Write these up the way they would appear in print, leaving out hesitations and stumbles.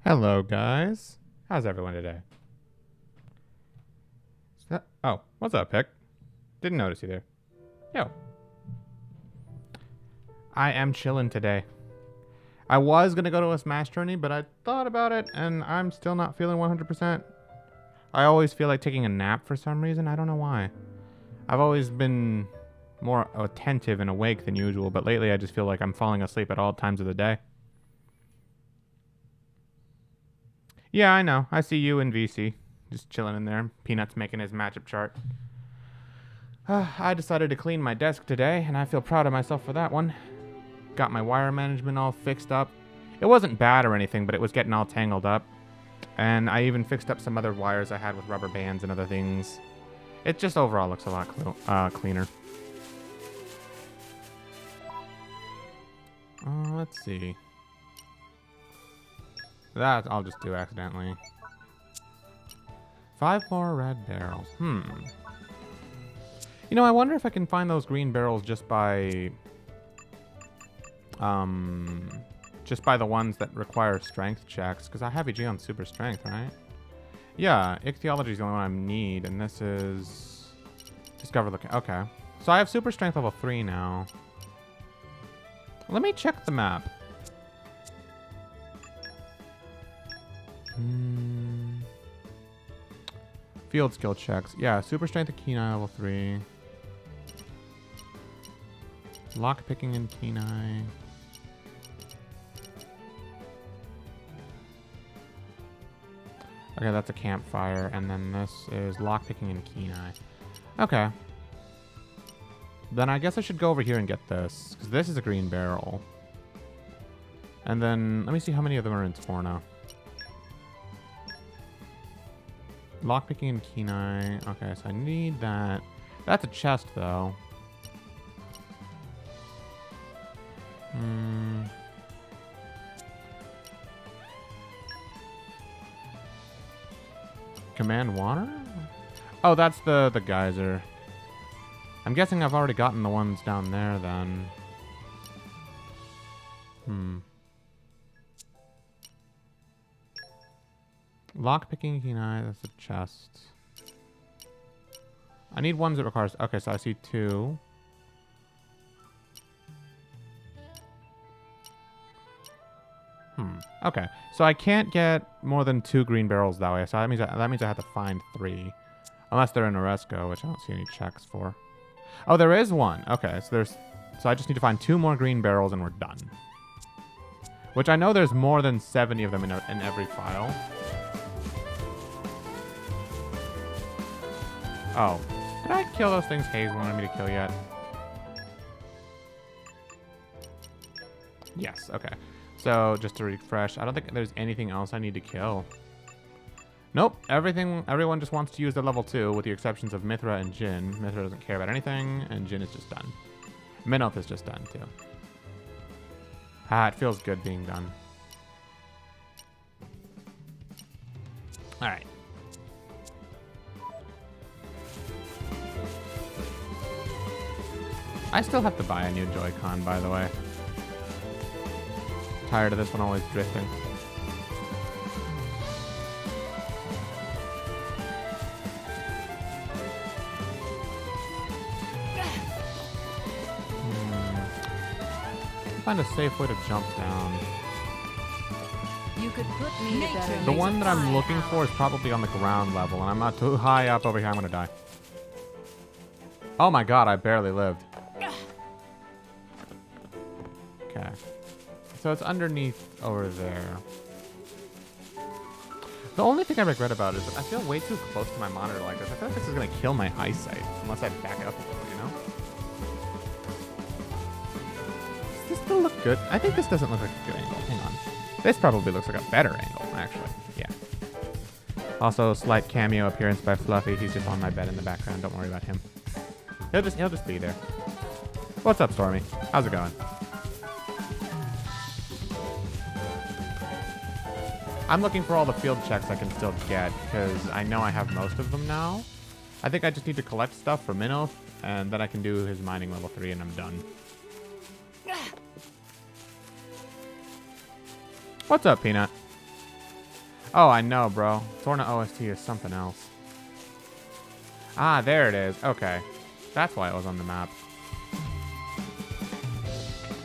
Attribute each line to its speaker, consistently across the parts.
Speaker 1: Hello, guys. How's everyone today? Oh, what's up, Pick? Didn't notice you there. Yo. I am chilling today. I was going to go to a Smash tourney, but I thought about it, and I'm still not feeling 100%. I always feel like taking a nap for some reason. I don't know why. I've always been more attentive and awake than usual, but lately I just feel like I'm falling asleep at all times of the day. Yeah, I know. I see you in VC. Just chilling in there. Peanut's making his matchup chart. I decided to clean my desk today, and I feel proud of myself for that one. Got my wire management all fixed up. It wasn't bad or anything, but it was getting all tangled up. And I even fixed up some other wires I had with rubber bands and other things. It just overall looks a lot cleaner. Let's see. That I'll just do accidentally. 5 more red barrels. You know, I wonder if I can find those green barrels just by the ones that require strength checks, because I have EG on super strength, right? Yeah, ichthyology is the only one I need, and this is discover look. Okay, so I have super strength level 3 now. Let me check the map. Field skill checks. Yeah, super strength of Kenai level 3. Lock picking in Kenai. Okay, that's a campfire, and then this is lockpicking in Kenai. Okay. Then I guess I should go over here and get this, because this is a green barrel. And then, let me see how many of them are in Torna. Lockpicking in Kenai. Okay, so I need that. That's a chest, though. Command water? Oh, that's the geyser. I'm guessing I've already gotten the ones down there, then. Lockpicking Kenai, that's a chest. I need ones that requires... Okay, so I see 2. Okay, so I can't get more than 2 green barrels that way. So that means I have to find 3, unless they're in Oresco, which I don't see any checks for. Oh, there is one. Okay, so I just need to find 2 more green barrels and we're done. Which I know there's more than 70 of them in every file. Oh, did I kill those things Hayes wanted me to kill yet? Yes. Okay. So, just to refresh, I don't think there's anything else I need to kill. Nope, everyone just wants to use their level 2, with the exceptions of Mithra and Jin. Mithra doesn't care about anything, and Jin is just done. Minoth is just done, too. It feels good being done. Alright. I still have to buy a new Joy-Con, by the way. Tired of this one always drifting. Find a safe way to jump down.
Speaker 2: You could put me better.
Speaker 1: The one that I'm looking for is probably on the ground level, and I'm not too high up over here. I'm gonna die. Oh my god, I barely lived. Okay. So it's underneath over there. The only thing I regret about it is that I feel way too close to my monitor like this. I feel like this is going to kill my eyesight unless I back up a little, you know? Does this still look good? I think this doesn't look like a good angle. Hang on. This probably looks like a better angle, actually. Yeah. Also, slight cameo appearance by Fluffy. He's just on my bed in the background. Don't worry about him. He'll just be there. What's up, Stormy? How's it going? I'm looking for all the field checks I can still get, because I know I have most of them now. I think I just need to collect stuff for Minoth, and then I can do his mining level 3, and I'm done. What's up, Peanut? Oh, I know, bro. Torna OST is something else. Ah, there it is. Okay. That's why it was on the map.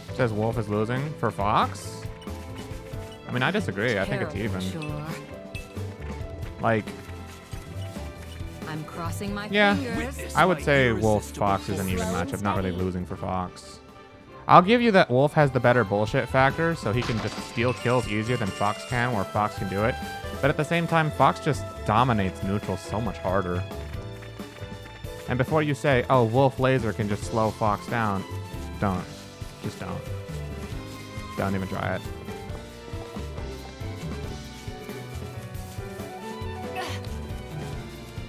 Speaker 1: It says Wolf is losing for Fox? I mean, I disagree. I think it's even.
Speaker 2: Sure.
Speaker 1: Like,
Speaker 2: I'm crossing my
Speaker 1: yeah,
Speaker 2: fingers.
Speaker 1: I would say Wolf-Fox is an even matchup, not really losing for Fox. I'll give you that Wolf has the better bullshit factor, so he can just steal kills easier than Fox can, where Fox can do it. But at the same time, Fox just dominates neutral so much harder. And before you say, oh, Wolf Laser can just slow Fox down, don't. Just don't. Don't even try it.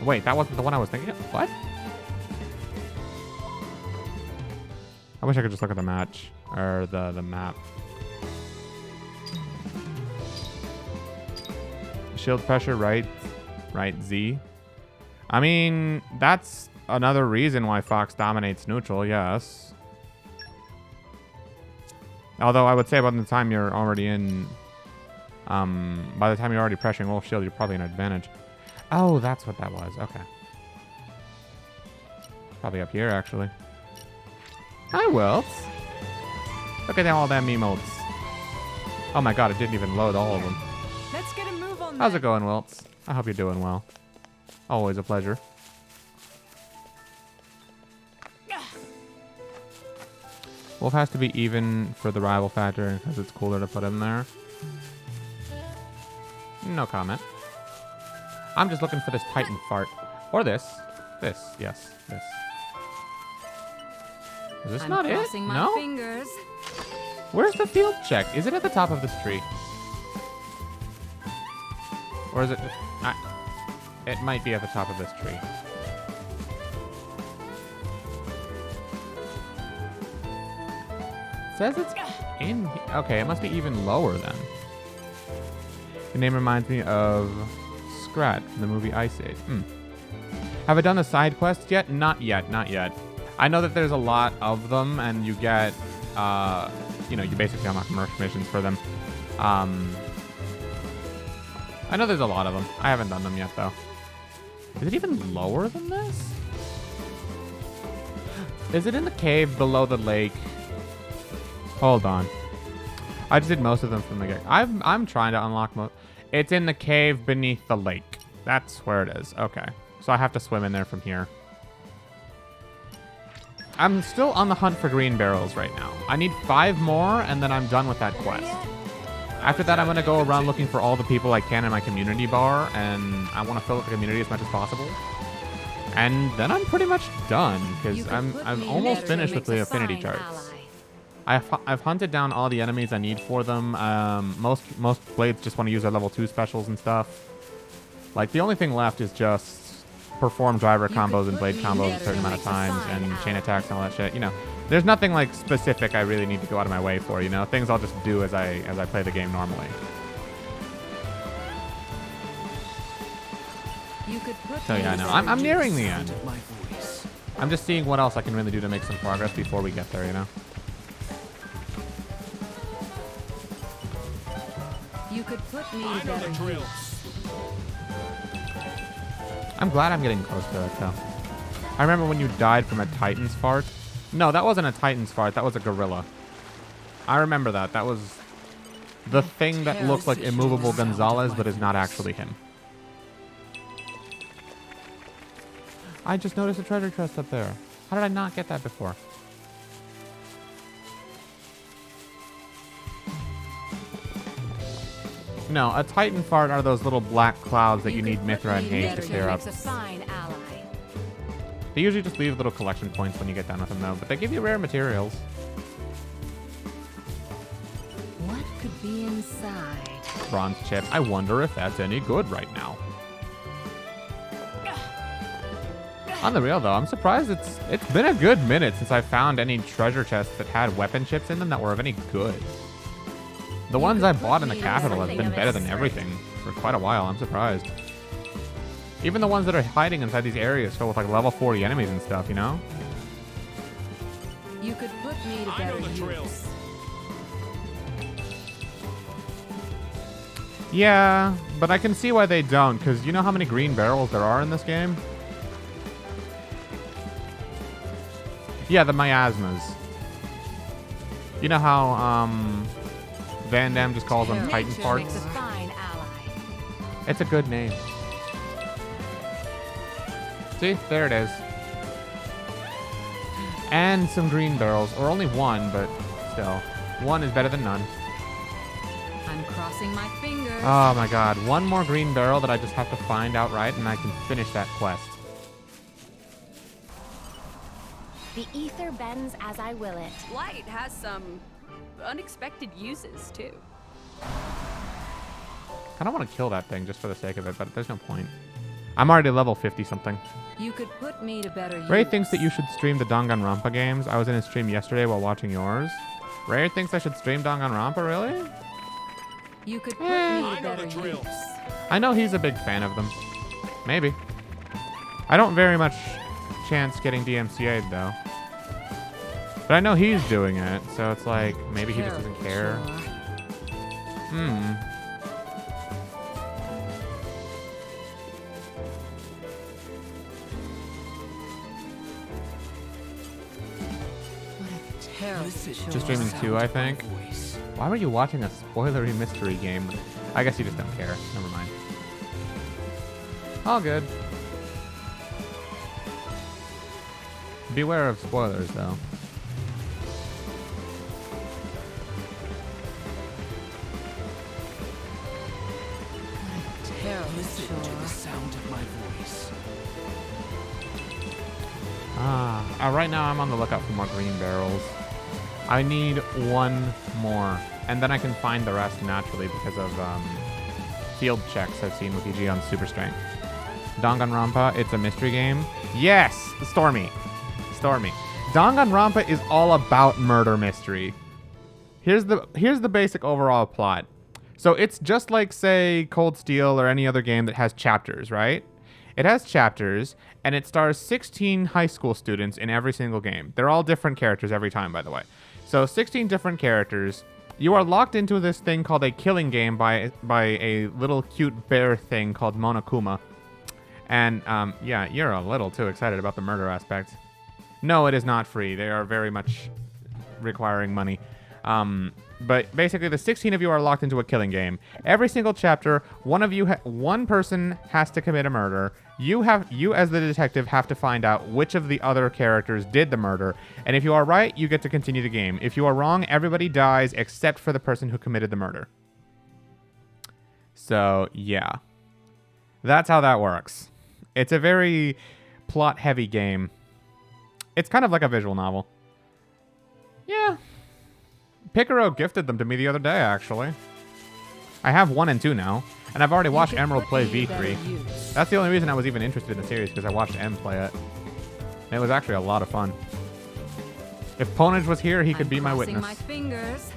Speaker 1: Wait, that wasn't the one I was thinking of? What? I wish I could just look at the match. Or the map. Shield pressure, right Z. I mean, that's another reason why Fox dominates neutral, yes. Although I would say by the time you're already in... by the time you're already pressuring Wolf Shield, you're probably in an advantage. Oh, that's what that was. Okay. Probably up here, actually. Hi, Wilts. Look at all them emotes. Oh my god, it didn't even load all of them.
Speaker 2: Let's get a move on
Speaker 1: How's
Speaker 2: that.
Speaker 1: it going, Wilts? I hope you're doing well. Always a pleasure. Wolf has to be even for the rival factor because it's cooler to put him there. No comment. I'm just looking for this Titan fart. Or this. This. Yes. This. Is this
Speaker 2: I'm
Speaker 1: not it?
Speaker 2: crossing my
Speaker 1: No?
Speaker 2: fingers.
Speaker 1: Where's the field check? Is it at the top of this tree? Or is it... it might be at the top of this tree. It says it's in... Okay, it must be even lower then. The name reminds me of Scrat from the movie Ice Age. Have I done the side quests yet? Not yet, not yet. I know that there's a lot of them, and you get, you know, you basically unlock merch missions for them. I know there's a lot of them. I haven't done them yet, though. Is it even lower than this? Is it in the cave below the lake? Hold on. I just did most of them from the get. I'm trying to unlock most. It's in the cave beneath the lake. That's where it is. Okay. So I have to swim in there from here. I'm still on the hunt for green barrels right now. I need 5 more, and then I'm done with that quest. After that, I'm going to go around looking for all the people I can in my community bar, and I want to fill up the community as much as possible. And then I'm pretty much done, because I'm almost finished with the affinity charts. I've hunted down all the enemies I need for them. Most blades just want to use their level 2 specials and stuff. Like, the only thing left is just perform driver combos and blade combos a certain amount of times and chain attacks and all that shit. You know, there's nothing like specific I really need to go out of my way for, you know? Things I'll just do as I play the game normally. So yeah, no, I'm nearing the end. I'm just seeing what else I can really do to make some progress before we get there, you know?
Speaker 2: You could put me to better use.
Speaker 1: I'm glad I'm getting close to it, though. I remember when you died from a Titan's fart. No, that wasn't a Titan's fart. That was a gorilla. I remember that. That was the thing that looks like Immovable Gonzalez, but is not actually him. I just noticed a treasure chest up there. How did I not get that before? No, a Titan fart are those little black clouds that you need Mithra and Haze to clear up. They usually just leave little collection points when you get done with them, though, but they give you rare materials.
Speaker 2: What could be inside?
Speaker 1: Bronze chip. I wonder if that's any good right now. On the real, though, I'm surprised it's been a good minute since I found any treasure chests that had weapon chips in them that were of any good. The ones I bought in the capital have been better than everything for quite a while. I'm surprised. Even the ones that are hiding inside these areas filled with like level 40 enemies and stuff, you know?
Speaker 2: You could put me to better use.
Speaker 1: Yeah, but I can see why they don't, because you know how many green barrels there are in this game? Yeah, the miasmas. You know how, Van Damme just calls them Titan
Speaker 2: Nature
Speaker 1: parts?
Speaker 2: makes a fine ally.
Speaker 1: It's a good name. See? There it is. And some green barrels, or only one, but still. One is better than none.
Speaker 2: I'm crossing my fingers.
Speaker 1: Oh my god, one more green barrel that I just have to find outright and I can finish that quest.
Speaker 3: The ether bends as I will it.
Speaker 4: Light has some unexpected uses, too.
Speaker 1: I don't want to kill that thing just for the sake of it, but there's no point. I'm already level 50 something.
Speaker 2: You could put me to better use.
Speaker 1: Ray thinks that you should stream the Danganronpa games. I was in his stream yesterday while watching yours. Ray thinks I should stream Danganronpa, really?
Speaker 2: You could put me to better use.
Speaker 1: I know he's a big fan of them. Maybe. I don't very much chance getting DMCA'd though. But I know he's doing it, so it's like, maybe he just doesn't care.
Speaker 2: What a terrible choice.
Speaker 1: Just streaming 2, I think. Why were you watching a spoilery mystery game? I guess you just don't care. Never mind. All good. Beware of spoilers, though.
Speaker 2: Terrible
Speaker 5: Listen to the
Speaker 2: choice.
Speaker 5: sound of my voice.
Speaker 1: Right now I'm on the lookout for more green barrels. I need one more, and then I can find the rest naturally because of field checks I've seen with EG on Super Strength. Danganronpa, it's a mystery game. Yes, Stormy. Danganronpa is all about murder mystery. Here's the basic overall plot. So it's just like, say, Cold Steel or any other game that has chapters, right? It has chapters, and it stars 16 high school students in every single game. They're all different characters every time, by the way. So 16 different characters. You are locked into this thing called a killing game by a little cute bear thing called Monokuma. And, yeah, you're a little too excited about the murder aspect. No, it is not free. They are very much requiring money. But basically, the 16 of you are locked into a killing game. Every single chapter, one person has to commit a murder. You as the detective have to find out which of the other characters did the murder. And if you are right, you get to continue the game. If you are wrong, everybody dies except for the person who committed the murder. So, yeah. That's how that works. It's a very plot-heavy game. It's kind of like a visual novel. Yeah. Picaro gifted them to me the other day, actually. I have 1 and 2 now, and I've already watched Emerald play V3. That's the only reason I was even interested in the series, because I watched M play it. And it was actually a lot of fun. If Ponage was here, he could be my witness.
Speaker 2: My fingers.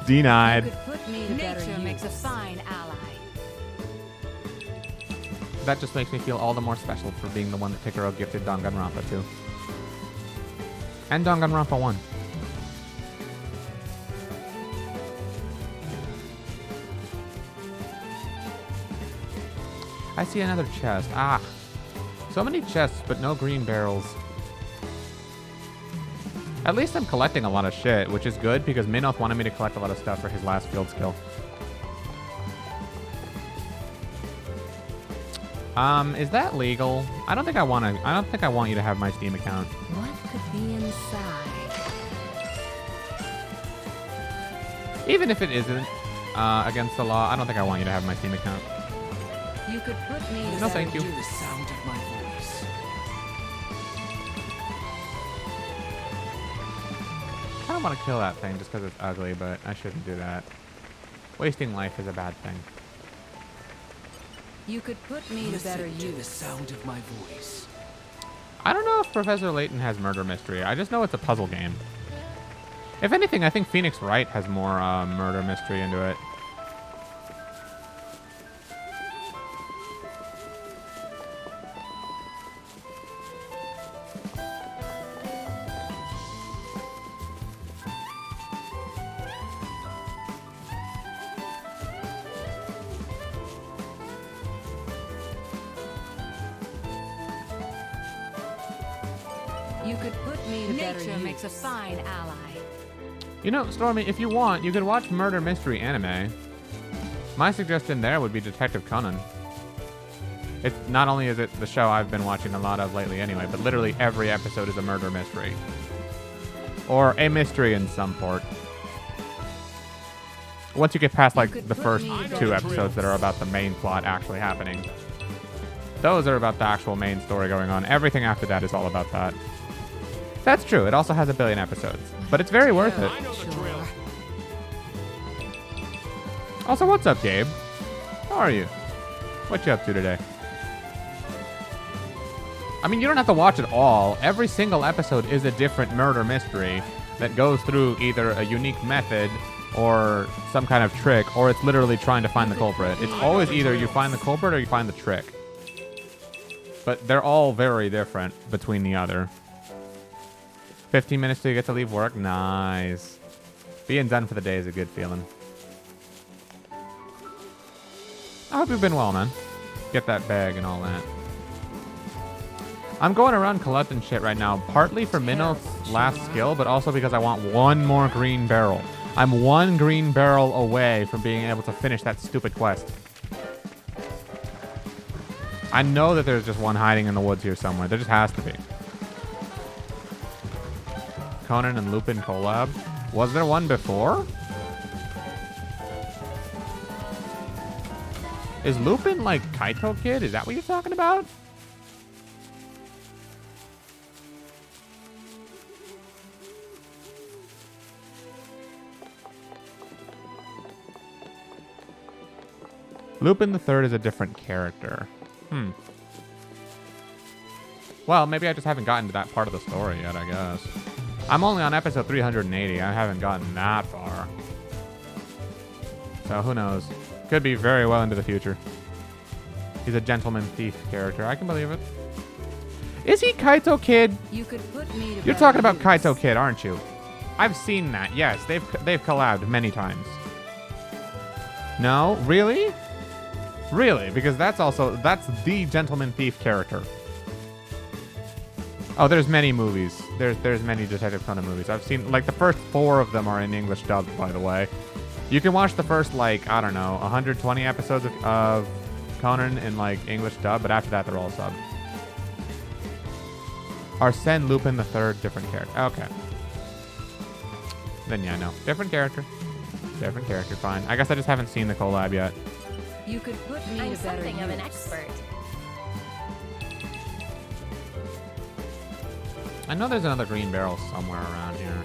Speaker 1: Denied.
Speaker 2: You could put me to better
Speaker 3: Nature makes a
Speaker 2: use.
Speaker 3: fine ally.
Speaker 1: That just makes me feel all the more special for being the one that Picaro gifted Danganronpa to. And Danganronpa 1. I see another chest. Ah. So many chests, but no green barrels. At least I'm collecting a lot of shit, which is good because Minoth wanted me to collect a lot of stuff for his last field skill. Is that legal? I don't think I want you to have my Steam account.
Speaker 2: What could be inside?
Speaker 1: Even if it isn't against the law, I don't think I want you to have my Steam account.
Speaker 2: You could put me to
Speaker 1: No,
Speaker 2: better
Speaker 1: thank you.
Speaker 5: The sound of my voice.
Speaker 1: I don't want to kill that thing just because it's ugly, but I shouldn't do that. Wasting life is a bad thing.
Speaker 2: You could put me to better
Speaker 5: Listen to the
Speaker 2: use.
Speaker 5: sound of my voice.
Speaker 1: I don't know if Professor Layton has murder mystery. I just know it's a puzzle game. If anything, I think Phoenix Wright has more murder mystery into it.
Speaker 2: You could put me to better
Speaker 4: Nature
Speaker 2: use.
Speaker 4: makes a fine ally.
Speaker 1: You know, Stormy, if you want, you could watch murder mystery anime. My suggestion there would be Detective Conan. It's not only is it the show I've been watching a lot of lately anyway, but literally every episode is a murder mystery. Or a mystery in some port. Once you get past like
Speaker 2: could
Speaker 1: the
Speaker 2: put
Speaker 1: first
Speaker 2: me to
Speaker 1: 2
Speaker 2: better
Speaker 1: episodes that are about the main plot actually happening. Those are about the actual main story going on. Everything after that is all about that. That's true. It also has 1 billion episodes. But it's very worth it.
Speaker 2: Sure.
Speaker 1: Also, what's up, Gabe? How are you? What you up to today? I mean, you don't have to watch it all. Every single episode is a different murder mystery that goes through either a unique method or some kind of trick, or it's literally trying to find the culprit. It's always either you find the culprit or you find the trick. But they're all very different between the other. 15 minutes till you get to leave work. Nice. Being done for the day is a good feeling. I hope you've been well, man. Get that bag and all that. I'm going around collecting shit right now, partly for Minnow's last skill, but also because I want one more green barrel. I'm 1 green barrel away from being able to finish that stupid quest. I know that there's just one hiding in the woods here somewhere. There just has to be. Conan and Lupin collab. Was there one before? Is Lupin like Kaito Kid? Is that what you're talking about? Lupin the Third is a different character. Well, maybe I just haven't gotten to that part of the story yet, I guess. I'm only on episode 380. I haven't gotten that far. So who knows? Could be very well into the future. He's a gentleman thief character. I can believe it. Is he Kaito Kid?
Speaker 2: You could put me to
Speaker 1: You're
Speaker 2: better
Speaker 1: talking about
Speaker 2: use.
Speaker 1: Kaito Kid, aren't you? I've seen that. Yes, they've collabed many times. No, really? Really? Because that's the gentleman thief character. Oh, there's many movies. There's many Detective Conan movies. I've seen like the first 4 of them are in English dubbed, by the way. You can watch the first like, I don't know, 120 episodes of Conan in like English dub, but after that they're all subbed. Arsène Lupin the Third, different character. Okay. Then yeah, no. Different character. Different character, fine. I guess I just haven't seen the collab yet.
Speaker 2: You could put me
Speaker 3: I'm
Speaker 2: to better
Speaker 3: something of an
Speaker 2: use.
Speaker 3: expert.
Speaker 1: I know there's another green barrel somewhere around here.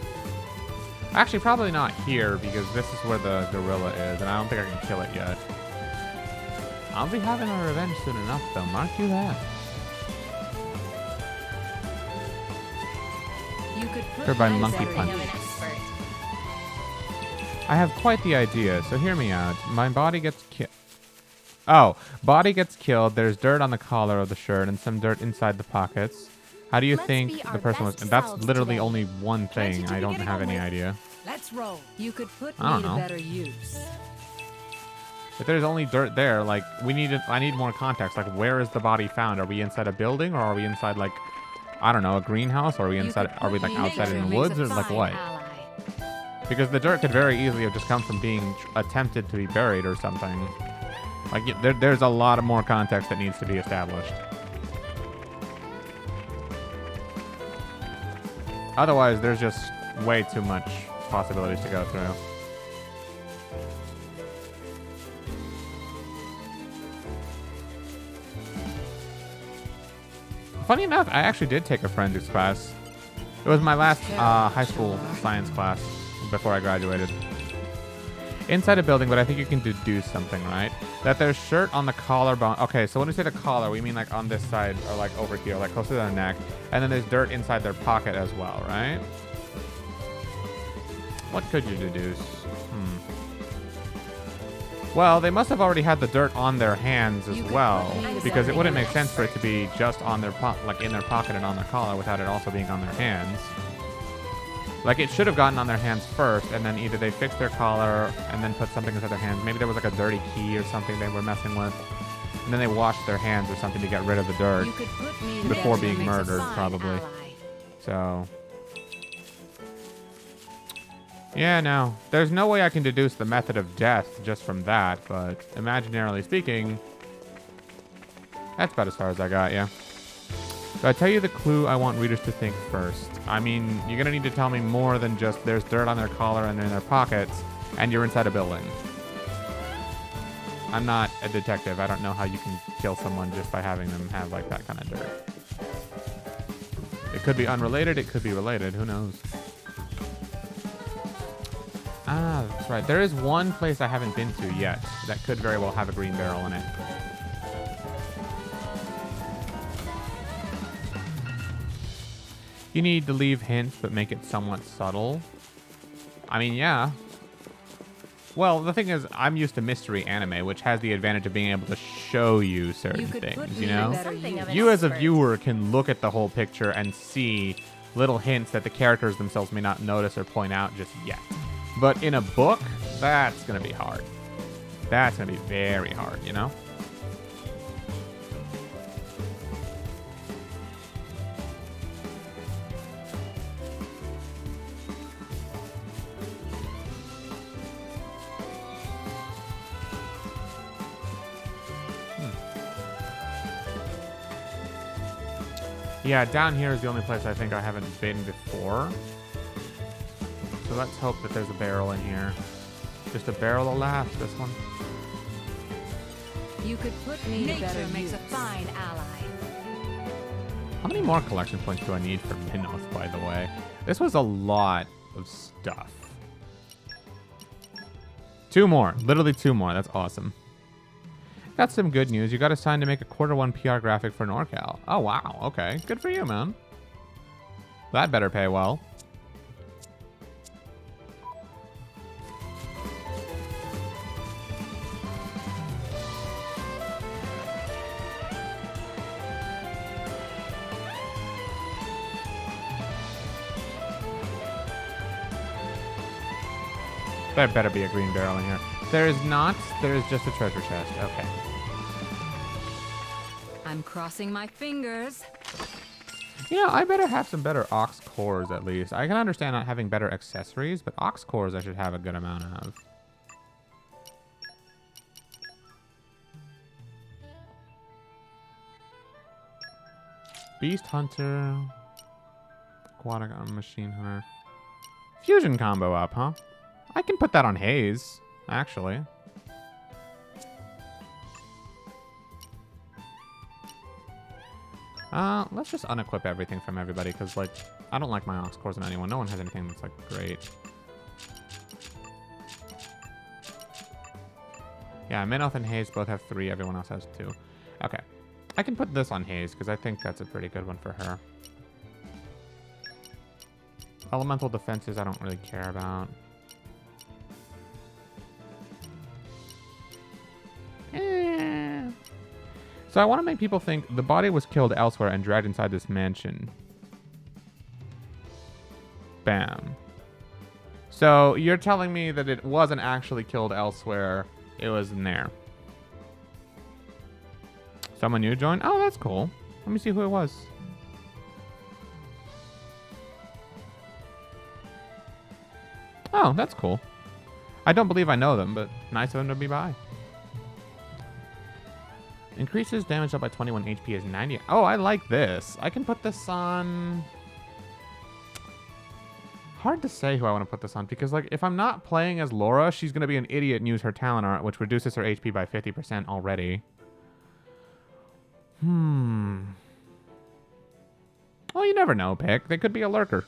Speaker 1: Actually, probably not here, because this is where the gorilla is, and I don't think I can kill it yet. I'll be having my revenge soon enough, though. Mark you that.
Speaker 2: You could put
Speaker 1: Or by
Speaker 2: me to
Speaker 1: monkey
Speaker 2: better
Speaker 1: punch.
Speaker 3: Something of
Speaker 2: use.
Speaker 3: an expert.
Speaker 1: I have quite the idea, so hear me out. My body gets killed. Oh, body gets killed. There's dirt on the collar of the shirt and some dirt inside the pockets. How do you
Speaker 3: Let's
Speaker 1: think
Speaker 3: be
Speaker 1: the
Speaker 3: our
Speaker 1: person was?
Speaker 3: best
Speaker 1: That's
Speaker 3: selves
Speaker 1: literally
Speaker 3: today.
Speaker 1: only one thing.
Speaker 4: Can't you
Speaker 1: I don't
Speaker 4: get it
Speaker 1: have
Speaker 4: on
Speaker 1: any
Speaker 4: with?
Speaker 1: idea.
Speaker 4: Let's roll.
Speaker 2: You could put
Speaker 1: I don't
Speaker 2: me to
Speaker 1: know.
Speaker 2: better use.
Speaker 1: If there's only dirt there, like I need more context. Like, where is the body found? Are we inside a building, or are we inside like, I don't know, a greenhouse? Or are we
Speaker 2: You
Speaker 1: inside?
Speaker 2: could
Speaker 1: Are we
Speaker 2: put
Speaker 1: like
Speaker 2: me
Speaker 1: outside
Speaker 2: nature
Speaker 1: in the
Speaker 2: makes
Speaker 1: woods,
Speaker 2: a
Speaker 1: or like
Speaker 2: fine
Speaker 1: what?
Speaker 3: Ally.
Speaker 1: Because the dirt could very easily have just come from being attempted to be buried or something. Like there's a lot of more context that needs to be established. Otherwise, there's just way too much possibilities to go through. Funny enough, I actually did take a forensics class. It was my last high school science class before I graduated. Inside a building, but I think you can deduce something, right? That there's shirt on the collarbone. Okay, so when we say the collar, we mean like on this side or like over here, like closer to their neck. And then there's dirt inside their pocket as well, right? What could you deduce? Well, they must have already had the dirt on their hands as
Speaker 2: You could
Speaker 1: well,
Speaker 2: put me to
Speaker 1: because it
Speaker 2: better
Speaker 1: wouldn't make
Speaker 2: use.
Speaker 1: sense for it to be just on their like in their pocket and on their collar without it also being on their hands. Like, it should have gotten on their hands first, and then either they fixed their collar and then put something inside their hands. Maybe there was like a dirty key or something they were messing with, and then they washed their hands or something to get rid of the dirt.
Speaker 2: You could put me to
Speaker 1: Before
Speaker 2: better
Speaker 1: being
Speaker 2: use.
Speaker 1: murdered,
Speaker 3: Fine
Speaker 1: probably.
Speaker 3: ally.
Speaker 1: So... yeah, no. There's no way I can deduce the method of death just from that, but imaginarily speaking, that's about as far as I got, yeah. So I tell you the clue I want readers to think first. I mean, you're gonna need to tell me more than just there's dirt on their collar and in their pockets, and you're inside a building. I'm not a detective. I don't know how you can kill someone just by having them have like that kind of dirt. It could be unrelated, it could be related, who knows? Ah, that's right. There is one place I haven't been to yet that could very well have a green barrel in it. You need to leave hints, but make it somewhat subtle. I mean, yeah. Well, the thing is, I'm used to mystery anime, which has the advantage of being able to show you certain things, you know?
Speaker 3: Something of an
Speaker 1: You as a
Speaker 3: expert.
Speaker 1: viewer can look at the whole picture and see little hints that the characters themselves may not notice or point out just yet. But in a book, that's going to be hard. That's going to be very hard, you know? Yeah, down here is the only place I think I haven't been before. So let's hope that there's a barrel in here. Just a barrel will last, this one.
Speaker 2: You could put me to better
Speaker 4: Nature makes
Speaker 2: use.
Speaker 4: a fine ally.
Speaker 1: How many more collection points do I need for Minnoth, by the way? This was a lot of stuff. 2 more. Literally 2 more. That's awesome. Got some good news. You got assigned to make a Q1 PR graphic for NorCal. Oh, wow. Okay. Good for you, man. That better pay well. There better be a green barrel in here. There is not. There is just a treasure chest. Okay.
Speaker 2: I'm crossing my fingers.
Speaker 1: You know, I better have some better ox cores at least. I can understand not having better accessories, but ox cores I should have a good amount of. Beast Hunter. Aquatic Machine Hunter. Fusion combo up, huh? I can put that on Haze, actually. Let's just unequip everything from everybody, because, like, I don't like my ox cores on anyone. No one has anything that's, like, great. Yeah, Minnoth and Haze both have 3. Everyone else has 2. Okay. I can put this on Haze, because I think that's a pretty good one for her. Elemental defenses I don't really care about. So I want to make people think the body was killed elsewhere and dragged inside this mansion. Bam. So you're telling me that it wasn't actually killed elsewhere. It was in there. Someone new joined? Oh, that's cool. Let me see who it was. Oh, that's cool. I don't believe I know them, but nice of them to be by. Increases damage up by 21 HP is 90. Oh, I like this. I can put this on... Hard to say who I want to put this on, because, like, if I'm not playing as Laura, she's going to be an idiot and use her talent art, which reduces her HP by 50% already. Oh, you never know, Pick. They could be a lurker.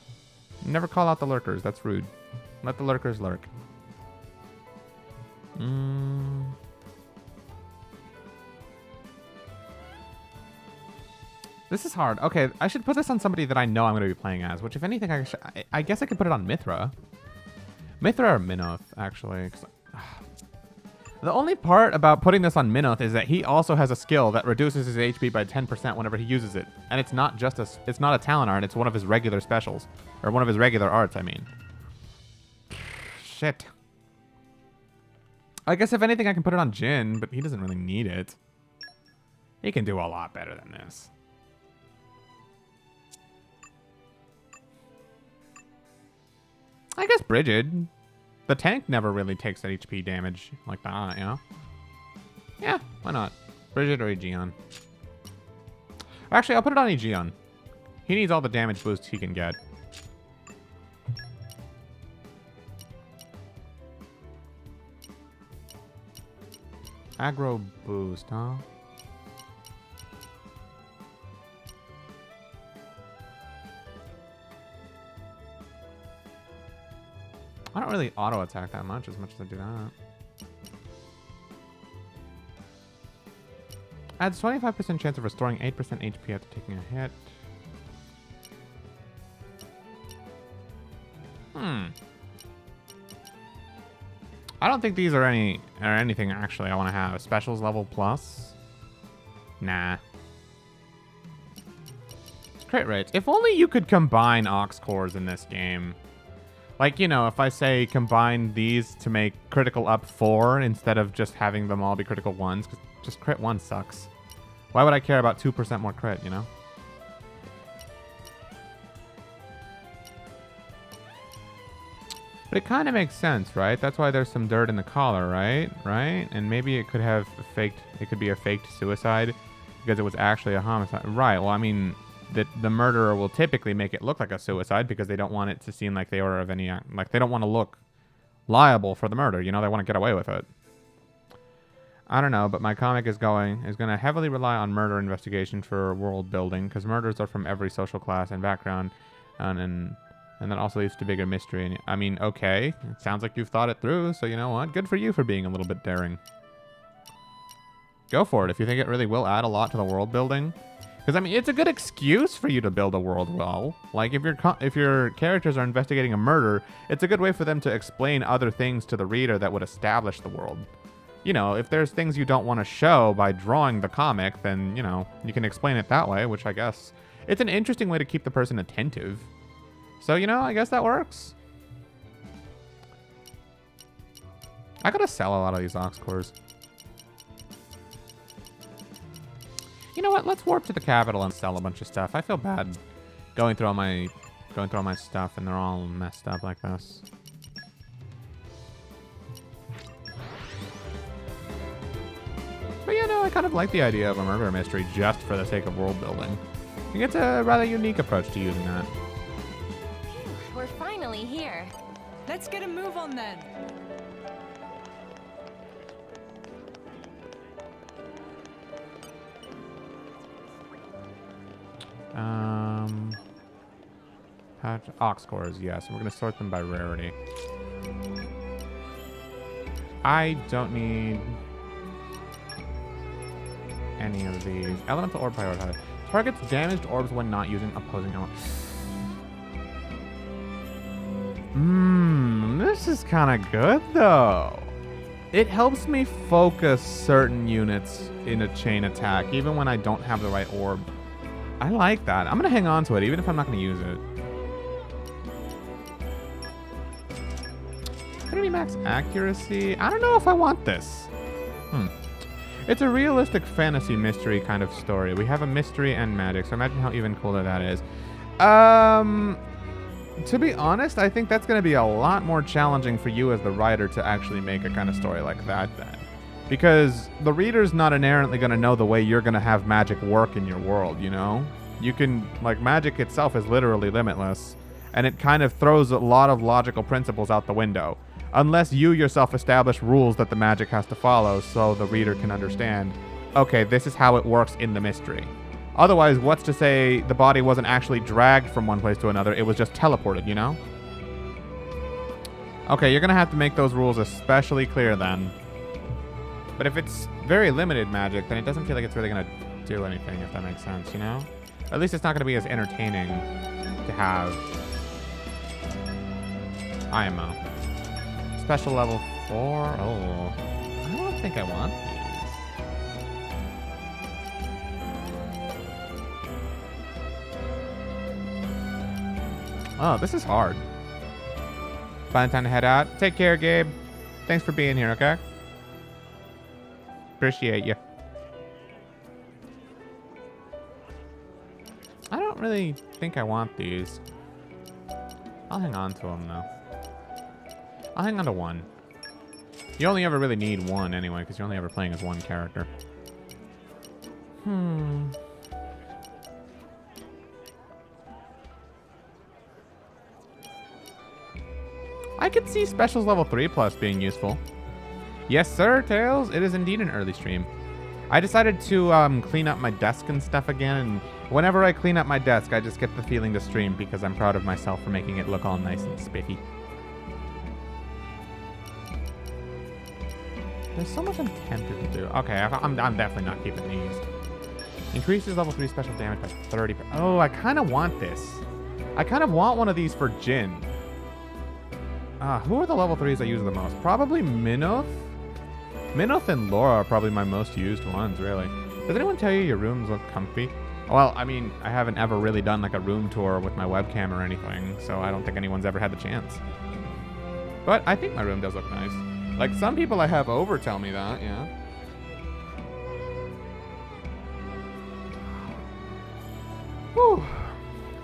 Speaker 1: Never call out the lurkers. That's rude. Let the lurkers lurk. This is hard. Okay, I should put this on somebody that I know I'm going to be playing as, which, if anything, I guess I could put it on Mithra. Mithra or Minnoth, actually. The only part about putting this on Minnoth is that he also has a skill that reduces his HP by 10% whenever he uses it. And it's not just it's not a talent art, it's one of his regular specials. Or one of his regular arts, I mean. Shit. I guess if anything I can put it on Jin, but he doesn't really need it. He can do a lot better than this. I guess Brigid. The tank never really takes that HP damage like that, you know? Yeah, why not? Brigid or Aegeon. Actually, I'll put it on Aegeon. He needs all the damage boosts he can get. Aggro boost, huh? I don't really auto attack that much as I do that. Adds 25% chance of restoring 8% HP after taking a hit. I don't think these are anything actually I want to have. Specials level plus? Nah. Crit rates. If only you could combine Ox cores in this game. Like, you know, if I say combine these to make critical up 4 instead of just having them all be critical 1s, because just crit 1 sucks. Why would I care about 2% more crit, you know? But it kind of makes sense, right? That's why there's some dirt in the collar, right? Right? And maybe it could have it could be a faked suicide because it was actually a homicide. Right. Well, I mean, the murderer will typically make it look like a suicide because they don't want it to seem like they were of any, like they don't want to look liable for the murder. You know, they want to get away with it. I don't know, but my comic is going to heavily rely on murder investigation for world building because murders are from every social class and background, and that also leads to bigger mystery. And I mean, okay, it sounds like you've thought it through, so you know what? Good for you for being a little bit daring. Go for it if you think it really will add a lot to the world building. Because I mean, it's a good excuse for you to build a world well. Like if your characters are investigating a murder, it's a good way for them to explain other things to the reader that would establish the world. You know, if there's things you don't want to show by drawing the comic, then, you know, you can explain it that way, which I guess it's an interesting way to keep the person attentive. So, you know, I guess that works. I gotta sell a lot of these Ox cores. You know what? Let's warp to the capital and sell a bunch of stuff. I feel bad going through all my stuff and they're all messed up like this. But you know, I kind of like the idea of a murder mystery just for the sake of world building. I think it's a rather unique approach to using that.
Speaker 3: Phew, we're finally here.
Speaker 2: Let's get a move on then.
Speaker 1: Ox cores, yes. We're going to sort them by rarity. I don't need any of these. Elemental orb prioritize. Targets damaged orbs when not using opposing elements. This is kind of good though. It helps me focus certain units in a chain attack, even when I don't have the right orb. I like that. I'm going to hang on to it, even if I'm not going to use it. Pretty max accuracy. I don't know if I want this. It's a realistic fantasy mystery kind of story. We have a mystery and magic, so imagine how even cooler that is. To be honest, I think that's going to be a lot more challenging for you as the writer to actually make a kind of story like that then. Because the reader's not inherently going to know the way you're going to have magic work in your world, you know? You can, like, magic itself is literally limitless, and it kind of throws a lot of logical principles out the window. Unless you yourself establish rules that the magic has to follow so the reader can understand, okay, this is how it works in the mystery. Otherwise, what's to say the body wasn't actually dragged from one place to another, it was just teleported, you know? Okay, you're going to have to make those rules especially clear then. But if it's very limited magic, then it doesn't feel like it's really going to do anything, if that makes sense, you know? At least it's not going to be as entertaining to have. IMO. Special level 4. Oh, I don't think I want these. Oh, this is hard. Fine time to head out. Take care, Gabe. Thanks for being here, okay? Appreciate you. I don't really think I want these. I'll hang on to them, though. I'll hang on to 1. You only ever really need 1 anyway, because you're only ever playing as 1 character. I could see specials level 3+ being useful. Yes, sir, Tails. It is indeed an early stream. I decided to clean up my desk and stuff again, and whenever I clean up my desk, I just get the feeling to stream because I'm proud of myself for making it look all nice and spiffy. There's so much I'm tempted to do. Okay, I'm definitely not keeping these. Increases level 3 special damage by 30. Oh, I kind of want this. I kind of want one of these for Jin. Who are the level 3s I use the most? Probably Minoth? Minoth and Laura are probably my most used ones, really. Does anyone tell you your rooms look comfy? Well, I mean, I haven't ever really done like a room tour with my webcam or anything, so I don't think anyone's ever had the chance. But I think my room does look nice. Like, some people I have over tell me that, yeah. Whew.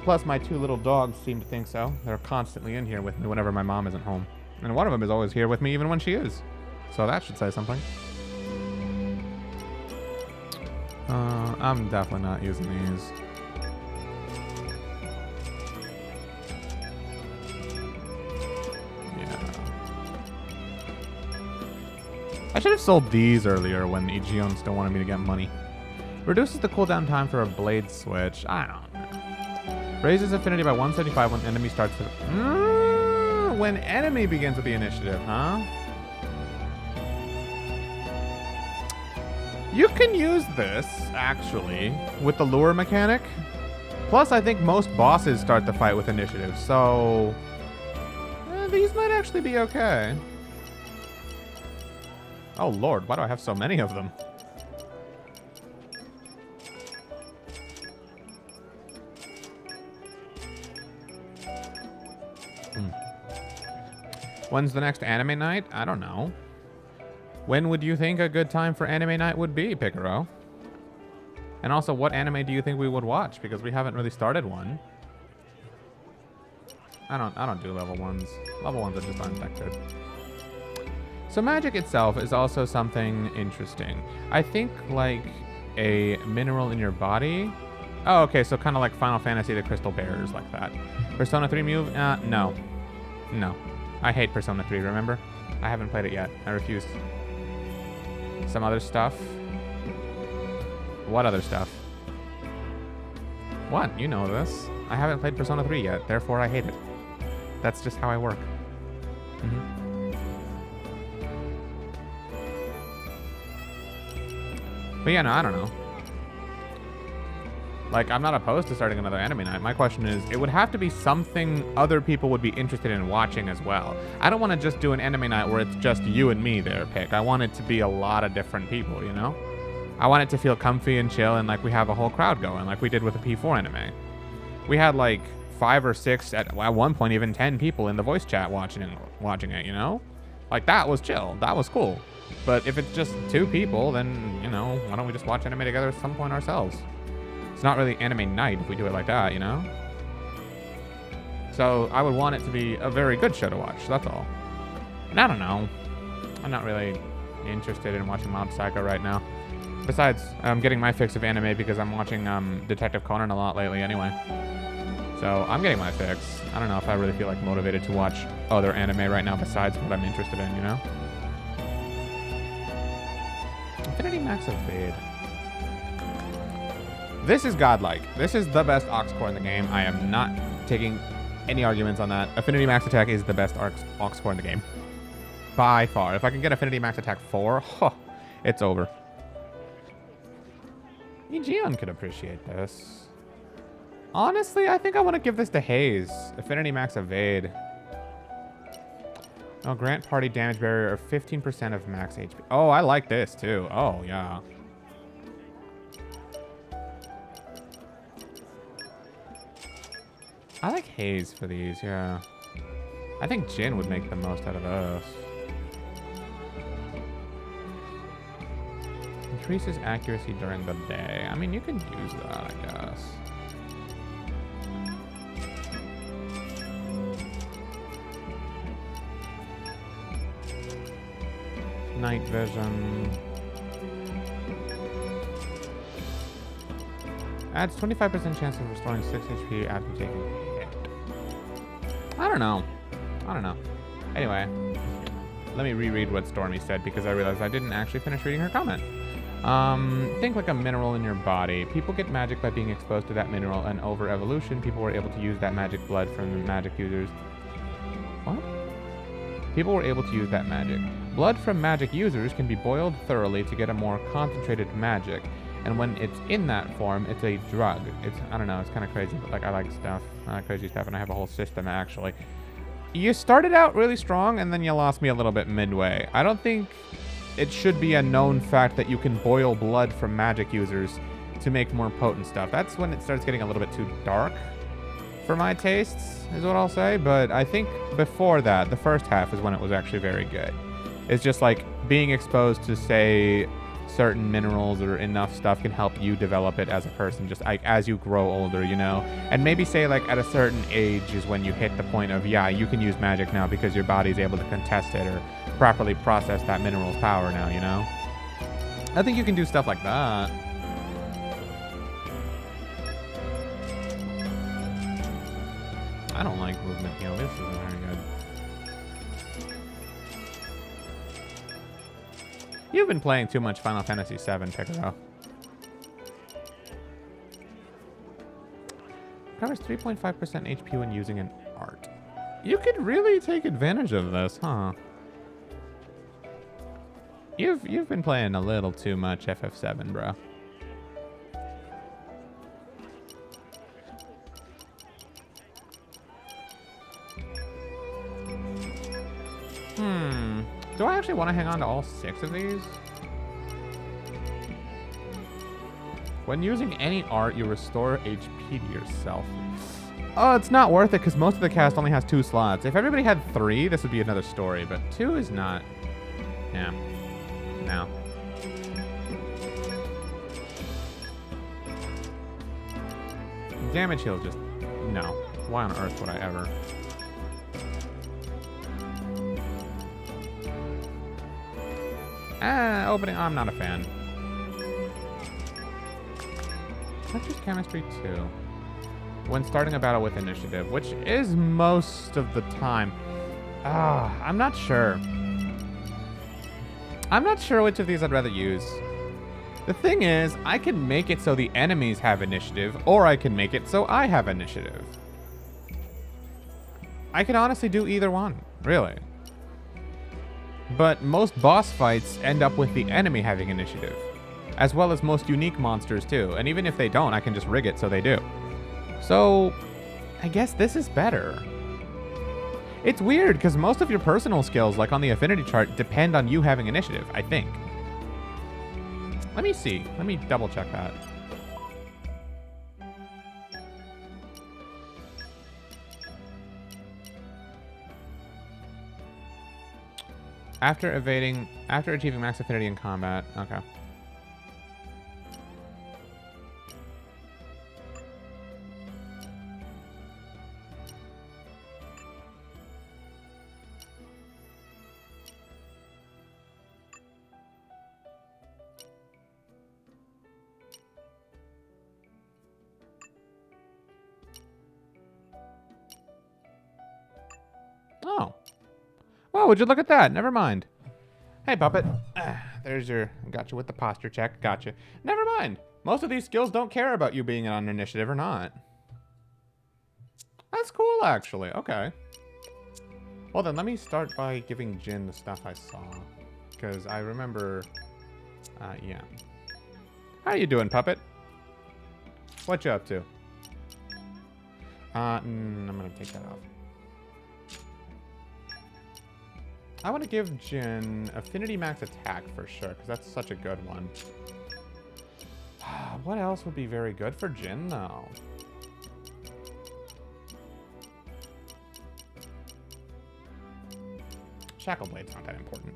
Speaker 1: Plus, my 2 little dogs seem to think so. They're constantly in here with me whenever my mom isn't home. And one of them is always here with me even when she is. So that should say something. I'm definitely not using these. I should have sold these earlier when Ichion still wanted me to get money. Reduces the cooldown time for a blade switch. I don't know. Raises affinity by 175 when enemy starts to... when enemy begins with the initiative, huh? You can use this, actually, with the lure mechanic. Plus, I think most bosses start the fight with initiative, so... these might actually be okay. Oh lord, why do I have so many of them? When's the next anime night? I don't know. When would you think a good time for anime night would be, Picaro? And also, what anime do you think we would watch? Because we haven't really started one. I don't do level 1s. Level 1s are just aren't that good. So magic itself is also something interesting. I think like a mineral in your body. Oh, okay, so kind of like Final Fantasy, the crystal bearers, like that. Persona 3 move? No. No. I hate Persona 3, remember? I haven't played it yet. I refuse. Some other stuff? What other stuff? What? You know this. I haven't played Persona 3 yet, therefore I hate it. That's just how I work. But yeah, no, I don't know. Like, I'm not opposed to starting another anime night. My question is, it would have to be something other people would be interested in watching as well. I don't want to just do an anime night where it's just you and me there, Pick. I want it to be a lot of different people, you know? I want it to feel comfy and chill and like we have a whole crowd going, like we did with the P4 anime. We had like 5 or 6, at one point even 10 people in the voice chat watching it, you know? Like, that was chill. That was cool. But if it's just 2 people, then, you know, why don't we just watch anime together at some point ourselves? It's not really anime night if we do it like that, you know? So I would want it to be a very good show to watch, that's all. And I don't know. I'm not really interested in watching Mob Psycho right now. Besides, I'm getting my fix of anime because I'm watching Detective Conan a lot lately anyway. So I'm getting my fix. I don't know if I really feel like motivated to watch other anime right now besides what I'm interested in, you know? Infinity Max Evade. This is godlike. This is the best Ox Core in the game. I am not taking any arguments on that. Affinity Max Attack is the best Ox Core in the game. By far. If I can get Affinity Max Attack 4, it's over. Egeon could appreciate this. Honestly, I think I want to give this to Haze. Affinity Max Evade. Oh, grant party damage barrier of 15% of max HP. Oh, I like this too. Oh, yeah. I like Haze for these, yeah. I think Jin would make the most out of us. Increases accuracy during the day. I mean, you can use that, I guess. Night vision. Adds 25% chance of restoring 6 HP after taking a hit. I don't know. Anyway, let me reread what Stormy said because I realized I didn't actually finish reading her comment. Think like a mineral in your body. People get magic by being exposed to that mineral, and over evolution, people were able to use that magic blood from the magic users. What? People were able to use that magic. Blood from magic users can be boiled thoroughly to get a more concentrated magic. And when it's in that form, it's a drug. I don't know, it's kind of crazy, but like I like stuff. I like crazy stuff, and I have a whole system actually. You started out really strong, and then you lost me a little bit midway. I don't think it should be a known fact that you can boil blood from magic users to make more potent stuff. That's when it starts getting a little bit too dark for my tastes, is what I'll say. But I think before that, the first half is when it was actually very good. It's just like being exposed to, say, certain minerals or enough stuff can help you develop it as a person, just like as you grow older, you know? And maybe say like at a certain age is when you hit the point of, yeah, you can use magic now because your body's able to contest it or properly process that mineral's power now, you know? I think you can do stuff like that. I don't like movement heal. This isn't very good. You've been playing too much Final Fantasy VII, Piccolo. Covers 3.5% HP when using an art. You could really take advantage of this, huh? You've been playing a little too much FF7, bro. Do I actually want to hang on to all 6 of these? When using any art, you restore HP to yourself. Oh, it's not worth it because most of the cast only has 2 slots. If everybody had 3, this would be another story, but 2 is not. Yeah. No. Damage heal just... No. Why on earth would I ever? Opening... I'm not a fan. Let's use chemistry too. When starting a battle with initiative, which is most of the time. I'm not sure. I'm not sure which of these I'd rather use. The thing is, I can make it so the enemies have initiative, or I can make it so I have initiative. I could honestly do either one, really. But most boss fights end up with the enemy having initiative, as well as most unique monsters too. And even if they don't, I can just rig it so they do. So, I guess this is better. It's weird because most of your personal skills, like on the affinity chart, depend on you having initiative, I think. Let me see. Let me double check that. After achieving max affinity in combat. Okay. Oh. Well, would you look at that? Never mind. Hey, puppet. There's your... Got you with the posture check. Gotcha. Never mind. Most of these skills don't care about you being on initiative or not. That's cool, actually. Okay. Well, then let me start by giving Jin the stuff I saw. Because I remember... yeah. How you doing, puppet? What you up to? I'm gonna take that off. I want to give Jin Affinity Max Attack for sure, because that's such a good one. What else would be very good for Jin, though? Shackle Blade's not that important.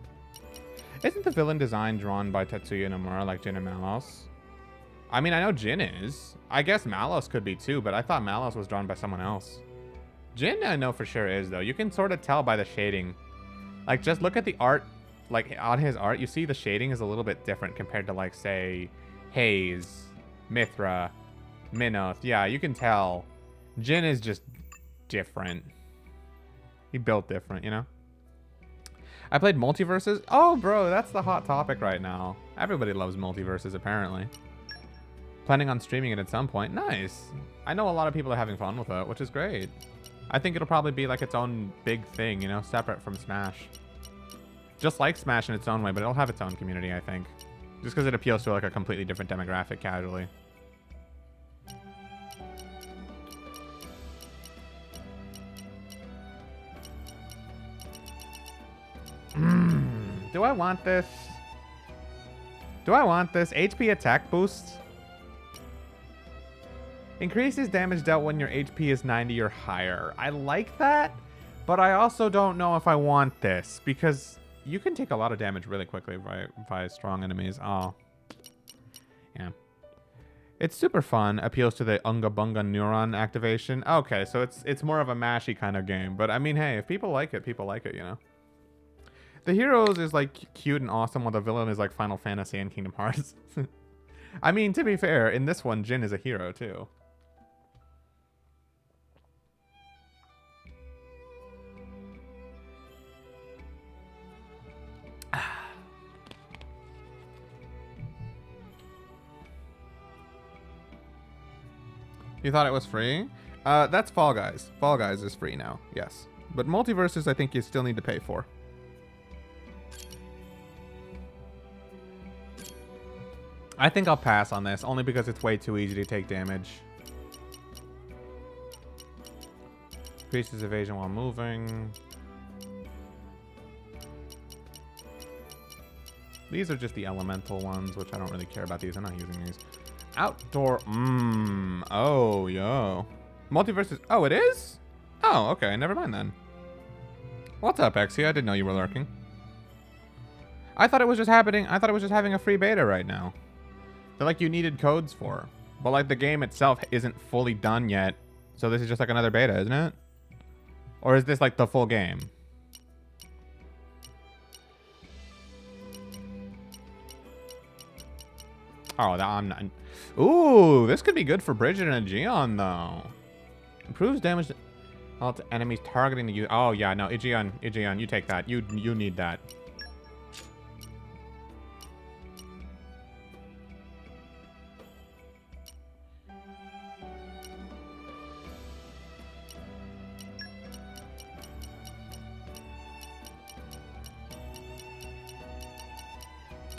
Speaker 1: Isn't the villain design drawn by Tetsuya Nomura like Jin and Malos? I mean, I know Jin is. I guess Malos could be too, but I thought Malos was drawn by someone else. Jin, I know for sure is, though. You can sort of tell by the shading. Like, just look at the art like on his art, you see the shading is a little bit different compared to like say Haze, Mithra, Minoth. Yeah, you can tell Jin is just different. He built different, you know? I played Multiverses. Oh, bro, that's the hot topic right now. Everybody loves Multiverses, apparently. Planning on streaming it at some point. Nice. I know a lot of people are having fun with it, which is great. I think it'll probably be like its own big thing, you know, separate from Smash. Just like Smash in its own way, but it'll have its own community, I think. Just because it appeals to like a completely different demographic casually. Do I want this? Do I want this? HP attack boost? Increases damage dealt when your HP is 90 or higher. I like that, but I also don't know if I want this because you can take a lot of damage really quickly by strong enemies. Oh. Yeah. It's super fun. Appeals to the Unga Bunga neuron activation. Okay, so it's more of a mashy kind of game. But I mean, hey, if people like it, you know? The heroes is like cute and awesome, while the villain is like Final Fantasy and Kingdom Hearts. I mean, to be fair, in this one, Jin is a hero too. You thought it was free? That's Fall Guys. Fall Guys is free now, yes. But Multiverses, I think you still need to pay for. I think I'll pass on this, only because it's way too easy to take damage. Increases evasion while moving. These are just the elemental ones, which I don't really care about these. I'm not using these. Outdoor. Oh, yo. Multiverses. Oh, it is? Oh, okay. Never mind then. What's up, Exia? I didn't know you were lurking. I thought it was just happening. I thought it was just having a free beta right now. That like you needed codes for. But like the game itself isn't fully done yet. So this is just like another beta, isn't it? Or is this like the full game? Oh, that I'm not. Ooh, this could be good for Bridget and Aegeon, though. Improves damage to enemies targeting the you. Oh, yeah, no, Aegeon, you take that. You need that.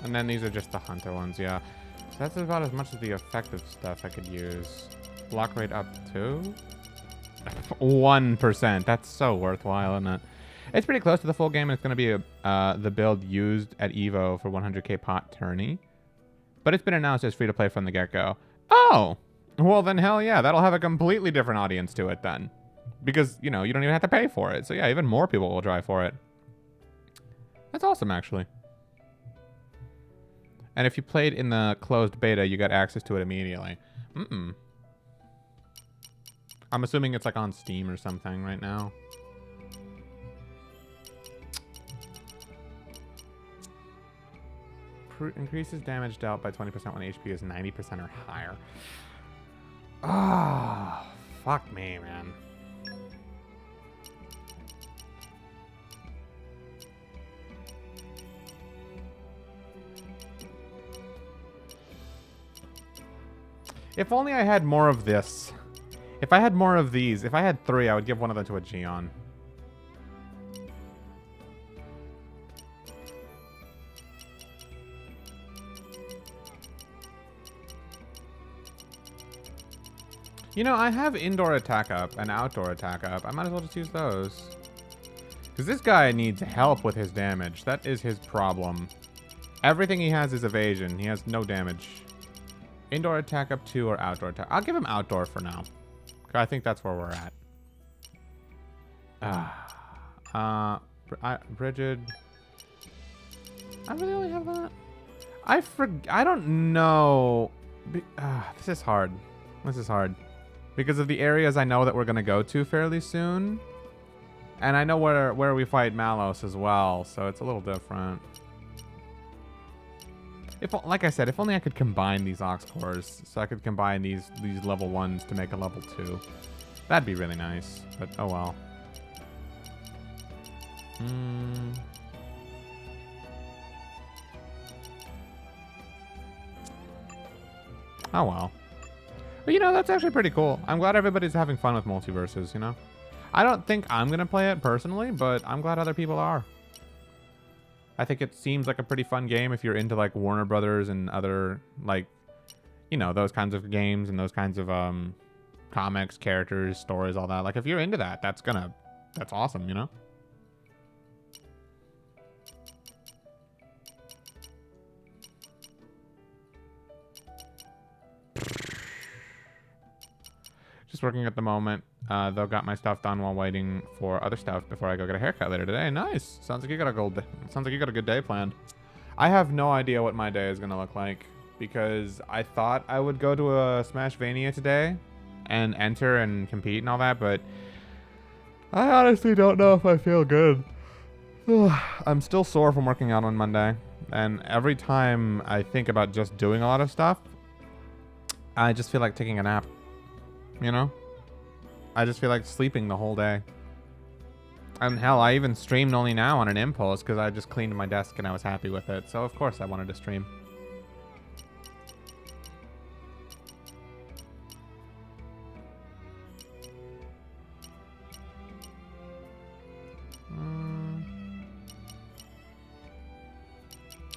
Speaker 1: And then these are just the hunter ones, yeah. So that's about as much as the effective stuff I could use. Block rate up to 1%. That's so worthwhile, isn't it? It's pretty close to the full game. It's going to be the build used at EVO for 100k pot tourney. But it's been announced as free to play from the get-go. Oh! Well, then hell yeah. That'll have a completely different audience to it then. Because, you know, you don't even have to pay for it. So yeah, even more people will try for it. That's awesome, actually. And if you played in the closed beta, you got access to it immediately. I'm assuming it's like on Steam or something right now. Increases damage dealt by 20% when HP is 90% or higher. Ah, fuck me, man. If only I had more of this. If I had more of these, if I had 3, I would give one of them to Aegeon. You know, I have indoor attack up and outdoor attack up. I might as well just use those. Because this guy needs help with his damage. That is his problem. Everything he has is evasion. He has no damage. Indoor attack up 2 or outdoor attack. I'll give him outdoor for now. I think that's where we're at. Bridget. I really only have that? I don't know. This is hard. This is hard. Because of the areas I know that we're going to go to fairly soon. And I know where we fight Malos as well, so it's a little different. If, like I said, if only I could combine these Ox cores, so I could combine these level 1s to make a level 2. That'd be really nice, but oh well. Oh well. But you know, that's actually pretty cool. I'm glad everybody's having fun with Multiverses, you know? I don't think I'm going to play it personally, but I'm glad other people are. I think it seems like a pretty fun game if you're into like Warner Brothers and other like, you know, those kinds of games and those kinds of comics, characters, stories, all that. Like if you're into that, that's awesome, you know? Just working at the moment. Though got my stuff done while waiting for other stuff before I go get a haircut later today. Nice. Sounds like you got a good day planned. I have no idea what my day is gonna look like because I thought I would go to a Smashvania today and enter and compete and all that, but I honestly don't know if I feel good. I'm still sore from working out on Monday, and every time I think about just doing a lot of stuff, I just feel like taking a nap. You know? I just feel like sleeping the whole day. And hell, I even streamed only now on an impulse because I just cleaned my desk and I was happy with it. So of course I wanted to stream.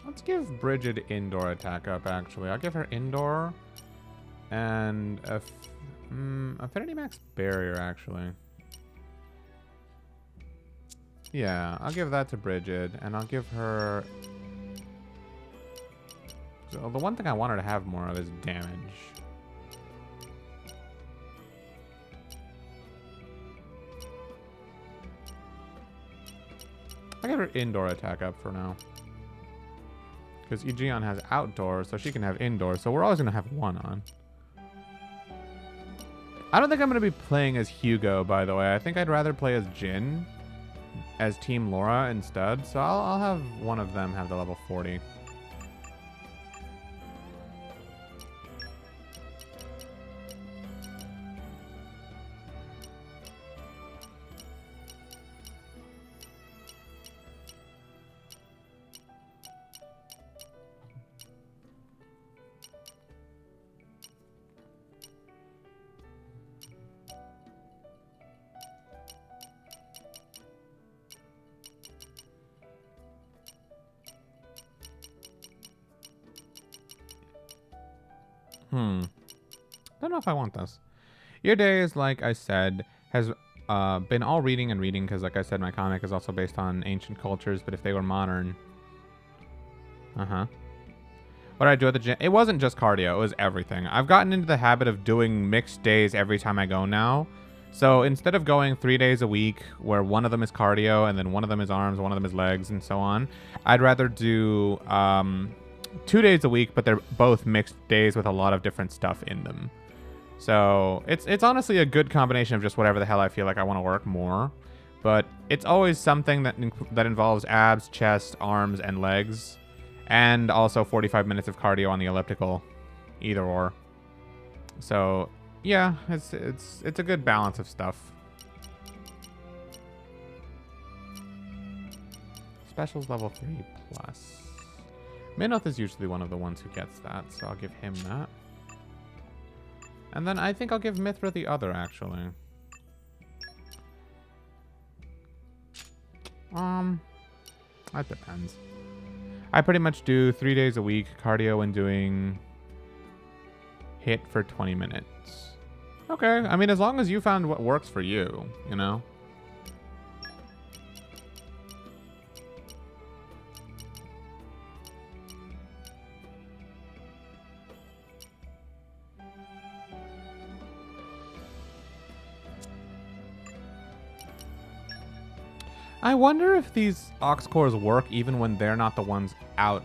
Speaker 1: Let's give Bridget indoor attack up, actually. I'll give her indoor and Affinity Max Barrier, actually. Yeah, I'll give that to Bridget, and I'll give her... So the one thing I want her to have more of is damage. I'll give her indoor attack up for now. Because Aegeon has outdoor, so she can have indoor, so we're always going to have one on. I don't think I'm going to be playing as Hugo, by the way. I think I'd rather play as Jhin, as Team Laura instead. So I'll have one of them have the level 40. Don't know if I want this. Your day is, like I said, has been all reading and reading because, like I said, my comic is also based on ancient cultures, but if they were modern... What did I do at the gym? It wasn't just cardio, it was everything. I've gotten into the habit of doing mixed days every time I go now. So instead of going 3 days a week, where one of them is cardio, and then one of them is arms, one of them is legs, and so on, I'd rather do 2 days a week, but they're both mixed days with a lot of different stuff in them. So it's honestly a good combination of just whatever the hell I feel like I want to work more. But it's always something that involves abs, chest, arms, and legs. And also 45 minutes of cardio on the elliptical. Either or. So, yeah, it's a good balance of stuff. Specials level 3 plus. Minoth is usually one of the ones who gets that, so I'll give him that. And then I think I'll give Mithra the other, actually. That depends. I pretty much do 3 days a week cardio and doing hit for 20 minutes. Okay, I mean, as long as you found what works for you, you know? I wonder if these Ox cores work even when they're not the ones out.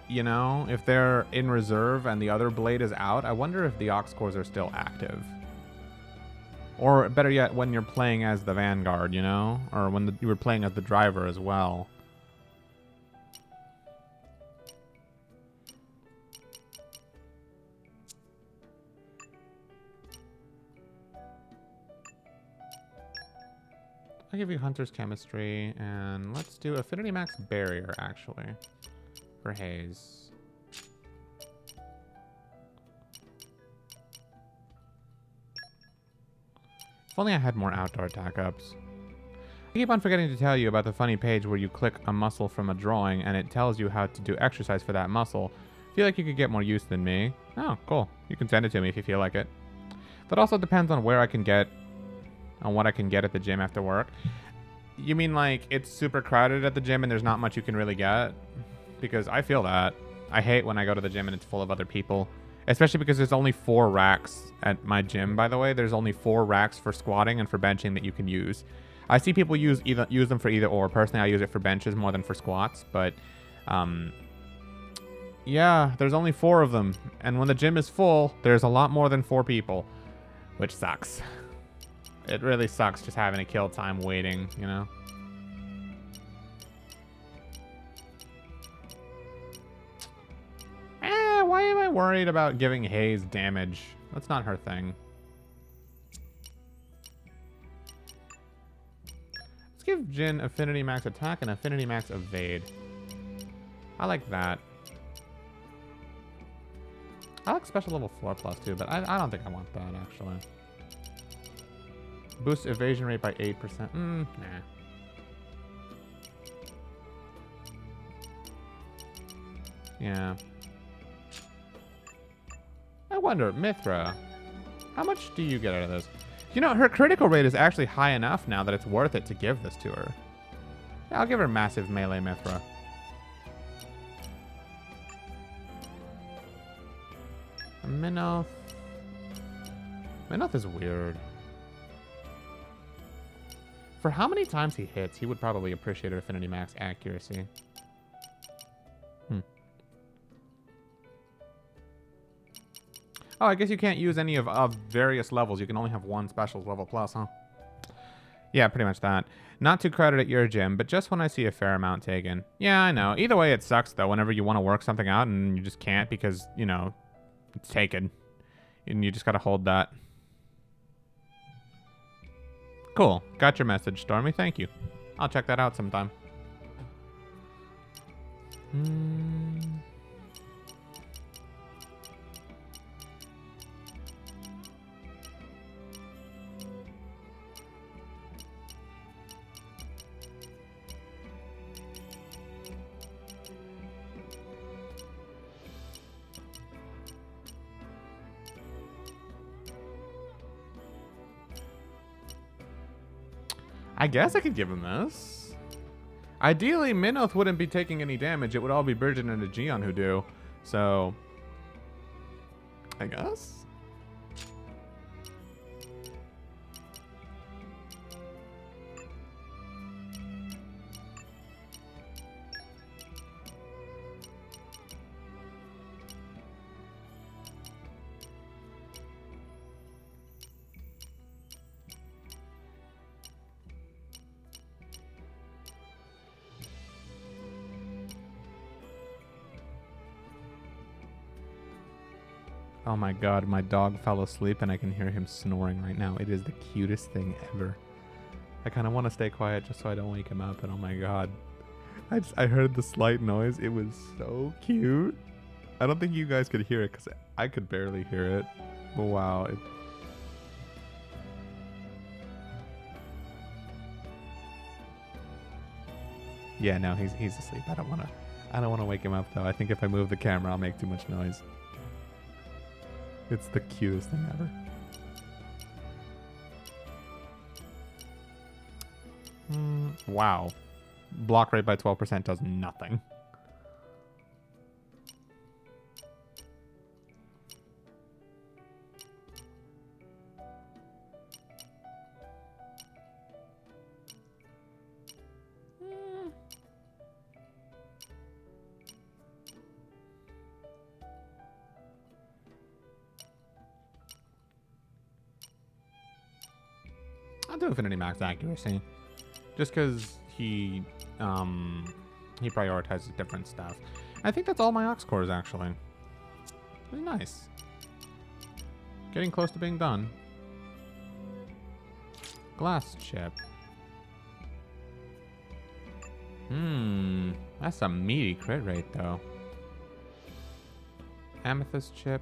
Speaker 1: You know, if they're in reserve and the other blade is out, I wonder if the Ox cores are still active. Or better yet, when you're playing as the Vanguard, you know? Or when you were playing as the driver as well. I'll give you Hunter's Chemistry, and let's do Affinity Max Barrier, actually, for Haze. If only I had more outdoor attack ups. I keep on forgetting to tell you about the funny page where you click a muscle from a drawing and it tells you how to do exercise for that muscle. Feel like you could get more use than me. Oh, cool. You can send it to me if you feel like it. That also depends on where I can get, on what I can get at the gym after work. You mean like it's super crowded at the gym and there's not much you can really get? Because I feel that. I hate when I go to the gym and it's full of other people. Especially because there's only 4 racks at my gym, by the way. There's only 4 racks for squatting and for benching that you can use. I see people use them for either or. Personally, I use it for benches more than for squats. But, yeah, there's only 4 of them. And when the gym is full, there's a lot more than 4 people. Which sucks. It really sucks just having to kill time waiting, you know? Why am I worried about giving Haze damage? That's not her thing. Let's give Jin Affinity Max Attack and Affinity Max Evade. I like that. I like Special Level 4+ too, but I don't think I want that, actually. Boost evasion rate by 8%. Nah. Yeah. I wonder, Mithra, how much do you get out of this? You know, her critical rate is actually high enough now that it's worth it to give this to her. Yeah, I'll give her massive melee Mithra. Minoth. Minoth is weird. For how many times he hits, he would probably appreciate her Affinity Max accuracy. Oh, I guess you can't use any of various levels. You can only have one specials level plus, huh? Yeah, pretty much that. Not too crowded at your gym, but just when I see a fair amount taken. Yeah, I know. Either way, it sucks, though, whenever you want to work something out and you just can't because, you know, it's taken. And you just gotta hold that. Cool. Got your message, Stormy. Thank you. I'll check that out sometime. I guess I could give him this. Ideally, Minoth wouldn't be taking any damage. It would all be Burgeon and Aegeon who do. So, I guess? Oh my god, my dog fell asleep and I can hear him snoring right now. It is the cutest thing ever. I kind of want to stay quiet just so I don't wake him up, and oh my god. I heard the slight noise. It was so cute. I don't think you guys could hear it because I could barely hear it. But wow. Yeah, no, he's asleep. I don't want to wake him up though. I think if I move the camera, I'll make too much noise. It's the cutest thing ever. Wow. Block rate by 12% does nothing. do Affinity Max Accuracy. Just because he prioritizes different stuff. I think that's all my Ox cores, actually. Really nice. Getting close to being done. Glass chip. That's a meaty crit rate, though. Amethyst chip.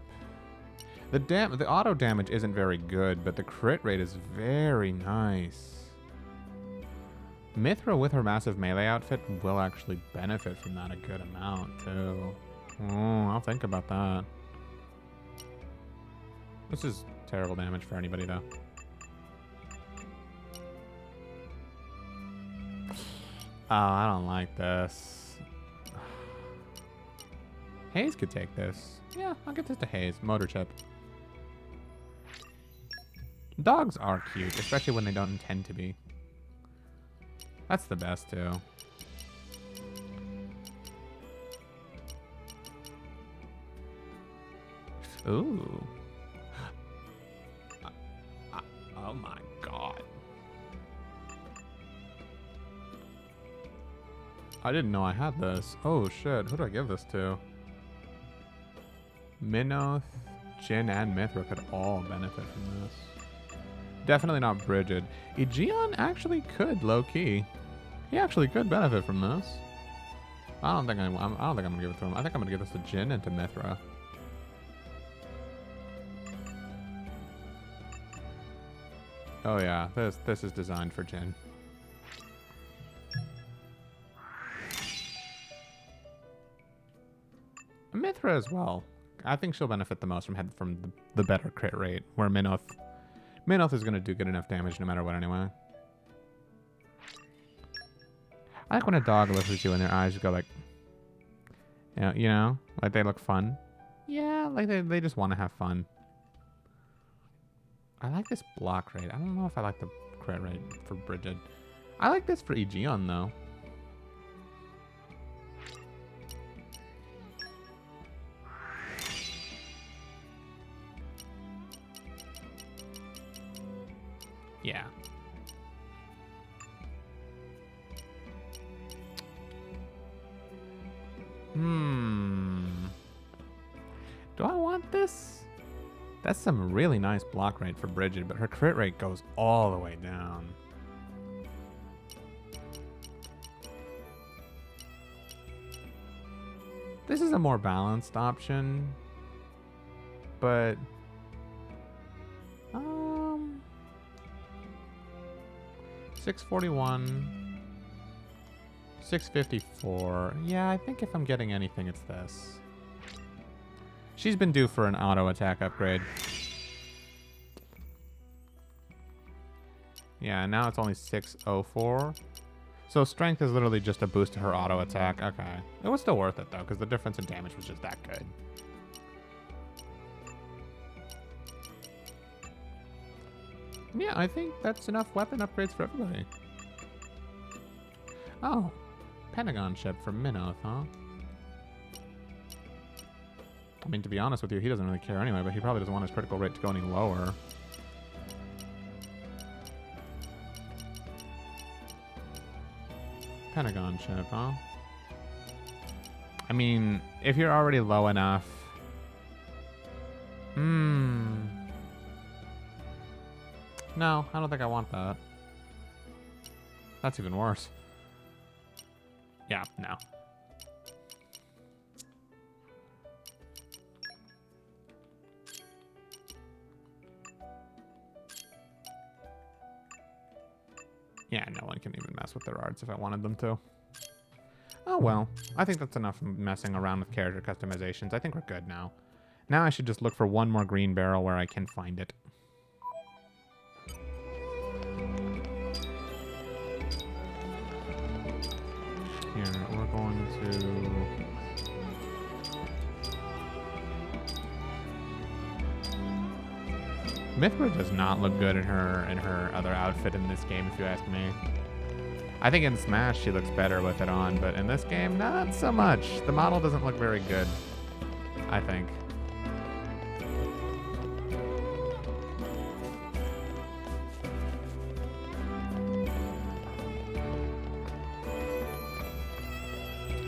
Speaker 1: The auto damage isn't very good, but the crit rate is very nice. Mithra with her massive melee outfit will actually benefit from that a good amount, too. Oh, I'll think about that. This is terrible damage for anybody, though. Oh, I don't like this. Hayes could take this. Yeah, I'll get this to Hayes. Motor chip. Dogs are cute, especially when they don't intend to be. That's the best, too. Ooh. Oh my god. I didn't know I had this. Oh shit, who do I give this to? Minoth, Jin, and Mithra could all benefit from this. Definitely not Bridget. Aegeon actually could, low-key. He actually could benefit from this. I don't think I'm gonna give it to him. I think I'm gonna give this to Jin and to Mithra. Oh yeah, this is designed for Jin. Mithra as well. I think she'll benefit the most from the better crit rate, where Minoth is gonna do good enough damage no matter what anyway. I like when a dog looks at you and their eyes go like, you know, like they look fun. Yeah, like they just want to have fun. I like this block rate. I don't know if I like the crit rate for Bridget. I like this for Aegeon though. Yeah. Do I want this? That's some really nice block rate for Bridget, but her crit rate goes all the way down. This is a more balanced option, but 641, 654. Yeah, I think if I'm getting anything, it's this. She's been due for an auto attack upgrade. Yeah, now it's only 604. So strength is literally just a boost to her auto attack. Okay. It was still worth it though, because the difference in damage was just that good. Yeah, I think that's enough weapon upgrades for everybody. Oh, Pentagon ship for Minoth, huh? I mean, to be honest with you, he doesn't really care anyway, but he probably doesn't want his critical rate to go any lower. Pentagon ship, huh? I mean, if you're already low enough... No, I don't think I want that. That's even worse. Yeah, no. Yeah, no one can even mess with their arts if I wanted them to. Oh well, I think that's enough messing around with character customizations. I think we're good now. Now I should just look for one more green barrel where I can find it. Here, we're going to... Mithra does not look good in her other outfit in this game, if you ask me. I think in Smash she looks better with it on, but in this game, not so much. The model doesn't look very good, I think.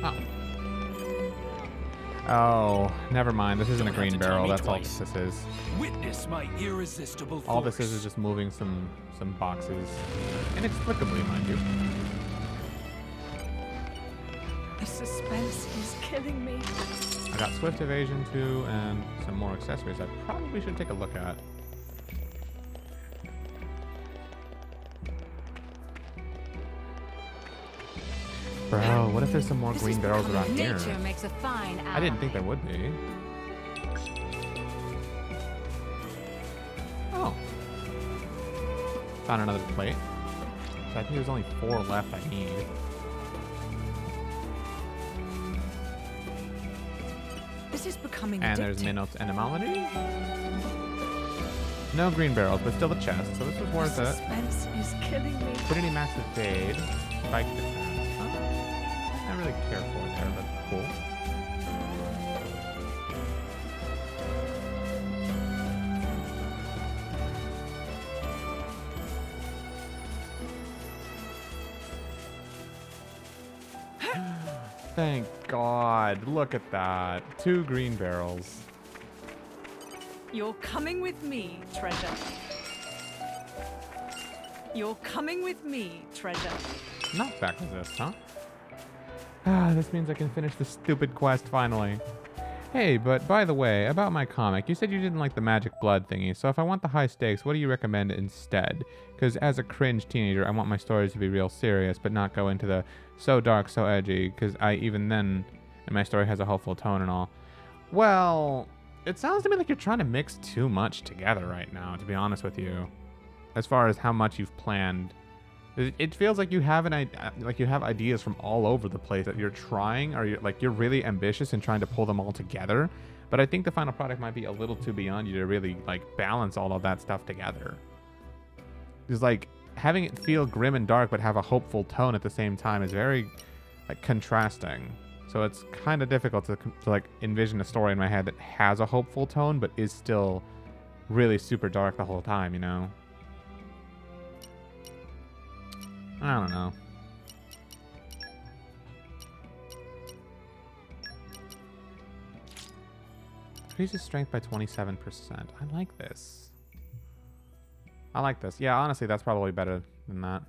Speaker 1: Oh. Oh, never mind. This isn't a
Speaker 5: Don't have
Speaker 1: green
Speaker 5: to tell
Speaker 1: barrel.
Speaker 5: me
Speaker 1: That's all
Speaker 5: twice.
Speaker 1: this is.
Speaker 5: Witness my irresistible force.
Speaker 1: All this is just moving some boxes. Inexplicably, mind you.
Speaker 4: The suspense is killing me.
Speaker 1: I got swift evasion too, and some more accessories I probably should take a look at. Bro, what if there's some more
Speaker 2: This
Speaker 1: green
Speaker 2: is
Speaker 1: barrels
Speaker 2: becoming
Speaker 1: around here?
Speaker 2: Nature makes a fine
Speaker 1: I didn't
Speaker 2: ally.
Speaker 1: think there would be. Oh. Found another plate. So I think there's only 4 left I need.
Speaker 4: This is becoming
Speaker 1: And
Speaker 4: addictive.
Speaker 1: there's Minot's Etymology. No green barrels, but still a chest, so this was worth
Speaker 4: the
Speaker 1: it.
Speaker 4: suspense is killing me.
Speaker 1: Trinity Max of Fade. Spike defense. I don't really care for it there, but cool. Thank God. Look at that. 2 green barrels.
Speaker 4: You're coming with me, treasure. You're coming with me, treasure.
Speaker 1: Knockback resist, huh? Ah, this means I can finish this stupid quest finally. Hey, but by the way, about my comic, you said you didn't like the magic blood thingy, so if I want the high stakes, what do you recommend instead? Because as a cringe teenager, I want my stories to be real serious, but not go into the so dark, so edgy, because even then, and my story has a hopeful tone and all. Well, it sounds to me like you're trying to mix too much together right now, to be honest with you. As far as how much you've planned. It feels like you have you have ideas from all over the place that you're trying, or you're really ambitious and trying to pull them all together. But I think the final product might be a little too beyond you to really balance all of that stuff together. Because having it feel grim and dark but have a hopeful tone at the same time is very contrasting. So it's kind of difficult to envision a story in my head that has a hopeful tone but is still really super dark the whole time, you know? I don't know. Increases strength by 27%. I like this. I like this. Yeah, honestly, that's probably better than that.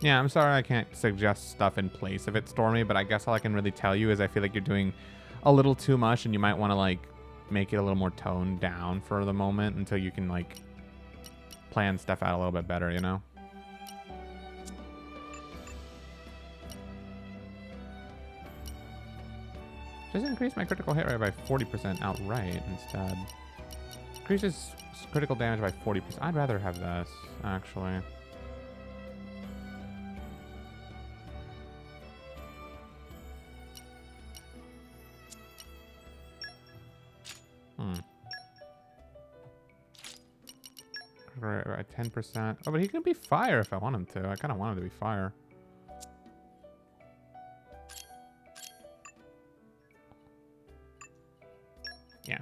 Speaker 1: Yeah, I'm sorry I can't suggest stuff in place of it, Stormy, but I guess all I can really tell you is I feel like you're doing a little too much and you might want to make it a little more toned down for the moment until you can plan stuff out a little bit better, you know? Just increase my critical hit rate by 40% outright instead. Increases critical damage by 40%. I'd rather have this, actually. Right, 10%. Oh, but he can be fire if I want him to. I kind of want him to be fire. Yeah.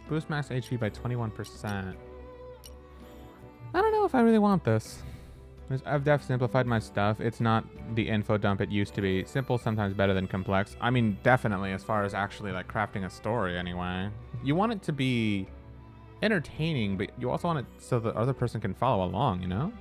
Speaker 1: Boost max HP by 21%. I don't know if I really want this. I've def simplified my stuff. It's not the info dump it used to be. Simple sometimes better than complex. I mean, definitely as far as actually crafting a story anyway. You want it to be entertaining, but you also want it so the other person can follow along, you know?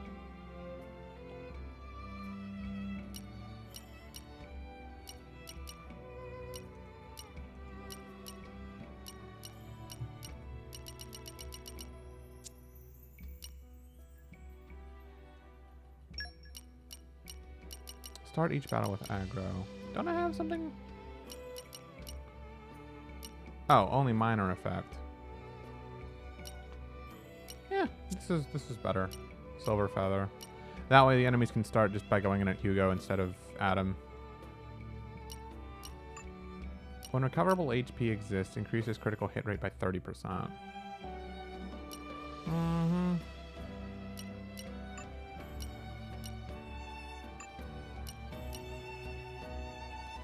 Speaker 1: Start each battle with aggro. Don't I have something? Oh, only minor effect. Yeah, this is better. Silver Feather. That way the enemies can start just by going in at Hugo instead of Adam. When recoverable HP exists, increases critical hit rate by 30%. Mm-hmm.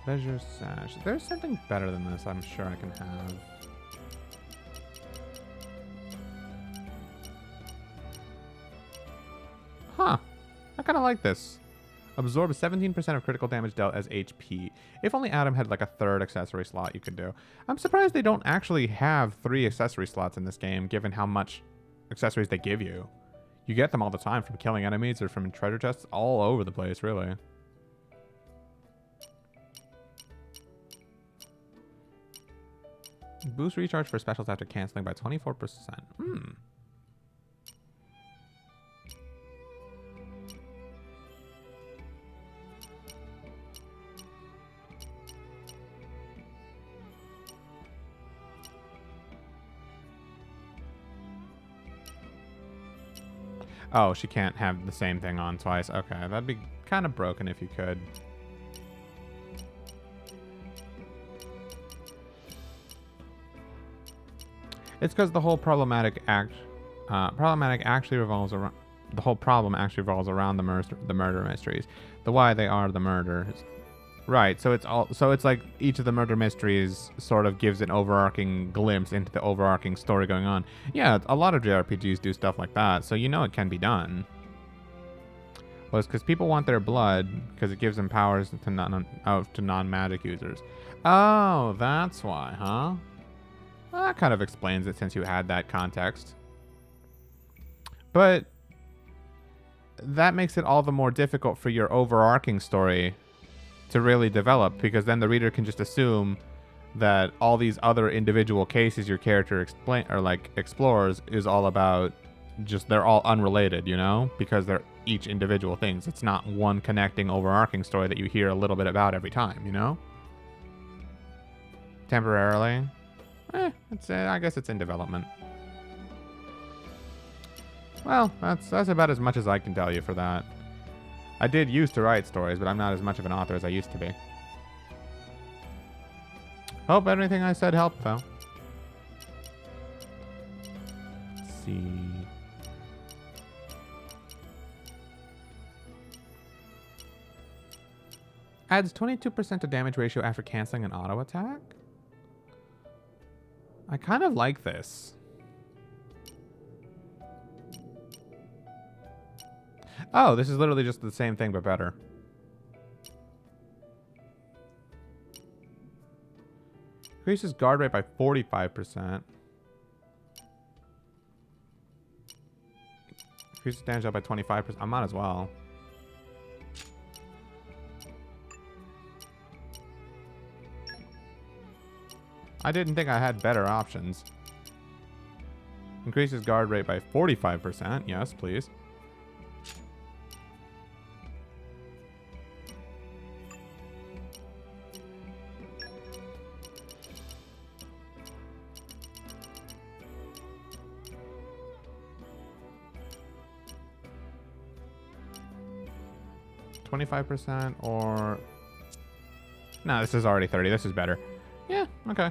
Speaker 1: Leisure Sash. There's something better than this I'm sure I can have. Huh. I kind of like this. Absorb 17% of critical damage dealt as HP. If only Adam had like a third accessory slot you could do. I'm surprised they don't actually have 3 accessory slots in this game, given how much accessories they give you. You get them all the time from killing enemies or from treasure chests all over the place, really. Boost recharge for specials after canceling by 24%. Oh, she can't have the same thing on twice. Okay, that'd be kind of broken if you could. It's because the whole problem actually revolves around the murder mysteries, the why they are the murders. Right. So it's like each of the murder mysteries sort of gives an overarching glimpse into the overarching story going on. Yeah, a lot of JRPGs do stuff like that, so you know it can be done. Well, it's because people want their blood because it gives them powers to non-magic users. Oh, that's why, huh? Well, that kind of explains it since you had that context. But that makes it all the more difficult for your overarching story to really develop, because then the reader can just assume that all these other individual cases your character explores is all about just they're all unrelated, you know, because they're each individual things. It's not one connecting overarching story that you hear a little bit about every time, you know? Temporarily. I guess it's in development. Well, that's about as much as I can tell you for that. I did used to write stories, but I'm not as much of an author as I used to be. Hope everything I said helped, though. Let's see. Adds 22% to damage ratio after canceling an auto attack? I kind of like this. Oh, this is literally just the same thing, but better. Increases guard rate by 45%. Increases damage out by 25%. I might as well. I didn't think I had better options. Increases guard rate by 45%. Yes, please. %, or no, this is already 30. This is better. Yeah, okay.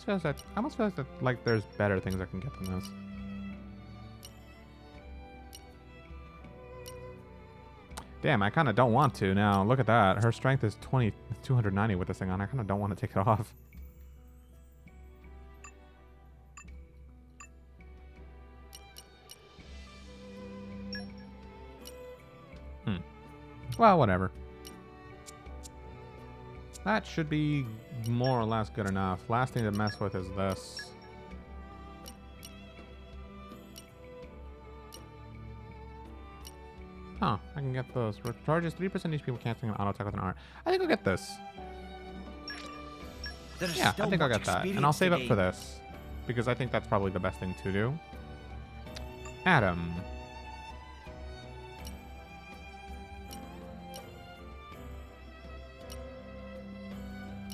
Speaker 1: I almost feel like there's better things I can get than this. Damn, I kind of don't want to now. Look at that. Her strength is 290 with this thing on. I kind of don't want to take it off. Well, whatever. That should be more or less good enough. Last thing to mess with is this. Huh, I can get those. Recharges 3% HP when canceling an auto attack with an R. I think I'll get this. Yeah, I think I'll get that. And I'll save up for this, because I think that's probably the best thing to do. Adam.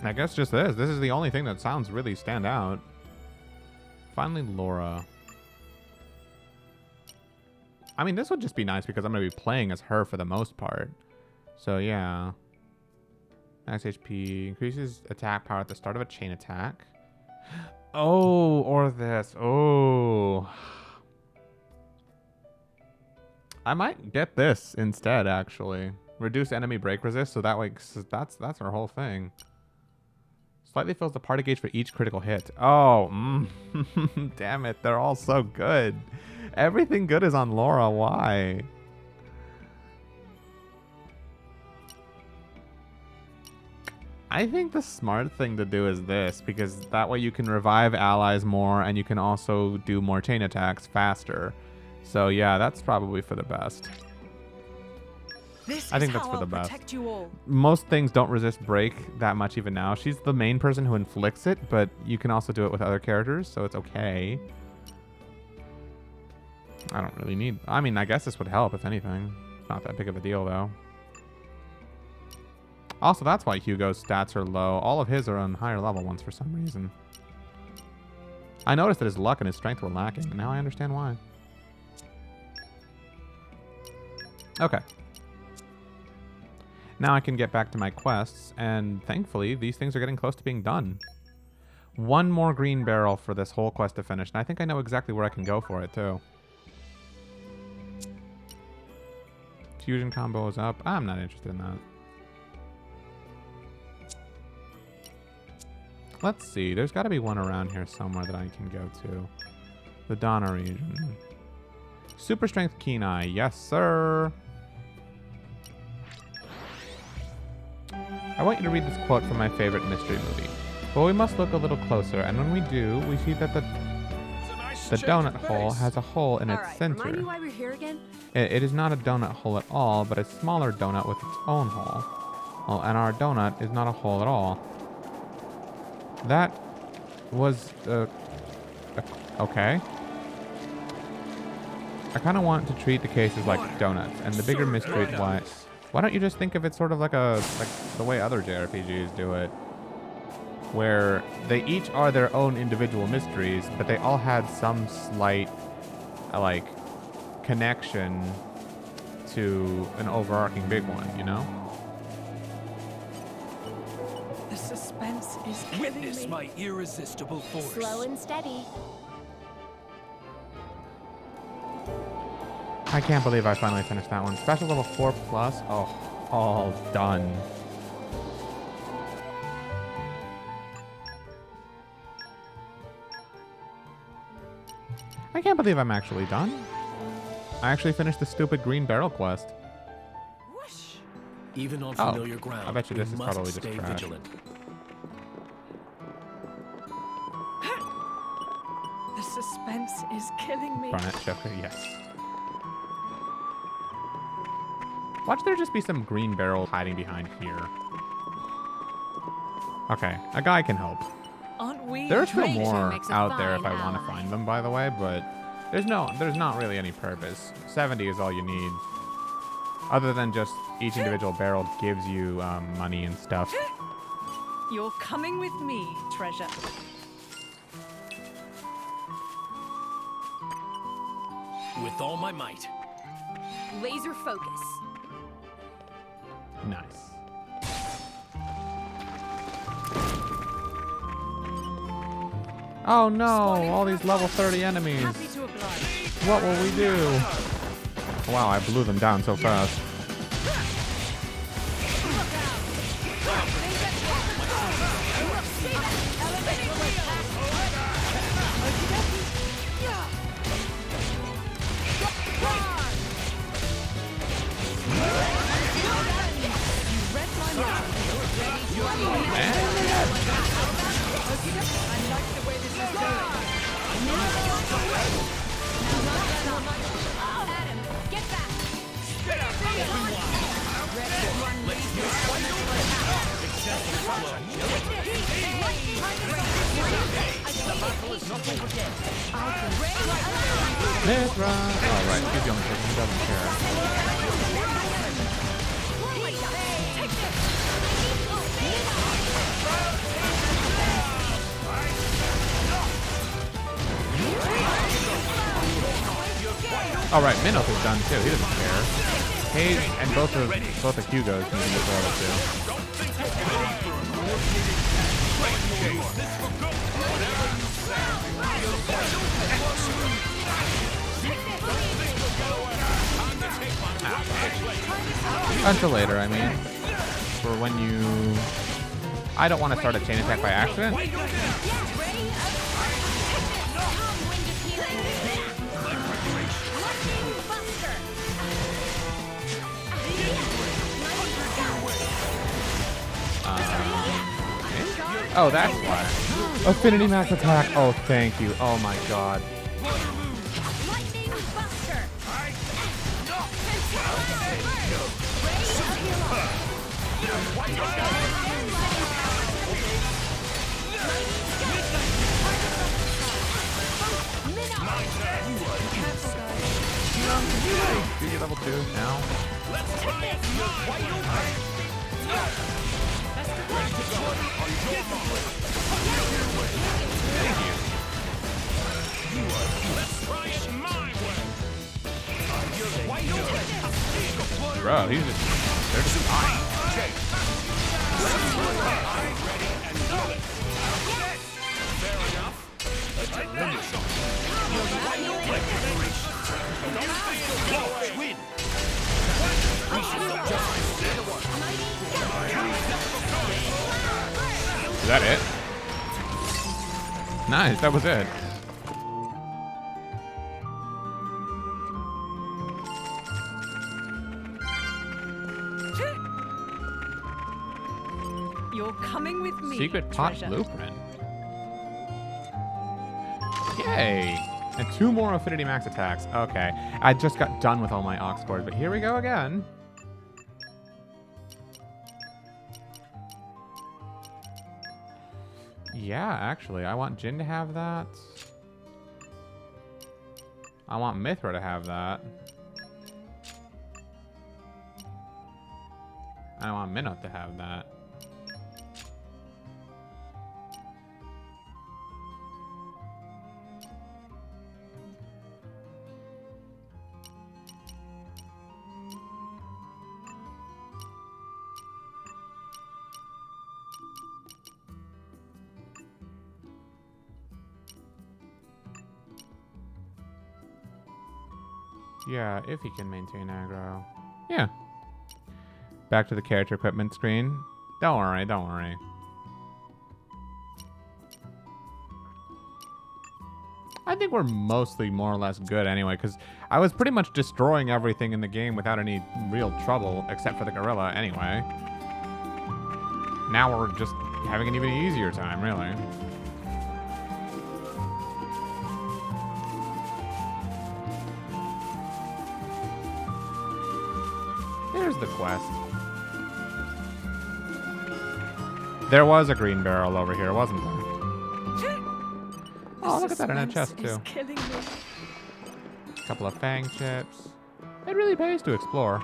Speaker 1: I guess just this. This is the only thing that sounds really stand out. Finally, Laura. I mean, this would just be nice because I'm going to be playing as her for the most part. So, yeah. Max HP. Increases attack power at the start of a chain attack. Oh, or this. Oh. I might get this instead, actually. Reduce enemy break resist, so that way, that's our whole thing. Slightly fills the party gauge for each critical hit. Oh, damn it. They're all so good. Everything good is on Laura. Why? I think the smart thing to do is this, because that way you can revive allies more and you can also do more chain attacks faster. So yeah, that's probably for the best. I think that's for the best. Most things don't resist break that much even now. She's the main person who inflicts it, but you can also do it with other characters, so it's okay. I don't really need... I mean, I guess this would help, if anything. Not that big of a deal, though. Also, that's why Hugo's stats are low. All of his are on higher level ones for some reason. I noticed that his luck and his strength were lacking, and now I understand why. Okay. Now I can get back to my quests, and thankfully, these things are getting close to being done. One more green barrel for this whole quest to finish, and I think I know exactly where I can go for it, too. Fusion combo is up. I'm not interested in that. Let's see. There's got to be one around here somewhere that I can go to. The Donna region. Super Strength Keen Eye. Yes, sir. I want you to read this quote from my favorite mystery movie. But we must look a little closer, and when we do, we see that the donut hole has a hole in its center.
Speaker 4: Remind me why we're here again?
Speaker 1: It is not a donut hole at all, but a smaller donut with its own hole. Well, and our donut is not a hole at all. That was okay. I kind of want to treat the cases like donuts, and the bigger mystery is why don't you just think of it sort of like the way other JRPGs do it, where they each are their own individual mysteries, but they all had some slight like connection to an overarching big one, you know?
Speaker 2: The suspense is killing
Speaker 5: Witness
Speaker 2: me.
Speaker 5: my irresistible force.
Speaker 3: Slow and steady.
Speaker 1: I can't believe I finally finished that one. Special level 4+. Oh, all done. I can't believe I'm actually done. I actually finished the stupid green barrel quest.
Speaker 2: Whoosh.
Speaker 5: Even on
Speaker 1: Oh,
Speaker 5: familiar ground,
Speaker 1: I bet you
Speaker 5: we
Speaker 1: this is
Speaker 5: must
Speaker 1: probably just
Speaker 5: stay
Speaker 1: trash.
Speaker 5: vigilant.
Speaker 2: The suspense is killing me.
Speaker 1: Barnett Shefka, yes. Watch there just be some green barrel hiding behind here. Okay, a guy can help.
Speaker 2: Aren't we?
Speaker 1: There are still
Speaker 3: Tracer
Speaker 1: more
Speaker 3: makes a
Speaker 1: out there if I
Speaker 3: fine
Speaker 1: want to
Speaker 3: ally.
Speaker 1: find them, by the way, but there's not really any purpose. 70 is all you need. Other than just each individual barrel gives you money and stuff.
Speaker 2: You're coming with me, treasure.
Speaker 5: With all my might.
Speaker 4: Laser focus.
Speaker 1: Nice. Oh no, all these level 30 enemies.
Speaker 2: Happy to oblige.
Speaker 1: What will we do? Wow, I blew them down so fast. Let's run. Oh, right. He's the only person who doesn't care. Oh right, Minoth is done too. He doesn't care. Hey, and both of Hugo's need to move forward too. Until later, I mean. For when you... I don't want to start a chain attack by accident. Oh, that's why. Affinity max attack. Oh, thank you. Oh my god. Do you level 2 now? Thank you. Bro, he's just... They're just fine. Is that it? Nice, that was it.
Speaker 4: You're coming with me.
Speaker 1: Secret pot
Speaker 4: treasure.
Speaker 1: blueprint. Yay! And 2 more affinity max attacks. Okay. I just got done with all my ox cores, but here we go again. Yeah, actually, I want Jin to have that. I want Mithra to have that. I want Minoth to have that. Yeah, if he can maintain aggro. Yeah. Back to the character equipment screen. Don't worry, don't worry. I think we're mostly more or less good anyway, because I was pretty much destroying everything in the game without any real trouble, except for the gorilla anyway. Now we're just having an even easier time, really. There's the quest. There was a green barrel over here, wasn't there? Oh, look at that in a chest, too.
Speaker 4: Killing me.
Speaker 1: A couple of fang chips. It really pays to explore.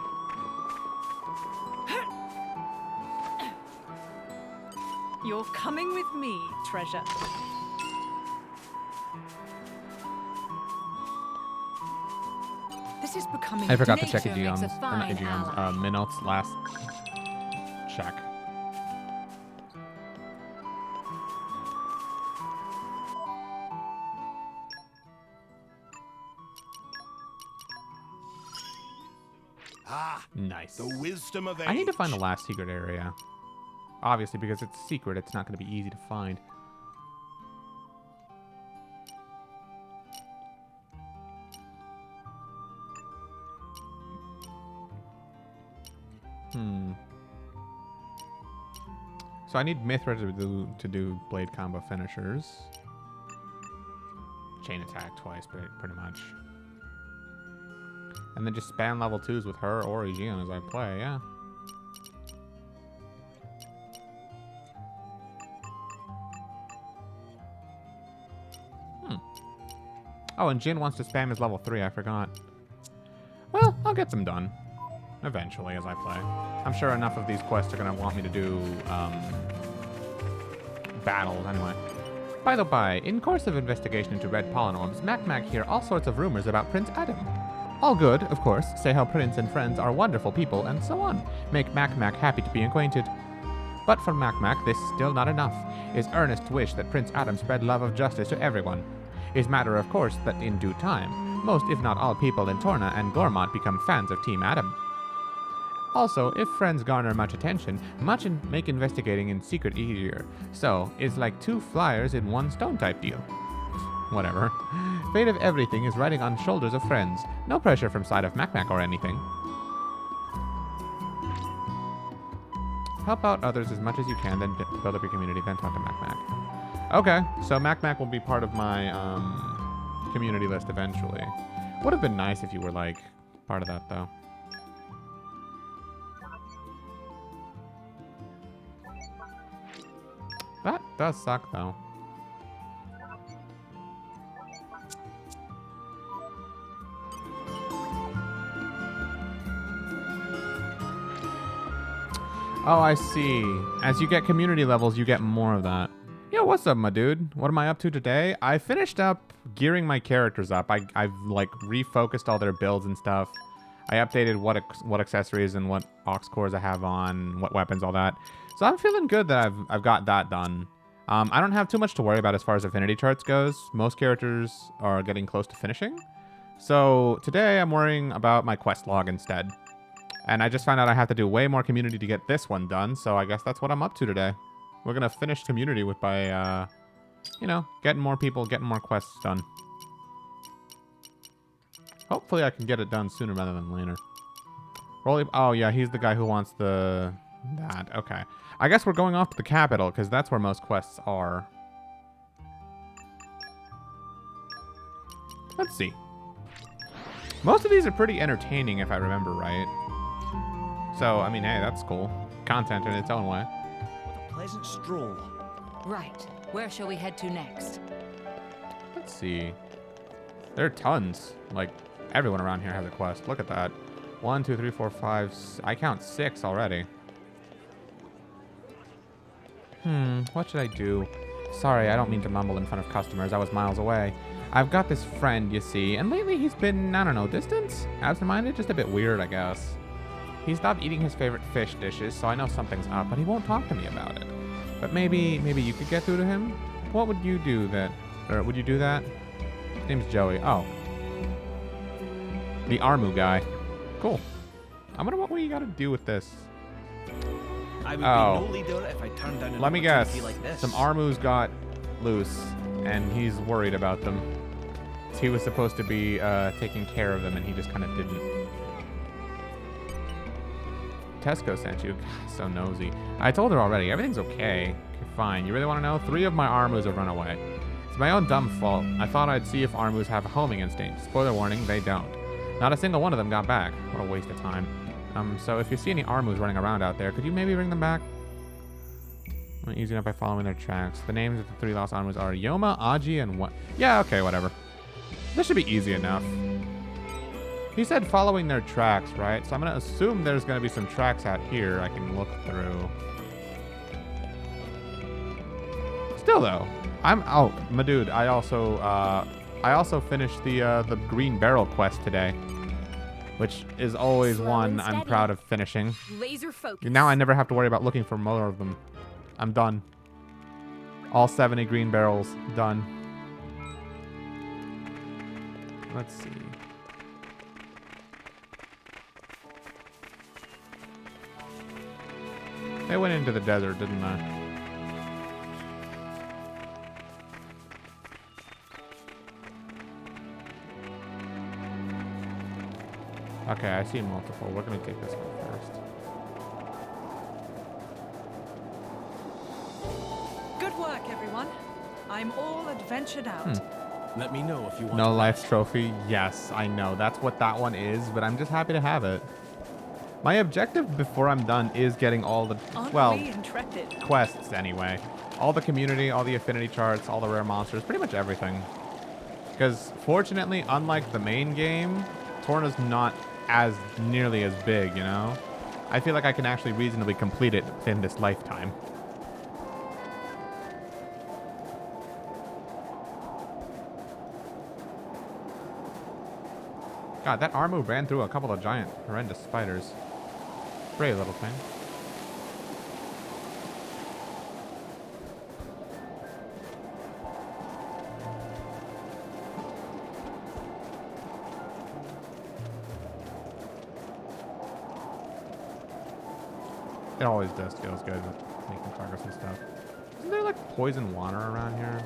Speaker 4: You're coming with me, treasure.
Speaker 2: This is becoming.
Speaker 1: I forgot to check
Speaker 2: Nature makes
Speaker 1: Aegeon's,
Speaker 2: a
Speaker 1: or not
Speaker 2: fine
Speaker 1: Aegeon's,
Speaker 2: ally.
Speaker 1: Minoth's last check.
Speaker 5: Ah,
Speaker 1: Nice.
Speaker 5: the wisdom of age.
Speaker 1: I need to find the last secret area. Obviously, because it's secret, it's not going to be easy to find. So I need Mithra to do blade combo finishers. Chain attack twice, pretty much. And then just spam level 2s with her or Aegeon as I play, yeah. Oh, and Jin wants to spam his level 3, I forgot. Well, I'll get them done. Eventually, as I play. I'm sure enough of these quests are going to want me to do, battles anyway. By the by, in course of investigation into red pollen orbs, Mac hear all sorts of rumors about Prince Adam. All good, of course, say how Prince and friends are wonderful people, and so on. Make Mac Mac happy to be acquainted. But for Mac Mac, this is still not enough. His earnest wish that Prince Adam spread love of justice to everyone. Is matter, of course, that in due time, most if not all people in Torna and Gormont become fans of Team Adam. Also, if friends garner much attention, make investigating in secret easier. So, it's like 2 flyers in 1 stone type deal. Whatever. Fate of everything is riding on shoulders of friends. No pressure from side of Mac Mac or anything. Help out others as much as you can, then build up your community, then talk to Mac Mac. Okay, so Mac Mac will be part of my community list eventually. Would have been nice if you were like part of that though. That does suck though. Oh, I see. As you get community levels, you get more of that. Yo, what's up, my dude? What am I up to today? I finished up gearing my characters up. I've like refocused all their builds and stuff. I updated what accessories and what aux cores I have on, what weapons, all that. So I'm feeling good that I've got that done. I don't have too much to worry about as far as affinity charts goes. Most characters are getting close to finishing. So today I'm worrying about my quest log instead. And I just found out I have to do way more community to get this one done, so I guess that's what I'm up to today. We're gonna finish community with by, you know, getting more people, getting more quests done. Hopefully I can get it done sooner rather than later. Rolly, oh yeah, he's the guy who wants that. Okay. I guess we're going off to the capital, because that's where most quests are. Let's see. Most of these are pretty entertaining, if I remember right. So, I mean, hey, that's cool. Content in its own way.
Speaker 5: What a pleasant stroll.
Speaker 2: Right. Where shall we head to next?
Speaker 1: Let's see. There are tons. Like, everyone around here has a quest. Look at that. 1, 2, 3, 4, 5. I count 6 already. What should I do? Sorry, I don't mean to mumble in front of customers. I was miles away. I've got this friend, you see, and lately he's been, I don't know, distant? Absent-minded? Just a bit weird, I guess. He stopped eating his favorite fish dishes, so I know something's up, but he won't talk to me about it. But maybe you could get through to him? What would you do that? Or would you do that? His name's Joey. Oh. The Armu guy. Cool. I wonder what we gotta do with this.
Speaker 5: I would be no leader if I turned down an
Speaker 1: Let me guess.
Speaker 5: opportunity like this.
Speaker 1: Some Armus got loose, and he's worried about them. He was supposed to be taking care of them, and he just kind of didn't. Tesco sent you. God, so nosy. I told her already. Everything's okay. Okay, fine. You really want to know? 3 of my Armus have run away. It's my own dumb fault. I thought I'd see if Armus have a homing instinct. Spoiler warning, they don't. Not a single one of them got back. What a waste of time. So if you see any Armus running around out there, could you maybe bring them back? Easy enough by following their tracks. The names of the 3 lost Armus are Yoma, Aji, and what? Yeah, okay, whatever. This should be easy enough. He said following their tracks, right? So I'm going to assume there's going to be some tracks out here I can look through. Still, though, oh, my dude, I also finished the Green Barrel quest today, which is always
Speaker 3: Slow
Speaker 1: one
Speaker 3: and
Speaker 1: I'm
Speaker 3: steady.
Speaker 1: proud of finishing.
Speaker 4: Laser focus.
Speaker 1: Now I never have to worry about looking for more of them. I'm done. All 70 green barrels done. Let's see. They went into the desert, didn't they? Okay, I see multiple. We're gonna take this one first.
Speaker 6: Good work, everyone. I'm all adventured out.
Speaker 5: Let me know if you want
Speaker 1: No
Speaker 5: to
Speaker 1: life trophy. Yes, I know. That's what that one is, but I'm just happy to have it. My objective before I'm done is getting all the,
Speaker 6: Aren't
Speaker 1: well,
Speaker 6: we intrepid?
Speaker 1: quests anyway. All the community, all the affinity charts, all the rare monsters, pretty much everything. Because fortunately, unlike the main game, Torna's not as nearly as big, you know? I feel like I can actually reasonably complete it within this lifetime. God, that arm move ran through a couple of giant, horrendous spiders. Brave little thing. It always does feels good with making progress and stuff. Isn't there like poison water around here?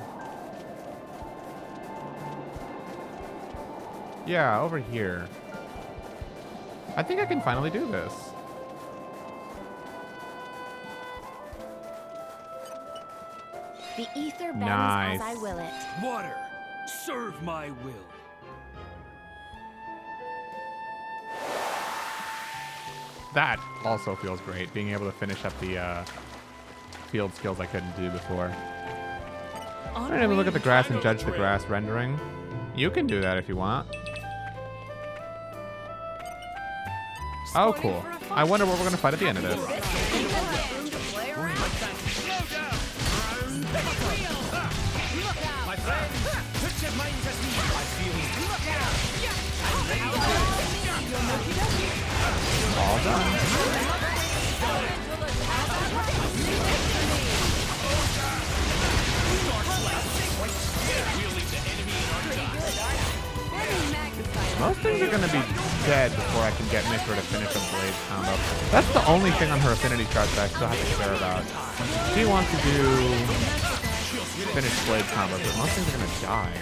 Speaker 1: Yeah, over here. I think I can finally do this.
Speaker 3: The ether bends
Speaker 1: Nice.
Speaker 3: as I will it.
Speaker 5: Water, serve my will.
Speaker 1: That also feels great, being able to finish up the field skills I couldn't do before. I'm gonna look at the grass and judge the grass rendering. You can do that if you want. Oh, cool. I wonder what we're gonna fight at the end of this.
Speaker 5: My friend, put your minds at ease. I feel
Speaker 1: All done. Most things are gonna be dead before I can get Mithra to finish a blade combo. That's the only thing on her affinity chart that I still have to care about. She wants to do finish blade combo, but most things are gonna die.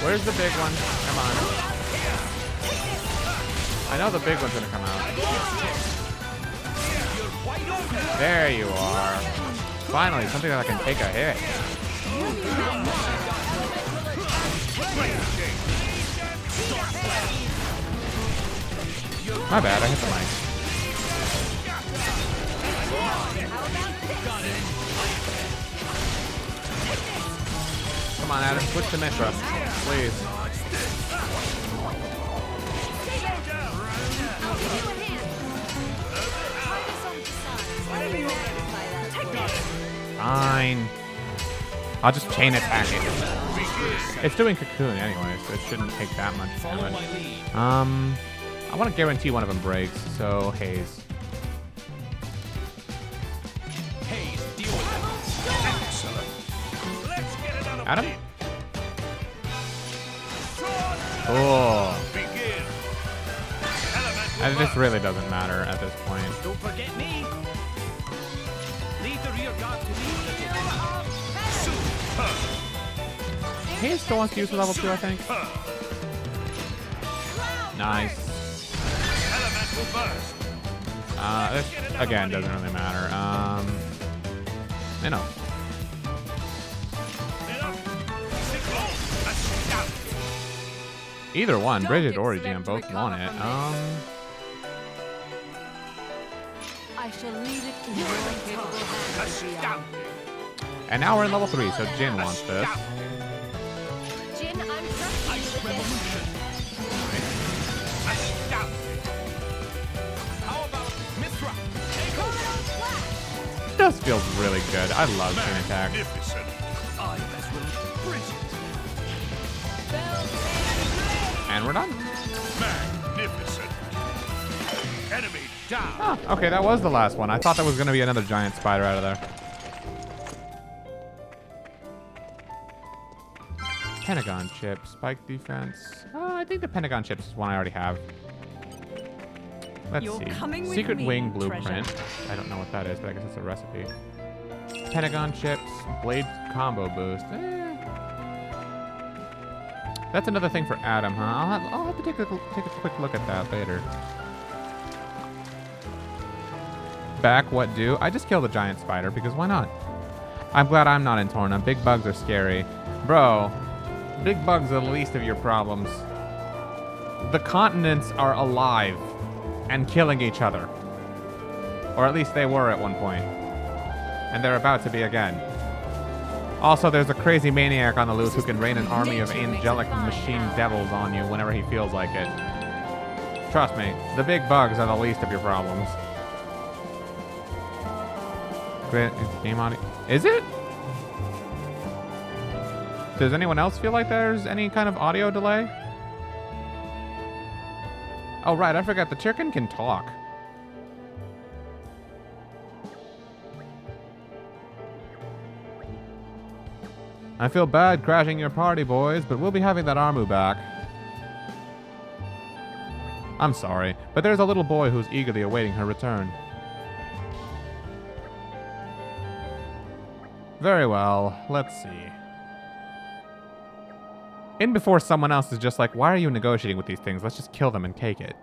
Speaker 1: Where's the big one? Come on. I know the big one's gonna come out. There you are. Finally, something that I can take a hit. My bad, I hit the mic. Come on, Adam, switch to Mithra, please. Fine. I'll just chain attack it. It's doing cocoon anyway, so it shouldn't take that much damage. I want to guarantee one of them breaks, so Haze. Adam? Oh. And this really doesn't matter at this point.
Speaker 5: Don't forget me. Leave the rear guard to me.
Speaker 1: He still wants to use the level 2, I think. Nice. This, again, doesn't really matter. No. Either one, Bridget or EGM both want it.
Speaker 2: I shall leave it in your capable hands.
Speaker 1: And now we're in level 3, so Jin wants this.
Speaker 3: Jin, I'm trusting you with this.
Speaker 5: How about Mithra?
Speaker 1: This feels really good. I love chain attack.
Speaker 5: I as will Bridget.
Speaker 1: And we're done.
Speaker 5: Magnificent. Enemy down.
Speaker 1: Oh, okay, that was the last one. I thought there was going to be another giant spider out of there. Pentagon chip, spike defense. I think the Pentagon chips is one I already have. Let's
Speaker 6: You're
Speaker 1: see.
Speaker 6: coming with
Speaker 1: Secret
Speaker 6: me,
Speaker 1: wing
Speaker 6: treasure.
Speaker 1: blueprint. I don't know what that is, but I guess it's a recipe. Pentagon chips, blade combo boost. That's another thing for Adam, huh? I'll have to take a quick look at that later. Back, what do? I just killed a giant spider because why not? I'm glad I'm not in Torna. Big bugs are scary. Bro, big bugs are the least of your problems. The continents are alive and killing each other. Or at least they were at one point. And they're about to be again. Also, there's a crazy maniac on the loose who can rain an army of angelic machine devils on you whenever he feels like it. Trust me, the big bugs are the least of your problems. Game audio. Is it? Does anyone else feel like there's any kind of audio delay? Oh, right, I forgot the chicken can talk. I feel bad crashing your party, boys, but we'll be having that Armu back. I'm sorry, but there's a little boy who's eagerly awaiting her return. Very well, let's see. In before someone else is just like, why are you negotiating with these things? Let's just kill them and take it.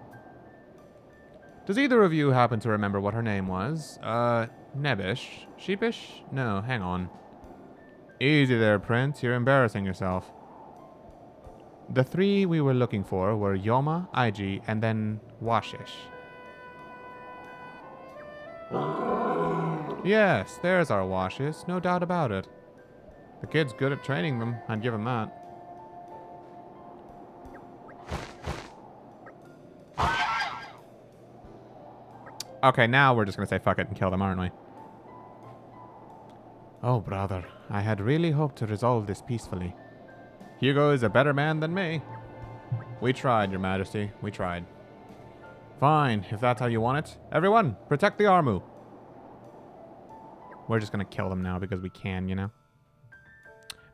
Speaker 1: Does either of you happen to remember what her name was? Nebbish? Sheepish? No, hang on. Easy there, Prince. You're embarrassing yourself. The three we were looking for were Yoma, Aiji, and then Washish. Yes, there's our Washish, no doubt about it. The kid's good at training them, I'd give him that. Okay, now we're just gonna say fuck it and kill them, aren't we? Oh, brother, I had really hoped to resolve this peacefully. Hugo is a better man than me. We tried, Your Majesty. We tried. Fine, if that's how you want it. Everyone, protect the Armu. We're just gonna kill them now because we can, you know?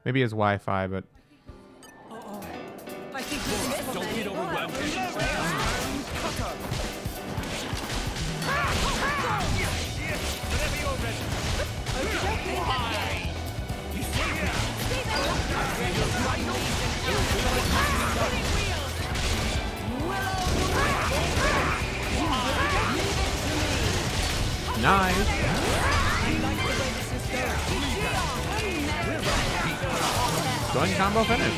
Speaker 1: Maybe his Wi-Fi, but...
Speaker 6: I think this is
Speaker 5: Don't get overwhelmed. Whenever you're ready. You stay
Speaker 1: Nice. Join combo finish.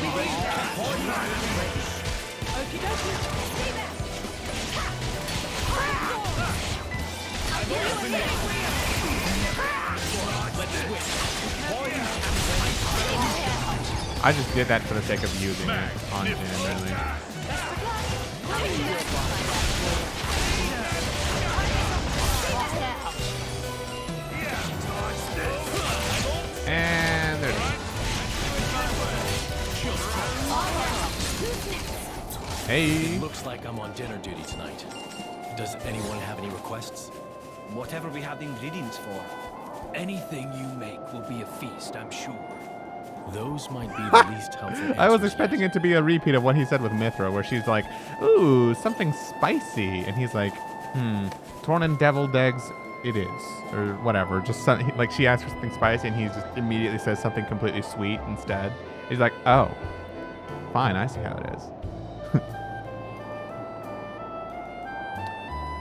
Speaker 1: I just did that for the sake of using it on Jin, really. And there it is. Hey.
Speaker 5: Looks like I'm on dinner duty tonight. Does anyone have any requests?
Speaker 7: Whatever we have the ingredients for.
Speaker 5: Anything you make will be a feast, I'm sure. Those might be the least helpful.
Speaker 1: I was expecting it to be a repeat of what he said with Mithra, where she's like, ooh, something spicy. And he's like, torn and deviled eggs, it is. Or whatever. Just something, like she asks for something spicy and he just immediately says something completely sweet instead. He's like, oh, fine, I see how it is.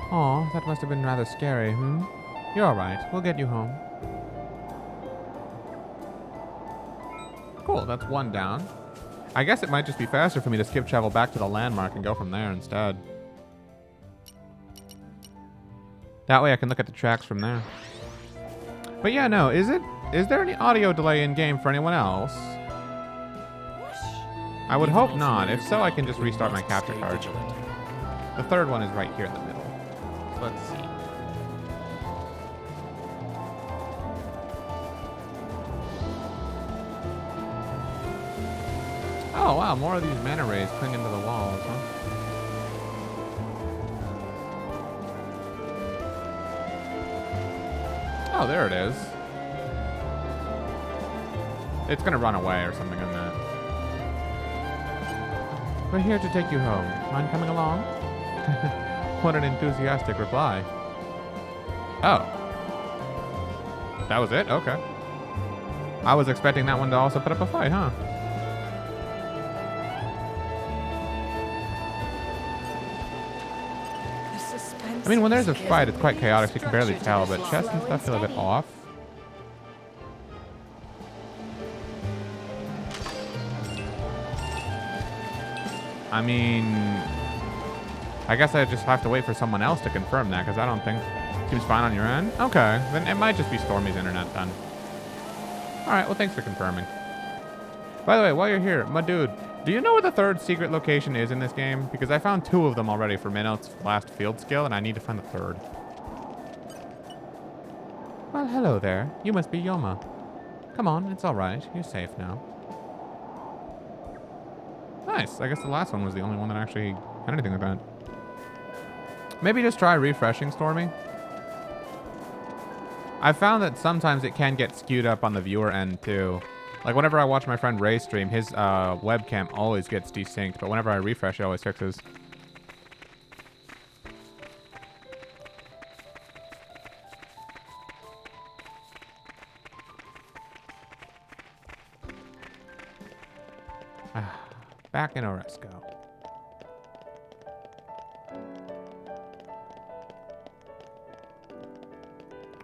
Speaker 1: Aw, that must have been rather scary, You're alright, we'll get you home. Cool, that's one down. I guess it might just be faster for me to skip travel back to the landmark and go from there instead. That way I can look at the tracks from there. But yeah, no, is there any audio delay in game for anyone else? I would hope not. If so, I can just restart my capture card. The third one is right here in the middle. Let's see. Oh wow, more of these mana rays cling into the walls, huh? Oh, there it is. It's gonna run away or something in that. We're here to take you home. Mind coming along? What an enthusiastic reply. Oh. That was it? Okay. I was expecting that one to also put up a fight, huh? I mean, when there's a fight, it's quite chaotic, so you can barely tell, but chests and stuff feel a bit off. I mean, I guess I just have to wait for someone else to confirm that, because I don't think... Seems fine on your end? Okay, then it might just be Stormy's internet then. Alright, well, thanks for confirming. By the way, while you're here, my dude, do you know where the third secret location is in this game? Because I found 2 of them already for Minot's last field skill, and I need to find the third. Well, hello there. You must be Yoma. Come on, it's alright. You're safe now. Nice. I guess the last one was the only one that actually had anything like that. Maybe just try refreshing Stormy. I found that sometimes it can get skewed up on the viewer end too. Like whenever I watch my friend Ray stream, his webcam always gets desynced, but whenever I refresh, it always fixes. Back in Oresco.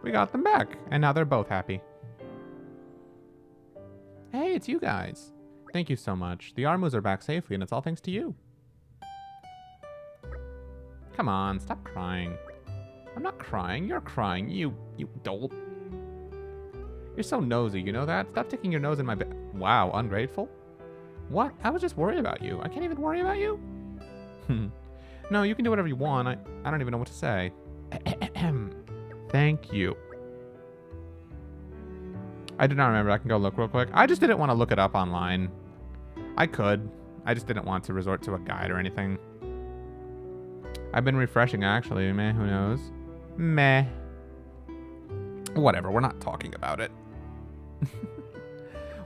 Speaker 1: We got them back, and now they're both happy. Hey, it's you guys. Thank you so much. The Armus are back safely, and it's all thanks to you. Come on, stop crying. I'm not crying. You're crying. You dolt. You're so nosy, you know that? Stop sticking your nose in my bed. Wow, ungrateful? What? I was just worried about you. I can't even worry about you? No, you can do whatever you want. I don't even know what to say. Thank you. I do not remember. I can go look real quick. I just didn't want to look it up online. I could. I just didn't want to resort to a guide or anything. I've been refreshing, actually. Meh, who knows? Meh. Whatever, we're not talking about it.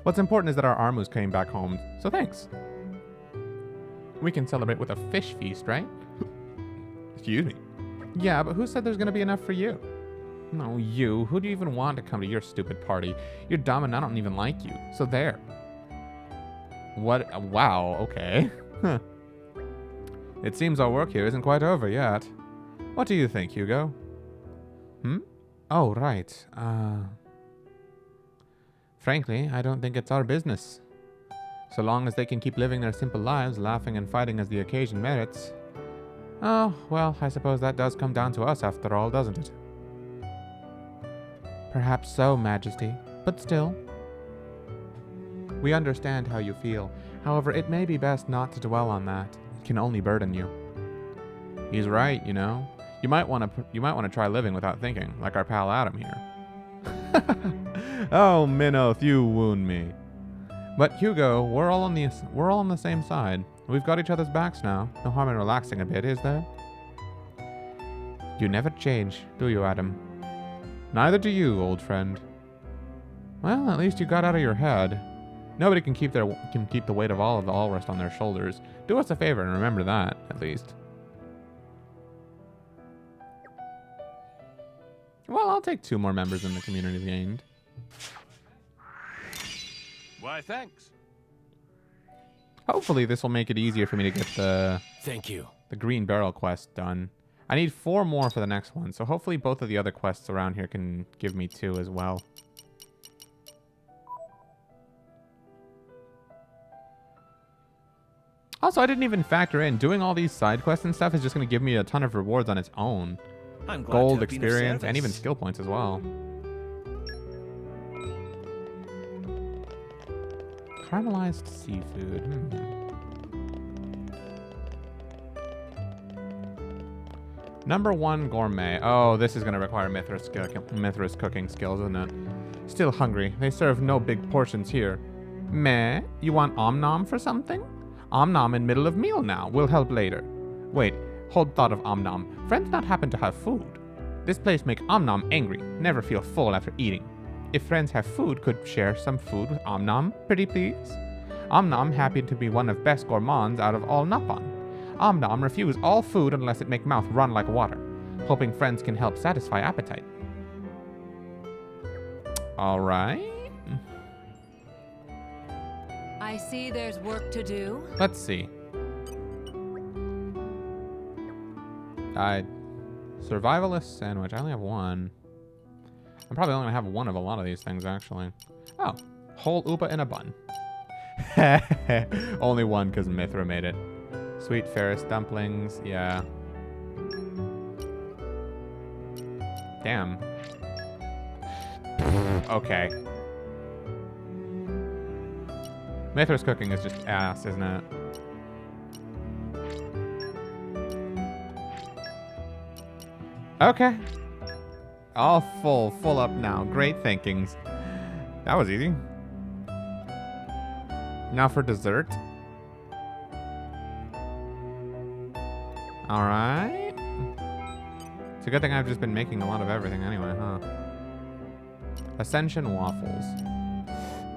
Speaker 1: What's important is that our Armus came back home, so thanks. We can celebrate with a fish feast, right? Excuse me. Yeah, but who said there's gonna be enough for you? No, you. Who do you even want to come to your stupid party? You're dumb and I don't even like you. So there. What? Wow, okay. Huh. It seems our work here isn't quite over yet. What do you think, Hugo? Oh, right. Frankly, I don't think it's our business. So long as they can keep living their simple lives, laughing and fighting as the occasion merits. Oh, well, I suppose that does come down to us after all, doesn't it? Perhaps so, Majesty, but still. We understand how you feel. However, it may be best not to dwell on that. It can only burden you. He's right, you know. You might want to try living without thinking, like our pal Adam here. Oh, Minoth, you wound me. But Hugo, we're all on the same side. We've got each other's backs now. No harm in relaxing a bit, is there? You never change, do you, Adam? Neither do you, old friend. Well, at least you got out of your head. Nobody can keep the weight of all the Allrest on their shoulders. Do us a favor and remember that, at least. Well, I'll take 2 more members in the community gained.
Speaker 5: Why, thanks.
Speaker 1: Hopefully this will make it easier for me to get the
Speaker 5: Thank you.
Speaker 1: green barrel quest done. I need 4 more for the next one, so hopefully both of the other quests around here can give me 2 as well. Also, I didn't even factor in doing all these side quests and stuff is just going to give me a ton of rewards on its own.
Speaker 7: I'm glad
Speaker 1: Gold,
Speaker 7: to have been of
Speaker 1: experience, and even
Speaker 7: service.
Speaker 1: skill points as well. Caramelized seafood. Number 1 gourmet. Oh, this is going to require Mithras cooking skills, isn't it? Still hungry. They serve no big portions here. Meh? You want Omnom for something? Omnom in middle of meal now. We'll help later. Wait, hold thought of Omnom. Friends not happen to have food. This place make Omnom angry. Never feel full after eating. If friends have food, could share some food with Omnom, pretty please? Omnom happy to be one of best gourmands out of all Napon. Omnom refuse all food unless it make mouth run like water, hoping friends can help satisfy appetite. All right.
Speaker 2: I see there's work to do.
Speaker 1: Let's see. Survivalist sandwich. I only have 1. I'm probably only gonna have 1 of a lot of these things, actually. Oh, whole Upa in a bun. Only 1 because Mithra made it. Sweet Ferris dumplings. Yeah. Damn. Okay. Mithra's cooking is just ass, isn't it? Okay. All full up now. Great thinkings. That was easy. Now for dessert. Alright. It's a good thing I've just been making a lot of everything anyway, huh? Ascension waffles.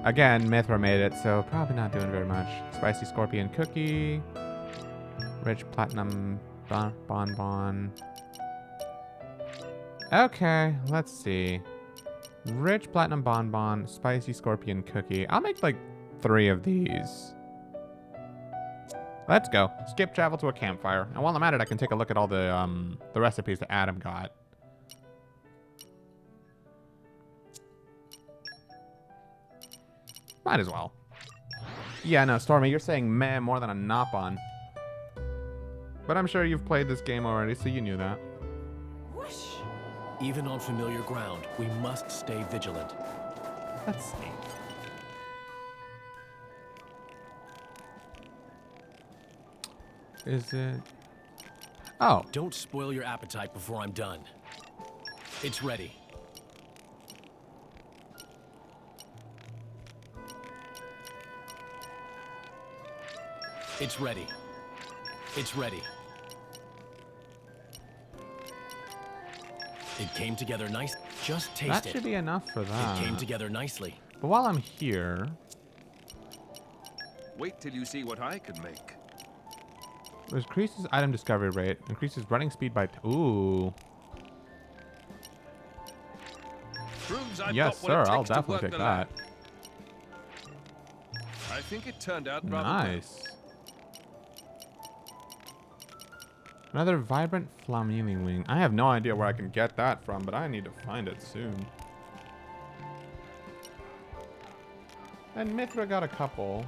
Speaker 1: Again, Mithra made it, so probably not doing very much. Spicy scorpion cookie. Rich platinum bonbon. Okay, let's see. Rich platinum bonbon, spicy scorpion cookie. I'll make like 3 of these. Let's go. Skip travel to a campfire. And while I'm at it, I can take a look at all the recipes that Adam got. Might as well. Yeah, no, Stormy, you're saying meh more than a nop-on. But I'm sure you've played this game already, so you knew that.
Speaker 6: Whoosh!
Speaker 5: Even on familiar ground, we must stay vigilant.
Speaker 1: Let's see. Is it... Oh.
Speaker 5: Don't spoil your appetite before I'm done. It's ready. It's ready. It's ready. It came together nice. Just taste
Speaker 1: That
Speaker 5: it.
Speaker 1: should be enough for that.
Speaker 5: It came together nicely.
Speaker 1: But while I'm here...
Speaker 8: Wait till you see what I can make.
Speaker 1: Increases item discovery rate. Increases running speed by... Ooh.
Speaker 8: Proves I've
Speaker 1: Yes,
Speaker 8: got what
Speaker 1: sir.
Speaker 8: it
Speaker 1: I'll
Speaker 8: takes to
Speaker 1: definitely
Speaker 8: work
Speaker 1: take
Speaker 8: the
Speaker 1: that.
Speaker 8: land. I think it turned out rather well.
Speaker 1: Nice. Another vibrant flamini wing. I have no idea where I can get that from, but I need to find it soon. And Mithra got a couple.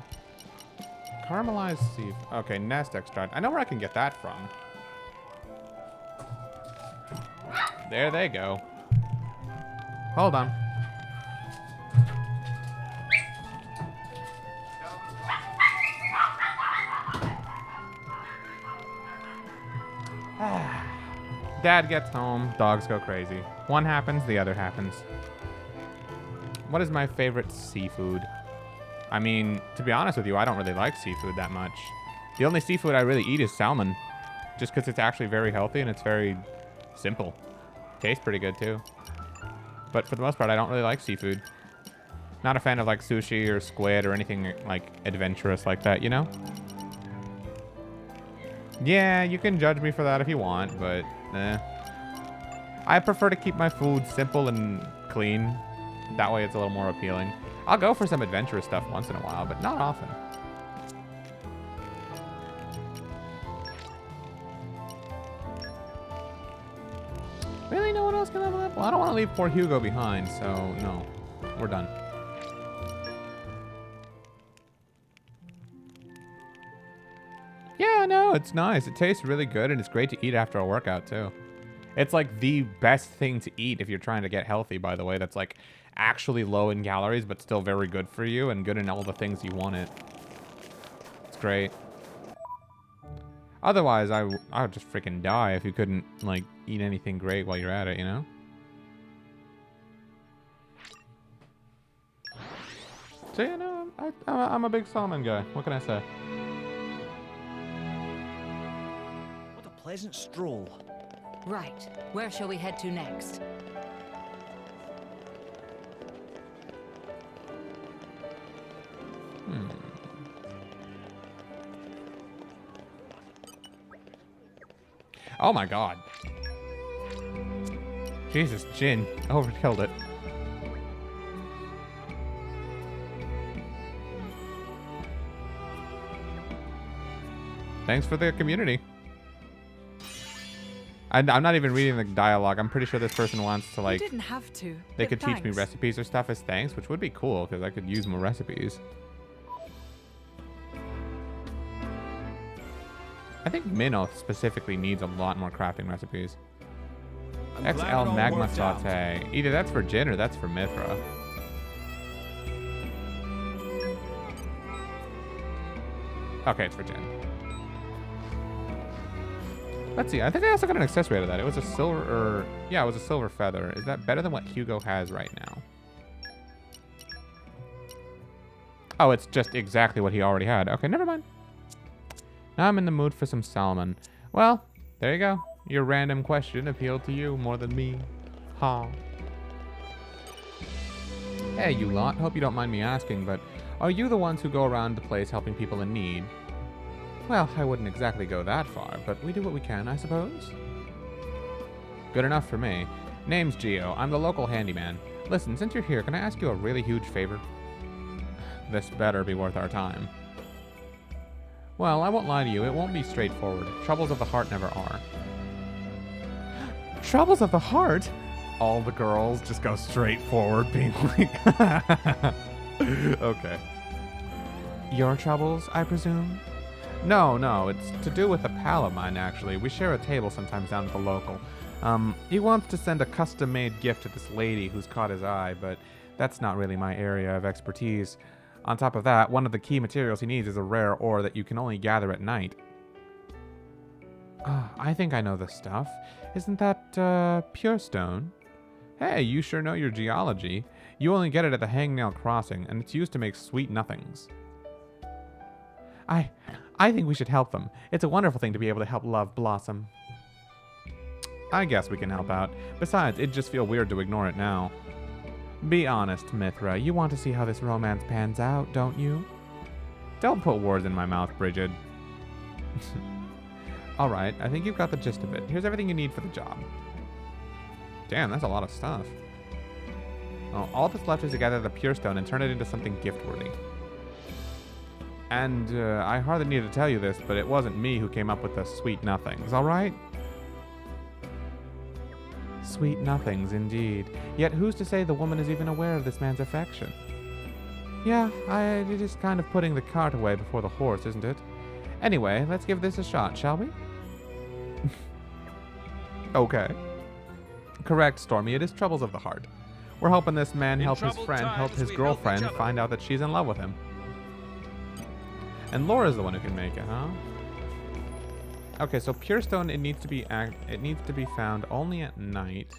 Speaker 1: Caramelized sea. Okay, nest extract. I know where I can get that from. There they go. Hold on. Dad gets home, dogs go crazy. One happens, the other happens. What is my favorite seafood? I mean, to be honest with you, I don't really like seafood that much. The only seafood I really eat is salmon. Just because it's actually very healthy and it's very simple. Tastes pretty good too. But for the most part, I don't really like seafood. Not a fan of like sushi or squid or anything like adventurous like that, you know? Yeah, you can judge me for that if you want, but I prefer to keep my food simple and clean. That way it's a little more appealing. I'll go for some adventurous stuff once in a while, but not often. Really? No one else can level up? Well, I don't want to leave poor Hugo behind, so no. We're done. Yeah, no, it's nice. It tastes really good, and it's great to eat after a workout, too. It's like the best thing to eat if you're trying to get healthy, by the way. That's like actually low in calories, but still very good for you and good in all the things you want it. It's great. Otherwise, I would just freaking die if you couldn't, like, eat anything great while you're at it, you know? So, you know, I'm a big salmon guy. What can I say?
Speaker 7: What a pleasant stroll.
Speaker 2: Right. Where shall we head to next?
Speaker 1: Oh my god. Jesus, Jin overkilled it. Thanks for the community. I'm not even reading the dialogue. I'm pretty sure this person wants to, like...
Speaker 6: You didn't have to.
Speaker 1: They
Speaker 6: but
Speaker 1: could teach me
Speaker 6: thanks.
Speaker 1: recipes or stuff as thanks, which would be cool, because I could use more recipes. I think Minnow specifically needs a lot more crafting recipes.
Speaker 7: I'm glad it
Speaker 1: XL
Speaker 7: all
Speaker 1: Magma
Speaker 7: worked out.
Speaker 1: Saute. Either that's for Jin or that's for Mithra. Okay, it's for Jen. Let's see. I think I also got an accessory out of that. It was a silver, or yeah, it was a silver feather. Is that better than what Hugo has right now? Oh, it's just exactly what he already had. Okay, never mind. Now I'm in the mood for some salmon. Well, there you go. Your random question appealed to you more than me. Ha. Hey, you lot. Hope you don't mind me asking, but are you the ones who go around the place helping people in need? Well, I wouldn't exactly go that far, but we do what we can, I suppose. Good enough for me. Name's Gio. I'm the local handyman. Listen, since you're here, can I ask you a really huge favor? This better be worth our time. Well, I won't lie to you. It won't be straightforward. Troubles of the heart never are. Troubles of the heart? All the girls just go straight forward, being like... Okay. Your troubles, I presume? No, it's to do with a pal of mine, actually. We share a table sometimes down at the local. He wants to send a custom-made gift to this lady who's caught his eye, but that's not really my area of expertise. On top of that, one of the key materials he needs is a rare ore that you can only gather at night. I think I know this stuff. Isn't that, pure stone? Hey, you sure know your geology. You only get it at the Hangnail Crossing, and it's used to make sweet nothings. I think we should help them. It's a wonderful thing to be able to help love blossom. I guess we can help out. Besides, it'd just feel weird to ignore it now. Be honest, Mithra. You want to see how this romance pans out, don't you? Don't put words in my mouth, Bridget. Alright, I think you've got the gist of it. Here's everything you need for the job. Damn, that's a lot of stuff. Well, all that's left is to gather the pure stone and turn it into something gift-worthy. And I hardly need to tell you this, but it wasn't me who came up with the sweet nothings, alright? Sweet nothings, indeed. Yet who's to say the woman is even aware of this man's affection? Yeah, it is kind of putting the cart away before the horse, isn't it? Anyway, let's give this a shot, shall we? Okay. Correct, Stormy. It is troubles of the heart. We're helping this man help his friend help his girlfriend find out that she's in love with him. And Laura's the one who can make it, huh? Okay, so pure stone, it needs to be found only at night.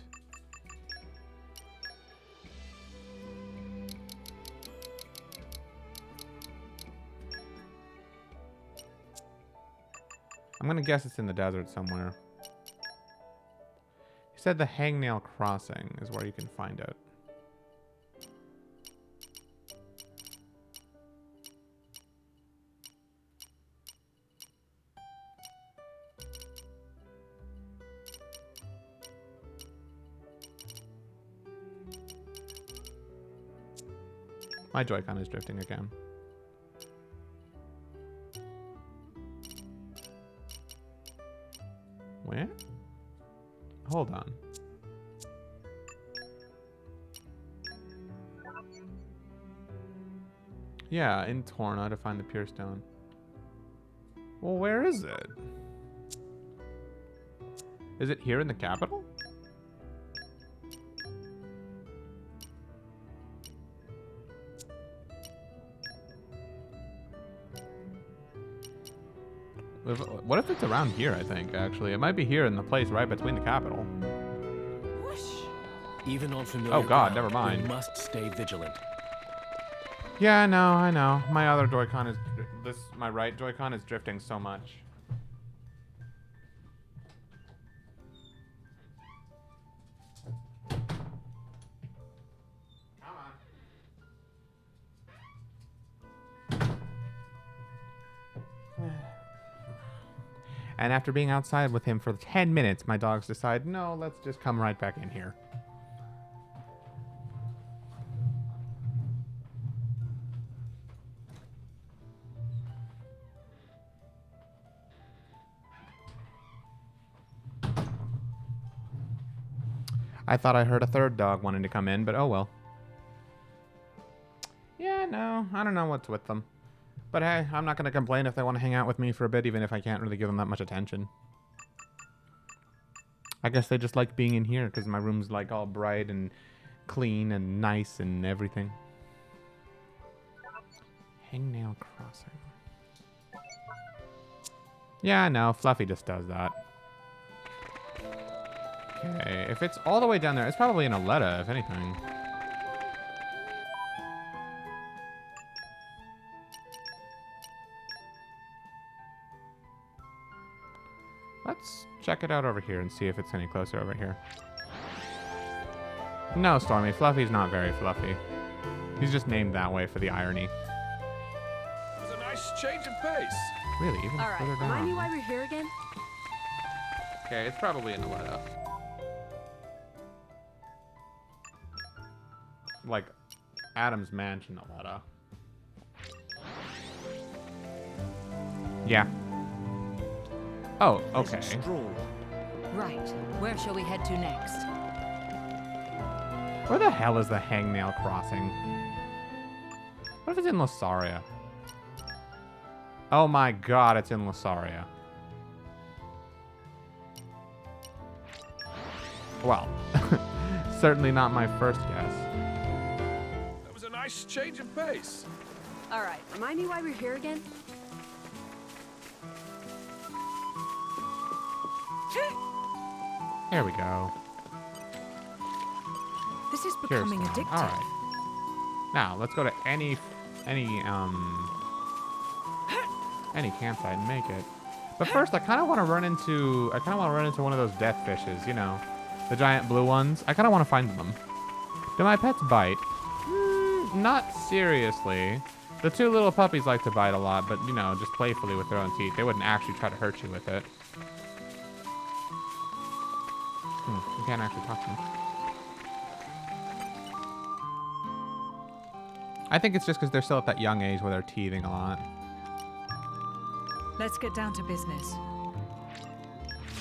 Speaker 1: I'm gonna guess it's in the desert somewhere. He said the Hangnail Crossing is where you can find it. My Joy-Con is drifting again. Where? Hold on. Yeah, in Torna to find the pure stone. Well, where is it? Is it here in the capital? What if it's around here, I think, actually? It might be here in the place right between the capital.
Speaker 5: Even on familiar
Speaker 1: Oh god,
Speaker 5: ground,
Speaker 1: never mind.
Speaker 5: we must stay vigilant.
Speaker 1: Yeah, I know. My other Joy-Con is... my right Joy-Con is drifting so much. And after being outside with him for 10 minutes, my dogs decide, no, let's just come right back in here. I thought I heard a third dog wanting to come in, but oh well. Yeah, no, I don't know what's with them. But hey, I'm not going to complain if they want to hang out with me for a bit, even if I can't really give them that much attention. I guess they just like being in here because my room's like all bright and clean and nice and everything. Hangnail Crossing. Yeah, no, Fluffy just does that. Okay, if it's all the way down there, it's probably in Aletta, if anything. Let's check it out over here and see if it's any closer over here. No, Stormy, Fluffy's not very fluffy. He's just named that way for the irony.
Speaker 8: It was a nice change of pace.
Speaker 1: Really, even
Speaker 4: All right,
Speaker 1: further
Speaker 4: remind me
Speaker 1: down.
Speaker 4: why we're here again?
Speaker 1: Okay, it's probably in Aletta. Like, Adam's mansion, Aletta. Yeah. Oh, okay.
Speaker 7: Pleasant stroll.
Speaker 2: Right. Where shall we head to next?
Speaker 1: Where the hell is the Hangnail Crossing? What if it's in Lasaria? Oh my god, it's in Lasaria. Well, certainly not my first guess.
Speaker 8: That was a nice change of pace.
Speaker 4: All right, remind me why we're here again?
Speaker 1: Here we go.
Speaker 6: This is
Speaker 1: Here's
Speaker 6: becoming
Speaker 1: one.
Speaker 6: addictive.
Speaker 1: All right. Now let's go to any campsite and make it. But first, I kind of want to run into one of those death fishes. You know, the giant blue ones. I kind of want to find them. Do my pets bite? Not seriously. The two little puppies like to bite a lot, but you know, just playfully with their own teeth. They wouldn't actually try to hurt you with it. You can't actually talk to them. I think it's just because they're still at that young age where they're teething a lot.
Speaker 6: Let's get down to business.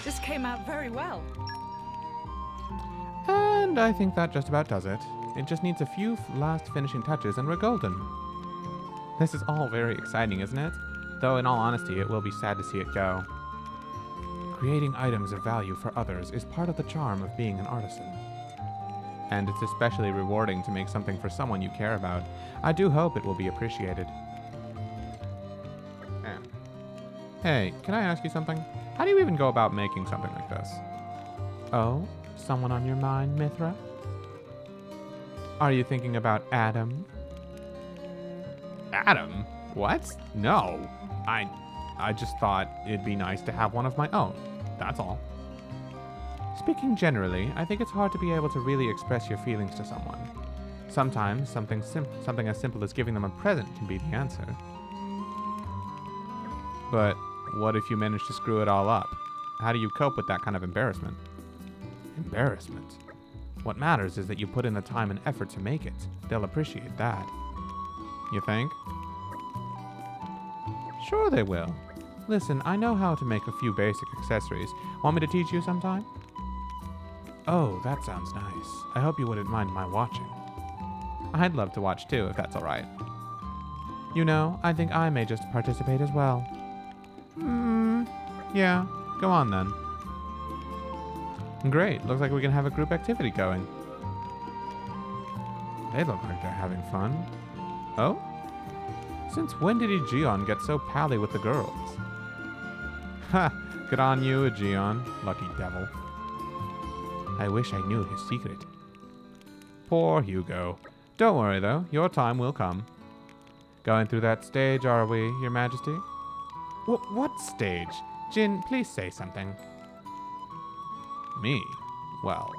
Speaker 6: This came out very well.
Speaker 1: And I think that just about does it. It just needs a few last finishing touches and we're golden. This is all very exciting, isn't it? Though in all honesty, it will be sad to see it go. Creating items of value for others is part of the charm of being an artisan. And it's especially rewarding to make something for someone you care about. I do hope it will be appreciated. Hey, can I ask you something? How do you even go about making something like this? Oh, someone on your mind, Mithra? Are you thinking about Adam? Adam? What? No. I just thought it'd be nice to have one of my own. That's all. Speaking generally, I think it's hard to be able to really express your feelings to someone. Sometimes something as simple as giving them a present can be the answer. But what if you manage to screw it all up? How do you cope with that kind of embarrassment? Embarrassment? What matters is that you put in the time and effort to make it. They'll appreciate that. You think? Sure they will. Listen, I know how to make a few basic accessories. Want me to teach you sometime? Oh, that sounds nice. I hope you wouldn't mind my watching. I'd love to watch too, if that's alright. You know, I think I may just participate as well. Yeah, go on then. Great, looks like we can have a group activity going. They look like they're having fun. Oh? Since when did Aegeon get so pally with the girls? Ha! Good on you, Aegeon, lucky devil. I wish I knew his secret. Poor Hugo. Don't worry though, your time will come. Going through that stage, are we, Your Majesty? What stage? Jin, please say something. Me? Well,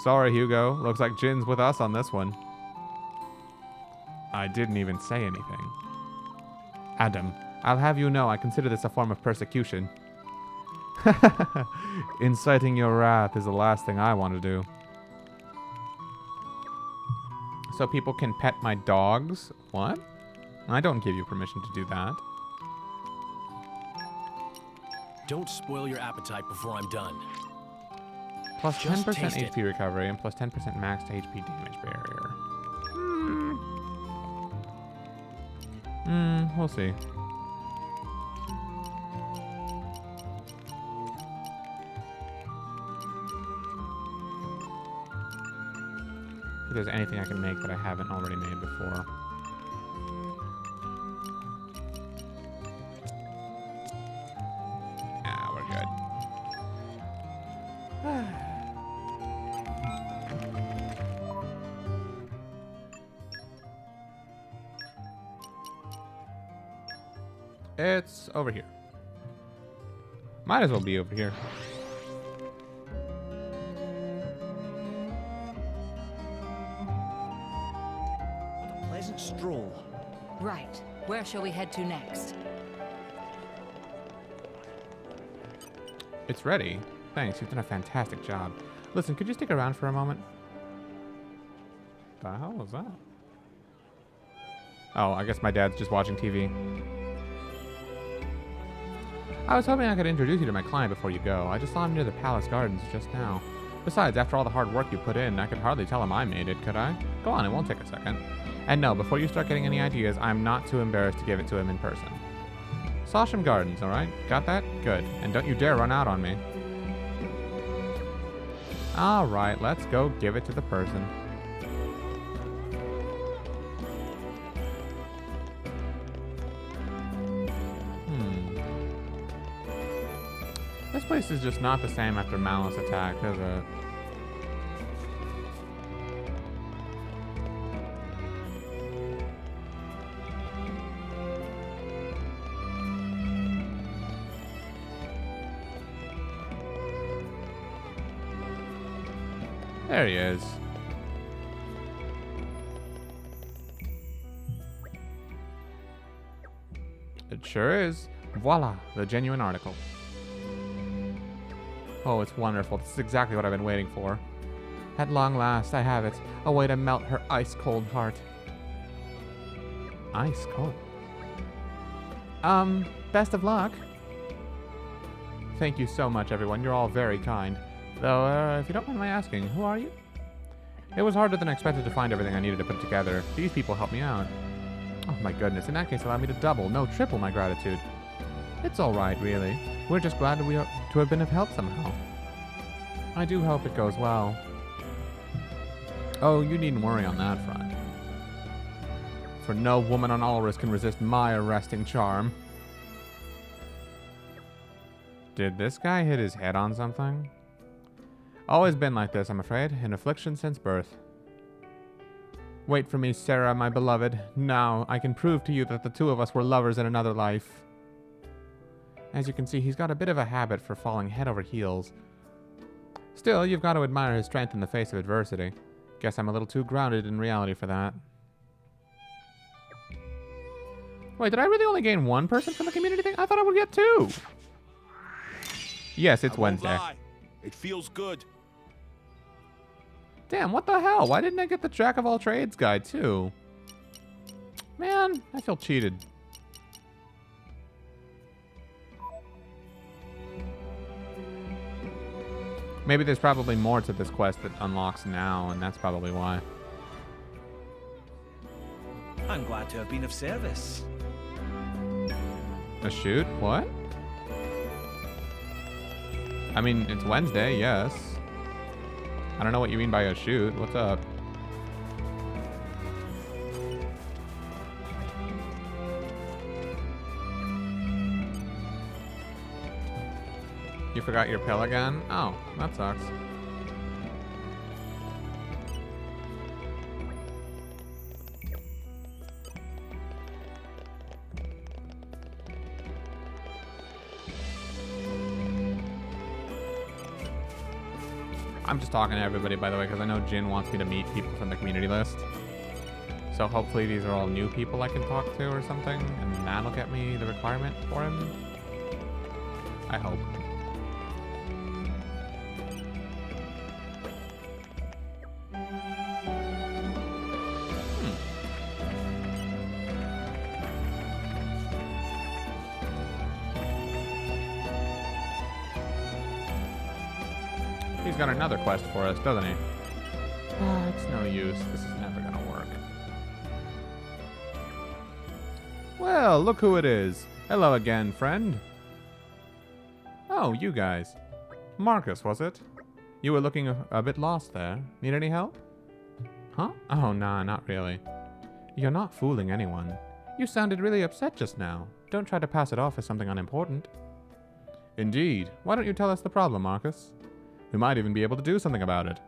Speaker 1: Sorry, Hugo. Looks like Jin's with us on this one. I didn't even say anything. Adam, I'll have you know I consider this a form of persecution. Inciting your wrath is the last thing I want to do. So people can pet my dogs? What? I don't give you permission to do that.
Speaker 5: Don't spoil your appetite before I'm done.
Speaker 1: Plus
Speaker 5: Just
Speaker 1: 10%
Speaker 5: taste it.
Speaker 1: HP recovery and plus 10% max HP damage barrier. We'll see. If there's anything I can make that I haven't already made before. It's over here. Might as well be over here.
Speaker 7: What a pleasant stroll.
Speaker 6: Right. Where shall we head to next?
Speaker 1: It's ready. Thanks, you've done a fantastic job. Listen, could you stick around for a moment? The hell was that? Oh, I guess my dad's just watching TV. I was hoping I could introduce you to my client before you go. I just saw him near the Palace Gardens just now. Besides, after all the hard work you put in, I could hardly tell him I made it, could I? Go on, it won't take a second. And no, before you start getting any ideas, I'm not too embarrassed to give it to him in person. Sawsham Gardens, alright? Got that? Good. And don't you dare run out on me. Alright, let's go give it to the person. This place is just not the same after Malice attacked, is it? There he is. It sure is. Voila, the genuine article. Oh, it's wonderful. This is exactly what I've been waiting for. At long last, I have it. A way to melt her ice-cold heart. Ice cold? Best of luck. Thank you so much, everyone. You're all very kind. Though, if you don't mind my asking, who are you? It was harder than expected to find everything I needed to put together. These people helped me out. Oh my goodness, in that case allow me to double, no triple my gratitude. It's alright, really. We're just glad to have been of help somehow. I do hope it goes well. Oh, you needn't worry on that front. For no woman on Ulrus can resist my arresting charm. Did this guy hit his head on something? Always been like this, I'm afraid. An affliction since birth. Wait for me, Sarah, my beloved. Now, I can prove to you that the two of us were lovers in another life. As you can see, he's got a bit of a habit for falling head over heels. Still, you've got to admire his strength in the face of adversity. Guess I'm a little too grounded in reality for that. Wait, did I really only gain one person from the community thing? I thought I would get two. Yes, it's Wednesday.
Speaker 8: It feels good.
Speaker 1: Damn, what the hell? Why didn't I get the Jack of all trades guide too? Man, I feel cheated. Maybe there's probably more to this quest that unlocks now, and that's probably why.
Speaker 7: I'm glad to have been of service.
Speaker 1: A shoot? What? I mean, it's Wednesday, yes. I don't know what you mean by a shoot. What's up? You forgot your pill again? Oh, that sucks. I'm just talking to everybody, by the way, because I know Jin wants me to meet people from the community list. So hopefully these are all new people I can talk to or something, and that'll get me the requirement for him. I hope. He's got another quest for us, doesn't he? Oh, it's no use. This is never gonna work. Well, look who it is. Hello again, friend. Oh, you guys. Marcus, was it? You were looking a bit lost there. Need any help? Huh? Oh, nah, not really. You're not fooling anyone. You sounded really upset just now. Don't try to pass it off as something unimportant. Indeed. Why don't you tell us the problem, Marcus? We might even be able to do something about it.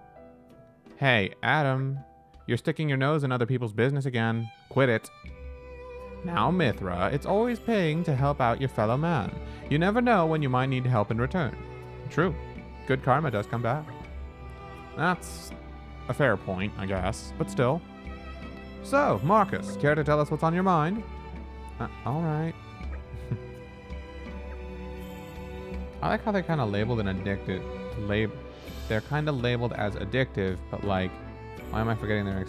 Speaker 1: Hey, Adam. You're sticking your nose in other people's business again. Quit it. Now, Mithra, it's always paying to help out your fellow man. You never know when you might need help in return. True. Good karma does come back. That's a fair point, I guess, but still. So, Marcus, care to tell us what's on your mind? All right. I like how they kind of labeled an addicted. They're kind of labeled as addictive, but like, why am I forgetting their?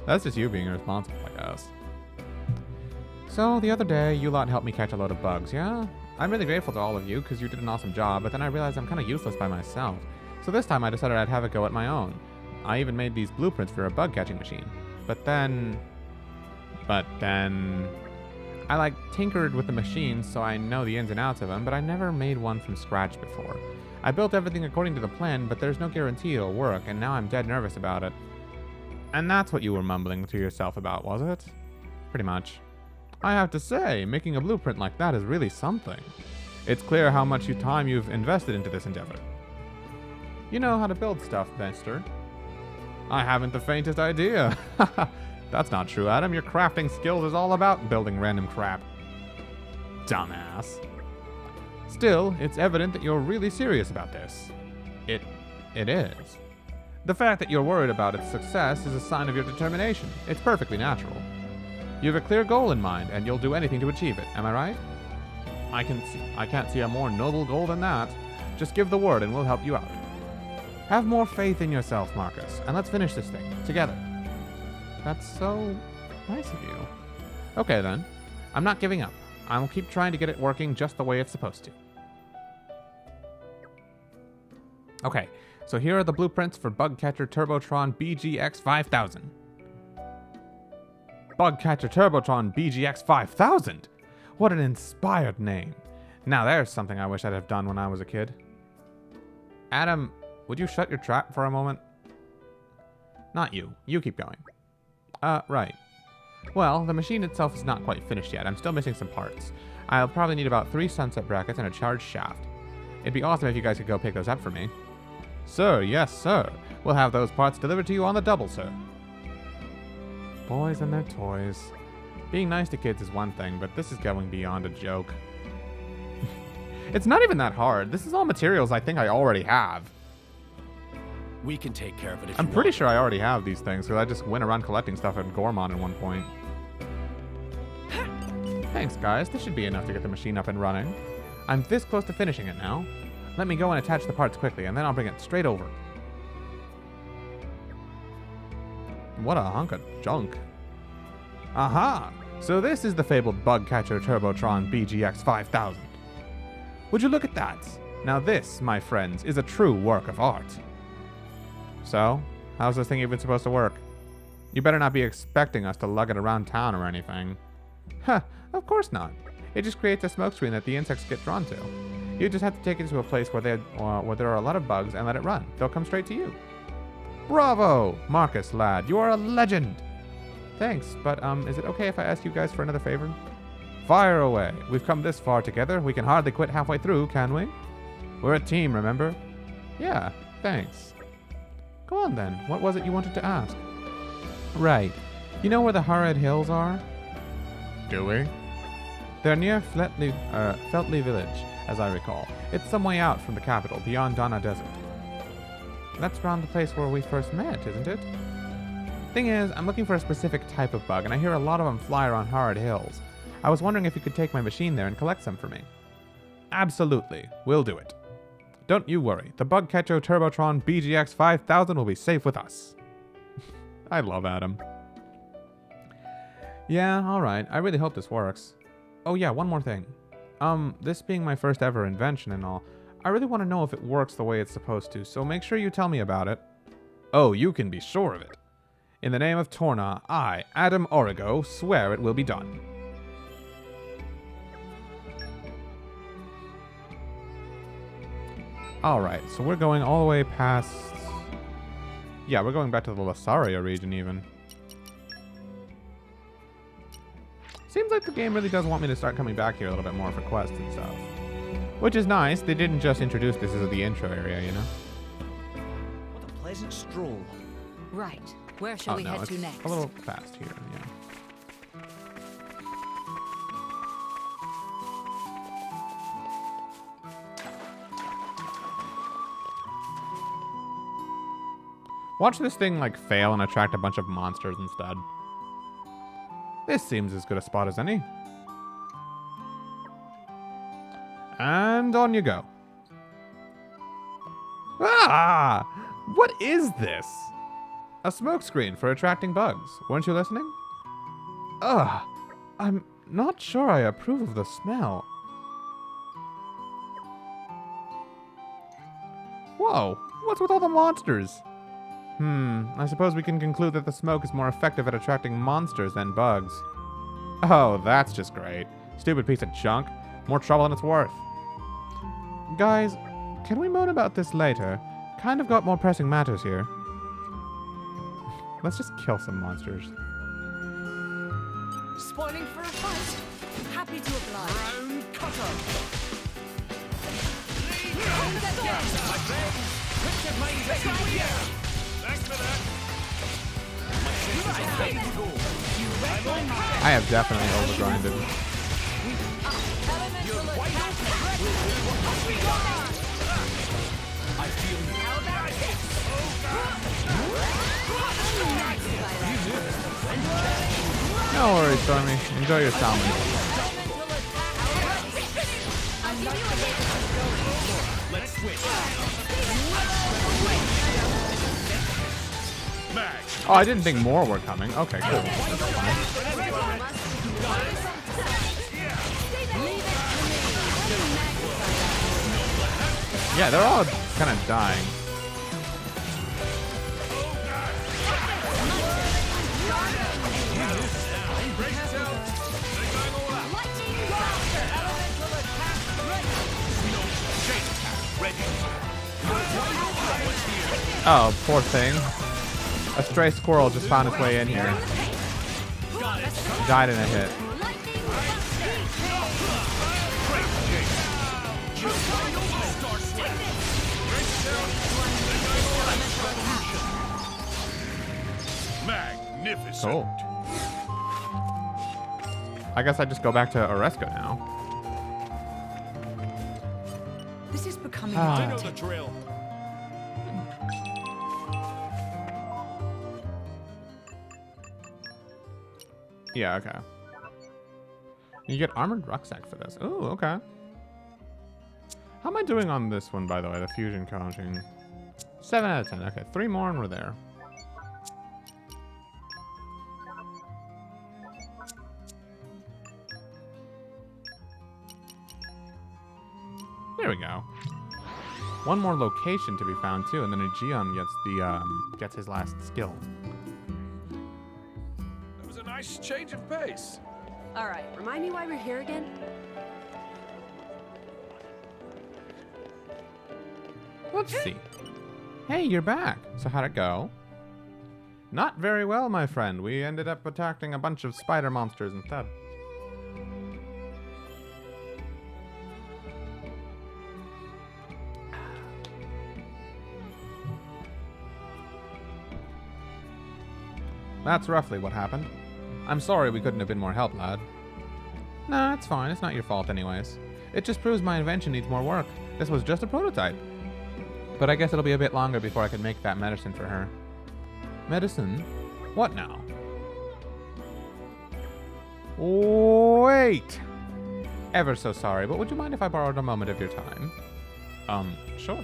Speaker 1: That's just you being irresponsible, I guess. So the other day, you lot helped me catch a load of bugs. Yeah, I'm really grateful to all of you because you did an awesome job. But then I realized I'm kind of useless by myself. So this time I decided I'd have a go at my own. I even made these blueprints for a bug catching machine. But then I like tinkered with the machines so I know the ins and outs of them, but I never made one from scratch before. I built everything according to the plan, but there's no guarantee it'll work, and now I'm dead nervous about it. And that's what you were mumbling to yourself about, was it? Pretty much. I have to say, making a blueprint like that is really something. It's clear how much time you've invested into this endeavor. You know how to build stuff, mister. I haven't the faintest idea. That's not true, Adam. Your crafting skills is all about building random crap. Dumbass. Still, it's evident that you're really serious about this. It is. The fact that you're worried about its success is a sign of your determination. It's perfectly natural. You have a clear goal in mind, and you'll do anything to achieve it. Am I right? I can't see a more noble goal than that. Just give the word and we'll help you out. Have more faith in yourself, Marcus, and let's finish this thing together. That's so nice of you. Okay then. I'm not giving up. I'll keep trying to get it working just the way it's supposed to. Okay, so here are the blueprints for Bugcatcher Turbotron BGX 5000. Bugcatcher Turbotron BGX 5000? What an inspired name. Now there's something I wish I'd have done when I was a kid. Adam, would you shut your trap for a moment? Not you. You keep going. Right. Well, the machine itself is not quite finished yet. I'm still missing some parts. I'll probably need about 3 sunset brackets and a charged shaft. It'd be awesome if you guys could go pick those up for me. Sir, yes, sir. We'll have those parts delivered to you on the double, sir. Boys and their toys. Being nice to kids is one thing, but this is going beyond a joke. It's not even that hard. This is all materials I think I already have.
Speaker 5: We can take care of it if
Speaker 1: I'm
Speaker 5: you
Speaker 1: pretty
Speaker 5: want.
Speaker 1: sure I already have these things, because I just went around collecting stuff at Gormon at one point. Thanks, guys. This should be enough to get the machine up and running. I'm this close to finishing it now. Let me go and attach the parts quickly, and then I'll bring it straight over. What a hunk of junk. Aha! So this is the fabled Bugcatcher Turbotron BGX 5000. Would you look at that? Now this, my friends, is a true work of art. So, how's this thing even supposed to work? You better not be expecting us to lug it around town or anything. Huh, of course not. It just creates a smokescreen that the insects get drawn to. You just have to take it to a place where there are a lot of bugs and let it run. They'll come straight to you. Bravo! Marcus, lad, you are a legend! Thanks, but is it okay if I ask you guys for another favor? Fire away. We've come this far together. We can hardly quit halfway through, can we? We're a team, remember? Yeah, thanks. Go on then. What was it you wanted to ask? Right. You know where the Harad Hills are? Do we? They're near Feltley Village, as I recall. It's some way out from the capital, beyond Donna Desert. That's around the place where we first met, isn't it? Thing is, I'm looking for a specific type of bug, and I hear a lot of them fly around Harad Hills. I was wondering if you could take my machine there and collect some for me. Absolutely. We'll do it. Don't you worry. The Bugcatcher Turbotron BGX 5000 will be safe with us. I love Adam. Yeah, alright. I really hope this works. Oh yeah, one more thing. This being my first ever invention and all, I really want to know if it works the way it's supposed to, so make sure you tell me about it. Oh, you can be sure of it. In the name of Torna, I, Adam Origo, swear it will be done. Alright, so we're going all the way past... Yeah, we're going back to the Lasaria region even. Seems like the game really does want me to start coming back here a little bit more for quests and stuff. Which is nice. They didn't just introduce this as the intro area, you know?
Speaker 7: What a pleasant stroll.
Speaker 2: Right. Where shall we head
Speaker 1: it's
Speaker 2: to next?
Speaker 1: a little fast here, yeah. Watch this thing, like, fail and attract a bunch of monsters instead. This seems as good a spot as any. And on you go. Ah! What is this? A smokescreen for attracting bugs. Weren't you listening? Ugh. I'm not sure I approve of the smell. Whoa. What's with all the monsters? I suppose we can conclude that the smoke is more effective at attracting monsters than bugs. Oh, that's just great. Stupid piece of junk. More trouble than it's worth. Guys, can we moan about this later? Kind of got more pressing matters here. Let's just kill some monsters.
Speaker 6: Spoiling for a fight. Happy to oblige.
Speaker 7: Round cutter.
Speaker 8: Thanks for that.
Speaker 1: I have definitely overgrinded. No worries, Stormy. Enjoy your salmon.
Speaker 8: Let's switch. Mag.
Speaker 1: Oh, I didn't think more were coming. Okay, cool. That's fine. Yeah, they're all kind of dying. Oh, poor thing. A stray squirrel just found its way in here. Died in a hit.
Speaker 8: Magnificent.
Speaker 1: Cool. I guess I just go back to Oresco now.
Speaker 6: This is becoming
Speaker 8: I know the drill.
Speaker 1: Yeah, okay. You get armored rucksack for this. Ooh, okay. How am I doing on this one, by the way? The fusion coaching. 7 out of 10. Okay, 3 more and we're there. There we go. One more location to be found too, and then Aegeon gets the gets his last skill.
Speaker 8: That was a nice change of pace.
Speaker 4: All right, remind me why we're here again?
Speaker 1: Let's see. Hey, you're back. So how'd it go? Not very well, my friend. We ended up attacking a bunch of spider monsters instead. That's roughly what happened. I'm sorry we couldn't have been more help, lad. Nah, it's fine. It's not your fault anyways. It just proves my invention needs more work. This was just a prototype. But I guess it'll be a bit longer before I can make that medicine for her. Medicine? What now? Wait! Ever so sorry, but would you mind if I borrowed a moment of your time? Sure.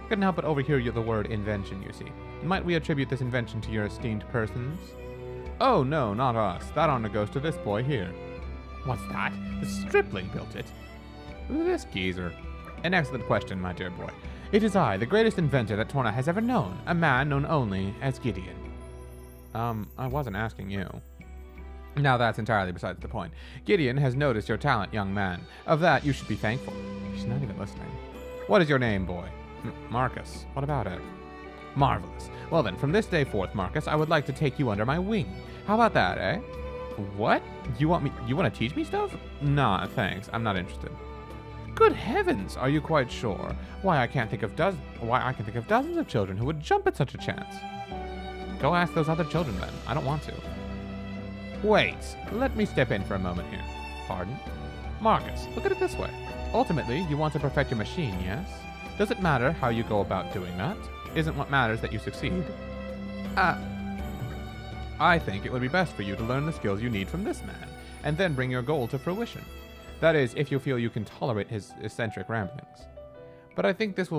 Speaker 1: Couldn't help but overhear the word invention, you see. Might we attribute this invention to your esteemed persons? Oh, no, not us. That honor goes to this boy here. What's that? The stripling built it. This geezer. An excellent question, my dear boy. It is I, the greatest inventor that Torna has ever known, a man known only as Gideon. I wasn't asking you. Now that's entirely besides the point. Gideon has noticed your talent, young man. Of that, you should be thankful. She's not even listening. What is your name, boy? Marcus. What about it? Marvelous. Well then, from this day forth, Marcus, I would like to take you under my wing. How about that, eh? What? You want to teach me stuff? Nah, thanks. I'm not interested. Good heavens, are you quite sure? Why I can think of dozens of children who would jump at such a chance. Go ask those other children then. I don't want to. Wait, let me step in for a moment here. Pardon? Marcus, look at it this way. Ultimately, you want to perfect your machine, yes? Does it matter how you go about doing that? isn't what matters that you succeed. I think it would be best for you to learn the skills you need from this man, and then bring your goal to fruition. That is, if you feel you can tolerate his eccentric ramblings. But I think this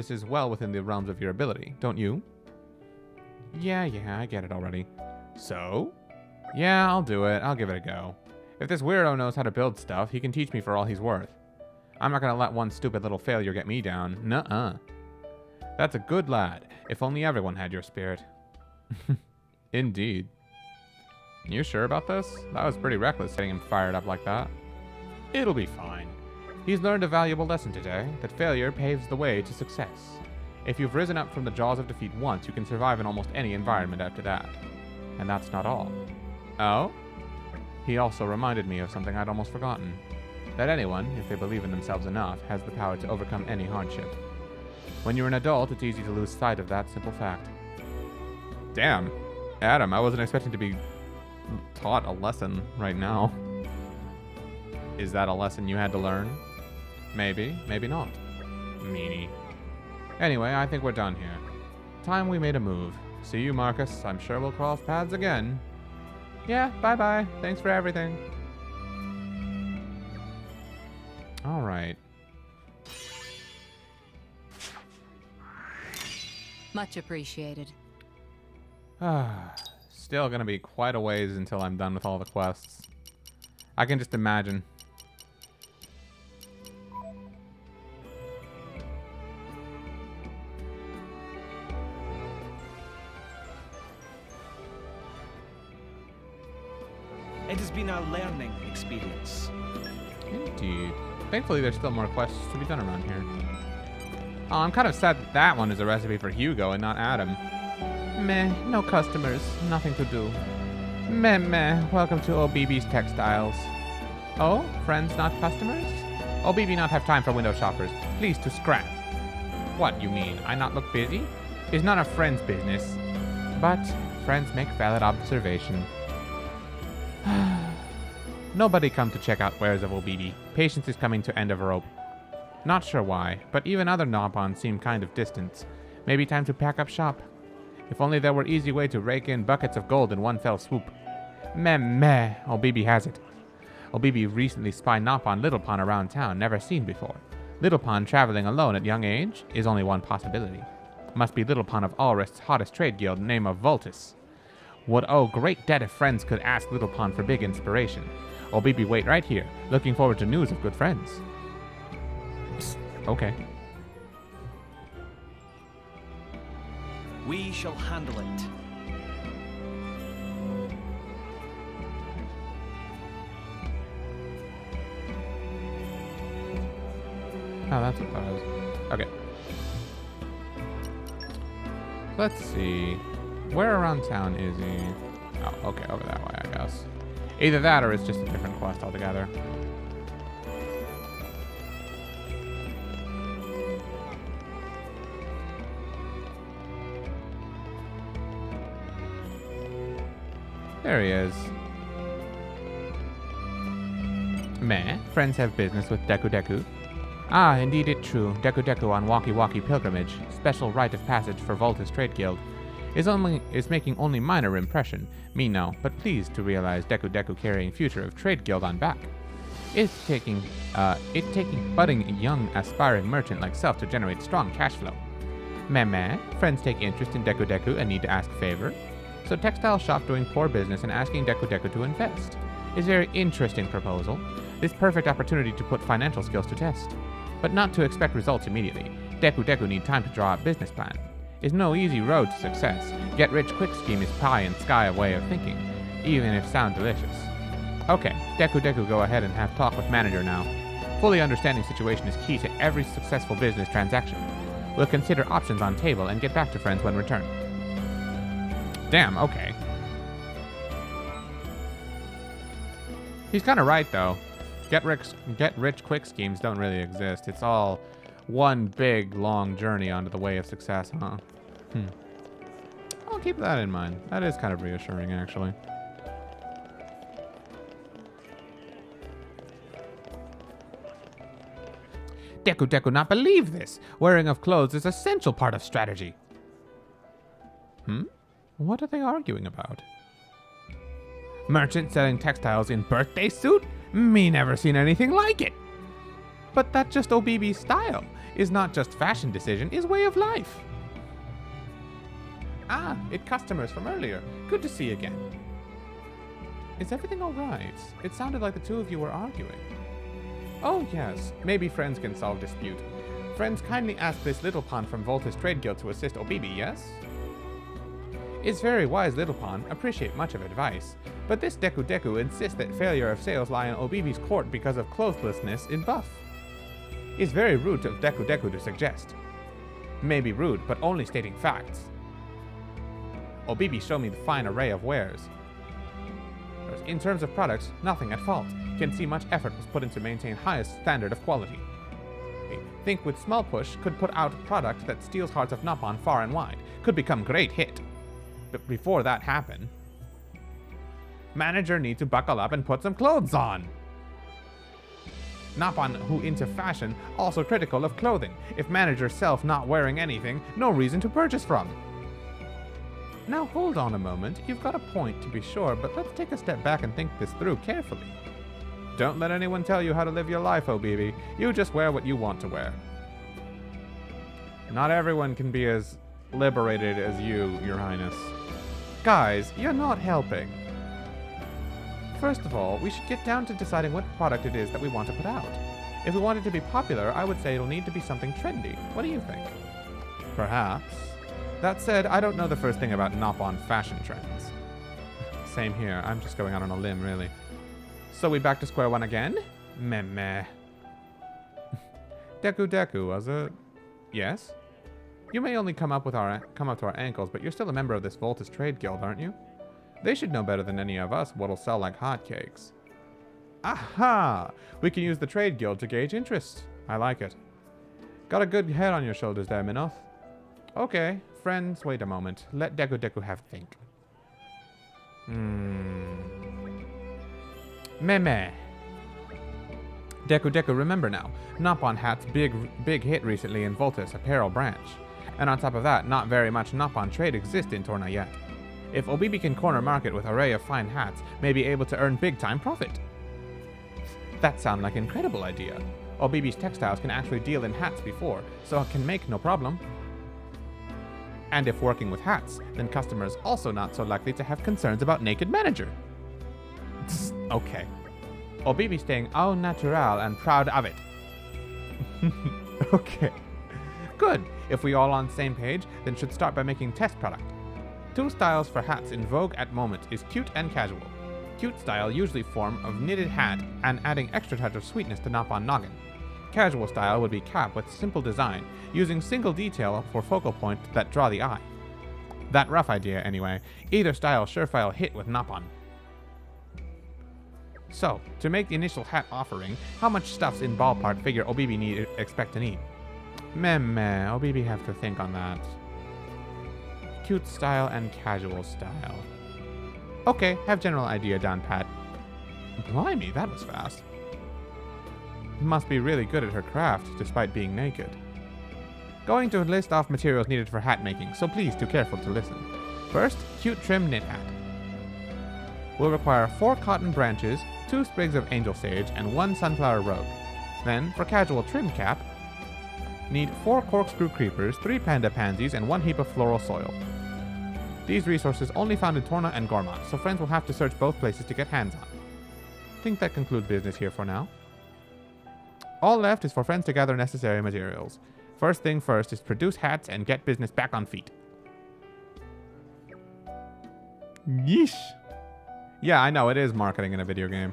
Speaker 1: is well within the realms of your ability, don't you? Yeah, I get it already. So? Yeah, I'll do it. I'll give it a go. If this weirdo knows how to build stuff, he can teach me for all he's worth. I'm not gonna let one stupid little failure get me down. Nuh-uh. That's a good lad. If only everyone had your spirit. Indeed. You sure about this? That was pretty reckless getting him fired up like that. It'll be fine. He's learned a valuable lesson today, that failure paves the way to success. If you've risen up from the jaws of defeat once, you can survive in almost any environment after that. And that's not all. Oh? He also reminded me of something I'd almost forgotten. That anyone, if they believe in themselves enough, has the power to overcome any hardship. When you're an adult, it's easy to lose sight of that simple fact. Damn. Adam, I wasn't expecting to be taught a lesson right now. Is that a lesson you had to learn? Maybe, maybe not. Meanie. Anyway, I think we're done here. Time we made a move. See you, Marcus. I'm sure we'll cross paths again. Yeah, bye-bye. Thanks for everything. Alright.
Speaker 2: Much appreciated.
Speaker 1: Still gonna be quite a ways until I'm done with all the quests. I can just imagine.
Speaker 7: It has been a learning experience.
Speaker 1: Indeed. Thankfully, there's still more quests to be done around here. Oh, I'm kind of sad that that one is a recipe for Hugo and not Adam. Meh, no customers, nothing to do. Meh, welcome to OBB's Textiles. Oh, friends, not customers? OBB not have time for window shoppers. Please to scrap. What, you mean, I not look busy? It's not a friend's business. But friends make valid observation. Nobody come to check out wares of OBB. Patience is coming to end of rope. Not sure why, but even other Nopons seem kind of distant. Maybe time to pack up shop. If only there were easy way to rake in buckets of gold in one fell swoop. Meh, OBB has it. OBB recently spied Nopon Littlepon around town, never seen before. Littlepon traveling alone at young age is only one possibility. Must be Littlepon of Alrest's hottest trade guild, name of Voltus. Would owe great debt if friends could ask Littlepon for big inspiration. OBB wait right here, looking forward to news of good friends. Psst, okay.
Speaker 7: We shall handle it.
Speaker 1: Oh, that's what that is. Okay. Let's see. Where around town is he? Oh, okay, over that way, I guess. Either that or it's just a different quest altogether. There he is. Meh, friends have business with Deku Deku. Ah, indeed it true. Deku Deku on Walkie Walkie pilgrimage, special rite of passage for Voltus Trade Guild, is making only minor impression. Me no, but pleased to realize Deku Deku carrying future of Trade Guild on back. It taking budding young aspiring merchant like self to generate strong cash flow. Meh, friends take interest in Deku Deku and need to ask favor. So textile shop doing poor business and asking Deku Deku to invest. Is very interesting proposal. This perfect opportunity to put financial skills to test. But not to expect results immediately. Deku Deku need time to draw up business plan. Is no easy road to success. Get rich quick scheme is pie and sky way of thinking, even if sound delicious. Okay, Deku Deku go ahead and have talk with manager now. Fully understanding situation is key to every successful business transaction. We'll consider options on table and get back to friends when returned. Damn, okay. He's kind of right though. Get rich quick schemes don't really exist. It's all one big long journey onto the way of success, huh? I'll keep that in mind. That is kind of reassuring, actually. Deku Deku not believe this. Wearing of clothes is essential part of strategy. What are they arguing about? Merchant selling textiles in birthday suit? Me never seen anything like it. But that just OBB's style. Is not just fashion decision, is way of life. Ah, it customers from earlier. Good to see you again. Is everything alright? It sounded like the two of you were arguing. Oh yes, maybe friends can solve dispute. Friends kindly ask this Little Pond from Volta's Trade Guild to assist OBB, yes? It's very wise, Little Pond, appreciate much of advice. But this Deku Deku insists that failure of sales lie in OBB's court because of clothlessness in buff. It's very rude of Deku Deku to suggest. Maybe rude, but only stating facts. OBB showed me the fine array of wares. In terms of products, nothing at fault. Can see much effort was put in to maintain highest standard of quality. Think with small push could put out a product that steals hearts of Nopon far and wide. Could become great hit. But before that happen, manager need to buckle up and put some clothes on. Nopon who into fashion, also critical of clothing. If manager self not wearing anything, no reason to purchase from. Now hold on a moment, you've got a point to be sure, but let's take a step back and think this through carefully. Don't let anyone tell you how to live your life, OBB. You just wear what you want to wear. Not everyone can be as liberated as you, Your Highness. Guys, you're not helping. First of all, we should get down to deciding what product it is that we want to put out. If we want it to be popular, I would say it'll need to be something trendy. What do you think? Perhaps. That said, I don't know the first thing about Nopon fashion trends. Same here, I'm just going out on a limb, really. So we back to square one again? Meh. Deku Deku, was it? Yes? You may only come up to our ankles, but you're still a member of this Volta's Trade Guild, aren't you? They should know better than any of us what'll sell like hotcakes. Aha! We can use the Trade Guild to gauge interest. I like it. Got a good head on your shoulders there, Minoth. Okay, friends, wait a moment. Let Deku Deku have think. Meh. Deku Deku, remember now. Nopon Hat's big hit recently in Volta's apparel branch. And on top of that, not very much Nopon trade exists in Torna yet. If OBB can corner market with array of fine hats, may be able to earn big time profit. That sounds like an incredible idea. OBB's textiles can actually deal in hats before, so it can make no problem. And if working with hats, then customers also not so likely to have concerns about naked manager. Okay. OBB staying au natural and proud of it. Okay. Good. If we all on the same page, then should start by making test product. Two styles for hats in vogue at moment is cute and casual. Cute style usually form of knitted hat and adding extra touch of sweetness to Nopon noggin. Casual style would be cap with simple design, using single detail for focal point that draw the eye. That rough idea anyway. Either style surefire hit with Nopon. So, to make the initial hat offering, how much stuffs in ballpark figure OBB expect to need? Meh, OBB have to think on that. Cute style and casual style. Okay, have general idea down pat. Blimey, that was fast. Must be really good at her craft, despite being naked. Going to list off materials needed for hat making, so please do careful to listen. First, cute trim knit hat. Will require 4 cotton branches, 2 sprigs of angel sage, and 1 sunflower rogue. Then, for casual trim cap, need 4 corkscrew creepers, 3 panda pansies, and 1 heap of floral soil. These resources only found in Torna and Gormott, so friends will have to search both places to get hands on. Think that concludes business here for now. All left is for friends to gather necessary materials. First thing first is produce hats and get business back on feet. Yeesh. Yeah, I know, it is marketing in a video game.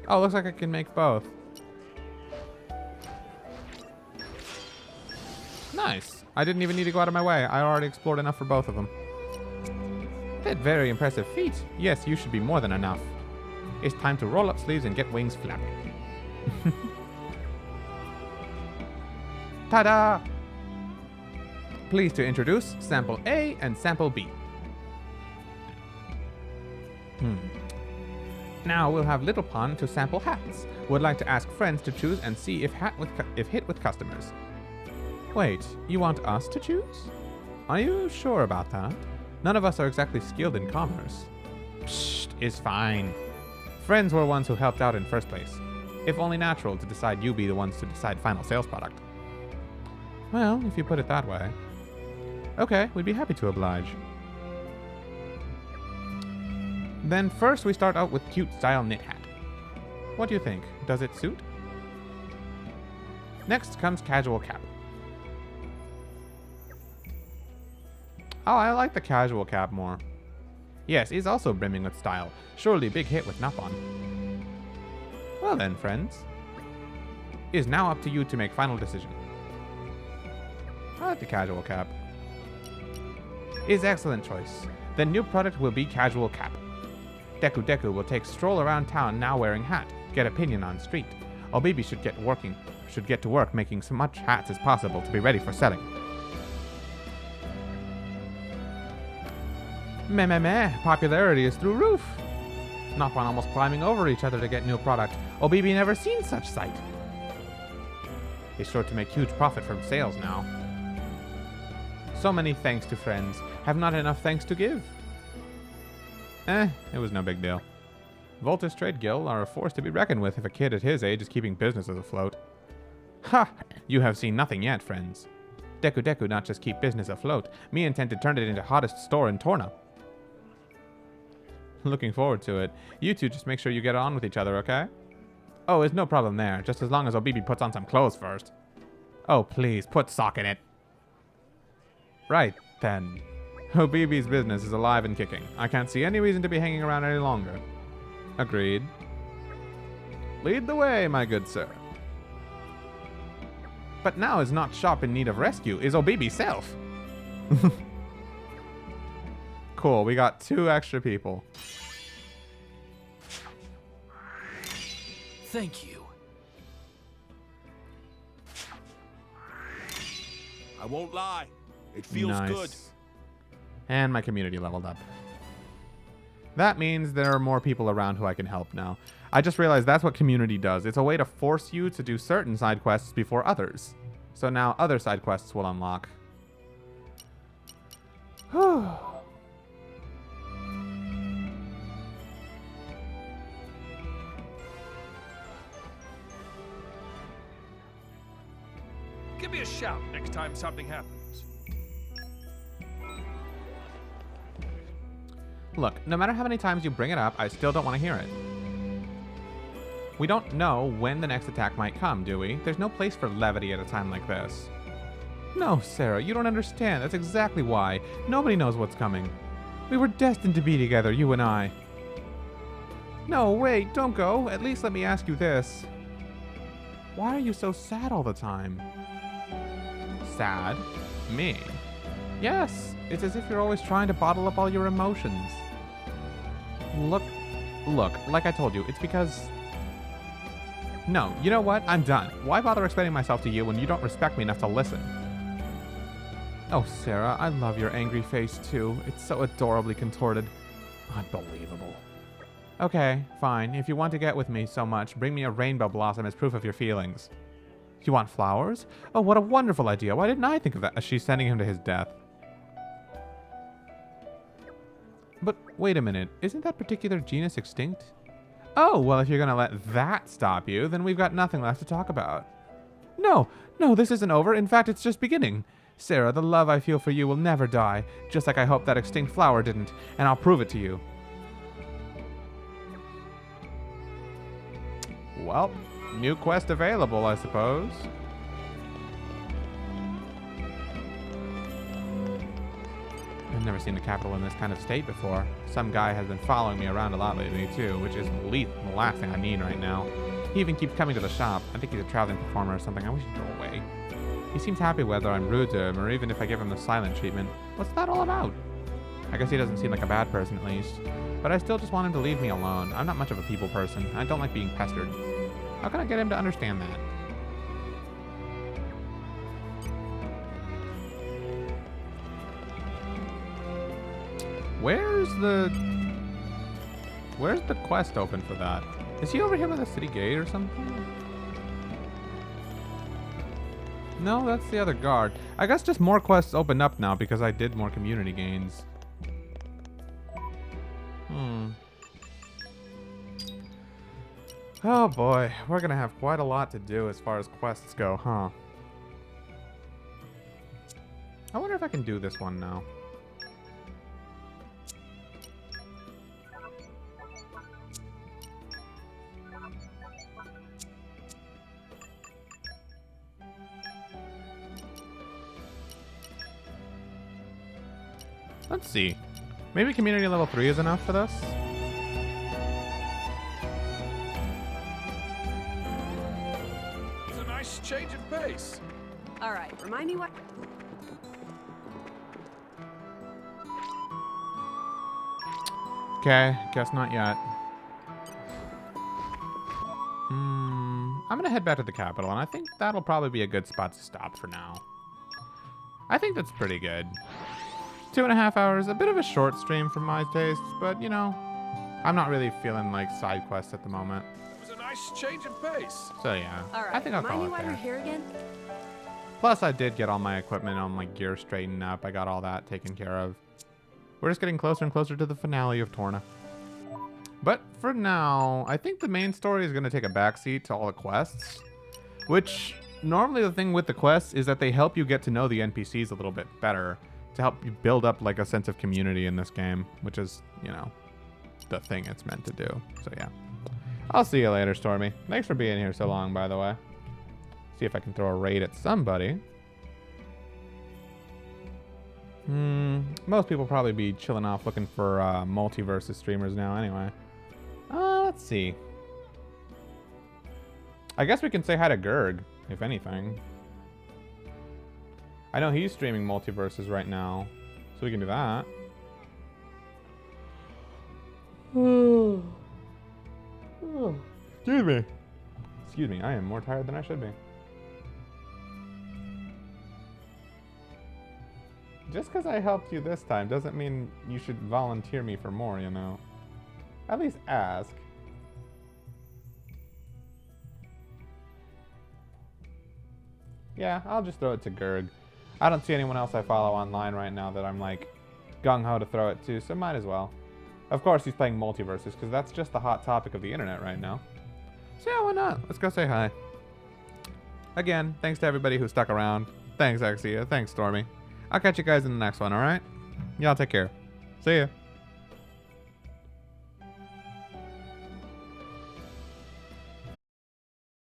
Speaker 1: Oh, looks like I can make both. Nice. I didn't even need to go out of my way. I already explored enough for both of them. That very impressive feat. Yes, you should be more than enough. It's time to roll up sleeves and get wings flapping. Ta-da! Pleased to introduce Sample A and Sample B. Now we'll have Little Pond to sample hats. Would like to ask friends to choose and see if hit with customers. Wait, you want us to choose? Are you sure about that? None of us are exactly skilled in commerce. Psst, is fine. Friends were ones who helped out in first place. If only natural to decide you be the ones to decide final sales product. Well, if you put it that way. Okay, we'd be happy to oblige. Then first we start out with cute style knit hat. What do you think? Does it suit? Next comes casual cap. Oh, I like the casual cap more. Yes, he's also brimming with style. Surely big hit with Napon. Well then, friends. It is now up to you to make final decision. I like the casual cap. Is excellent choice. The new product will be casual cap. Deku Deku will take stroll around town now wearing hat. Get opinion on street. Obibi should get to work making as much hats as possible to be ready for selling. Meh, popularity is through roof. Napon almost climbing over each other to get new product. Obibi never seen such sight. He's sure to make huge profit from sales now. So many thanks to friends. Have not enough thanks to give. It was no big deal. Voltus Trade Guild are a force to be reckoned with if a kid at his age is keeping businesses afloat. Ha! You have seen nothing yet, friends. Deku Deku not just keep business afloat, me intend to turn it into hottest store in Torna. Looking forward to it. You two just make sure you get on with each other, okay? Oh, there's no problem there, just as long as Obibi puts on some clothes first. Oh, please, put sock in it. Right, then. Obibi's business is alive and kicking. I can't see any reason to be hanging around any longer. Agreed. Lead the way, my good sir. But now is not shop in need of rescue, is Obibi self. Cool, we got 2 extra people.
Speaker 5: Thank you.
Speaker 8: I won't lie. It feels
Speaker 1: Nice.
Speaker 8: good.
Speaker 1: And my community leveled up. That means there are more people around who I can help now. I just realized that's what community does. It's a way to force you to do certain side quests before others. So now other side quests will unlock. Whew.
Speaker 8: Give me a shout next time something happens.
Speaker 1: Look, no matter how many times you bring it up, I still don't want to hear it. We don't know when the next attack might come, do we? There's no place for levity at a time like this. No, Sarah, you don't understand. That's exactly why. Nobody knows what's coming. We were destined to be together, you and I. No, wait, don't go. At least let me ask you this. Why are you so sad all the time? Sad? Me? Yes, it's as if you're always trying to bottle up all your emotions. Look, like I told you, it's because... No, you know what? I'm done. Why bother explaining myself to you when you don't respect me enough to listen? Oh, Sarah, I love your angry face, too. It's so adorably contorted. Unbelievable. Okay, fine. If you want to get with me so much, bring me a rainbow blossom as proof of your feelings. You want flowers? Oh, what a wonderful idea. Why didn't I think of that? She's sending him to his death. But wait a minute. Isn't that particular genus extinct? Oh, well, if you're going to let that stop you, then we've got nothing left to talk about. No, this isn't over. In fact, it's just beginning. Sarah, the love I feel for you will never die, just like I hope that extinct flower didn't, and I'll prove it to you. Well, new quest available, I suppose. I've never seen the capital in this kind of state before. Some guy has been following me around a lot lately, too, which is the last thing I need right now. He even keeps coming to the shop. I think he's a traveling performer or something. I wish he'd go away. He seems happy whether I'm rude to him, or even if I give him the silent treatment. What's that all about? I guess he doesn't seem like a bad person, at least. But I still just want him to leave me alone. I'm not much of a people person. I don't like being pestered. How can I get him to understand that? Where's the quest open for that? Is he over here by the city gate or something? No, that's the other guard. I guess just more quests opened up now because I did more community gains. Oh boy, we're gonna have quite a lot to do as far as quests go, huh? I wonder if I can do this one now. Let's see. Maybe community level 3 is enough for this?
Speaker 8: It's a nice change of pace.
Speaker 4: All right, remind me what.
Speaker 1: Okay, guess not yet. I'm gonna head back to the capital, and I think that'll probably be a good spot to stop for now. I think that's pretty good. 2.5 hours, a bit of a short stream for my taste, but you know, I'm not really feeling like side quests at the moment.
Speaker 8: It was a nice change of pace.
Speaker 1: So yeah,
Speaker 4: All right,
Speaker 1: I think I'll
Speaker 4: remind
Speaker 1: call
Speaker 4: me
Speaker 1: it
Speaker 4: why we're
Speaker 1: there.
Speaker 4: here again.
Speaker 1: Plus, I did get all my equipment on my gear straightened up. I got all that taken care of. We're just getting closer and closer to the finale of Torna. But for now, I think the main story is going to take a backseat to all the quests. Which, normally the thing with the quests is that they help you get to know the NPCs a little bit better. To help you build up like a sense of community in this game. Which is, you know, the thing it's meant to do. So yeah. I'll see you later, Stormy. Thanks for being here so long, by the way. See if I can throw a raid at somebody. Most people probably be chilling off looking for multiverses streamers now anyway. Let's see. I guess we can say hi to Gurg, if anything. I know he's streaming multiverses right now, so we can do that. Excuse me. Excuse me, I am more tired than I should be. Just because I helped you this time doesn't mean you should volunteer me for more, you know. At least ask. Yeah, I'll just throw it to Gurg. I don't see anyone else I follow online right now that I'm like gung-ho to throw it to, so might as well. Of course he's playing multiverses, because that's just the hot topic of the internet right now. So yeah, why not? Let's go say hi. Again, thanks to everybody who stuck around. Thanks, Axia. Thanks, Stormy. I'll catch you guys in the next one, alright? Y'all take care. See ya.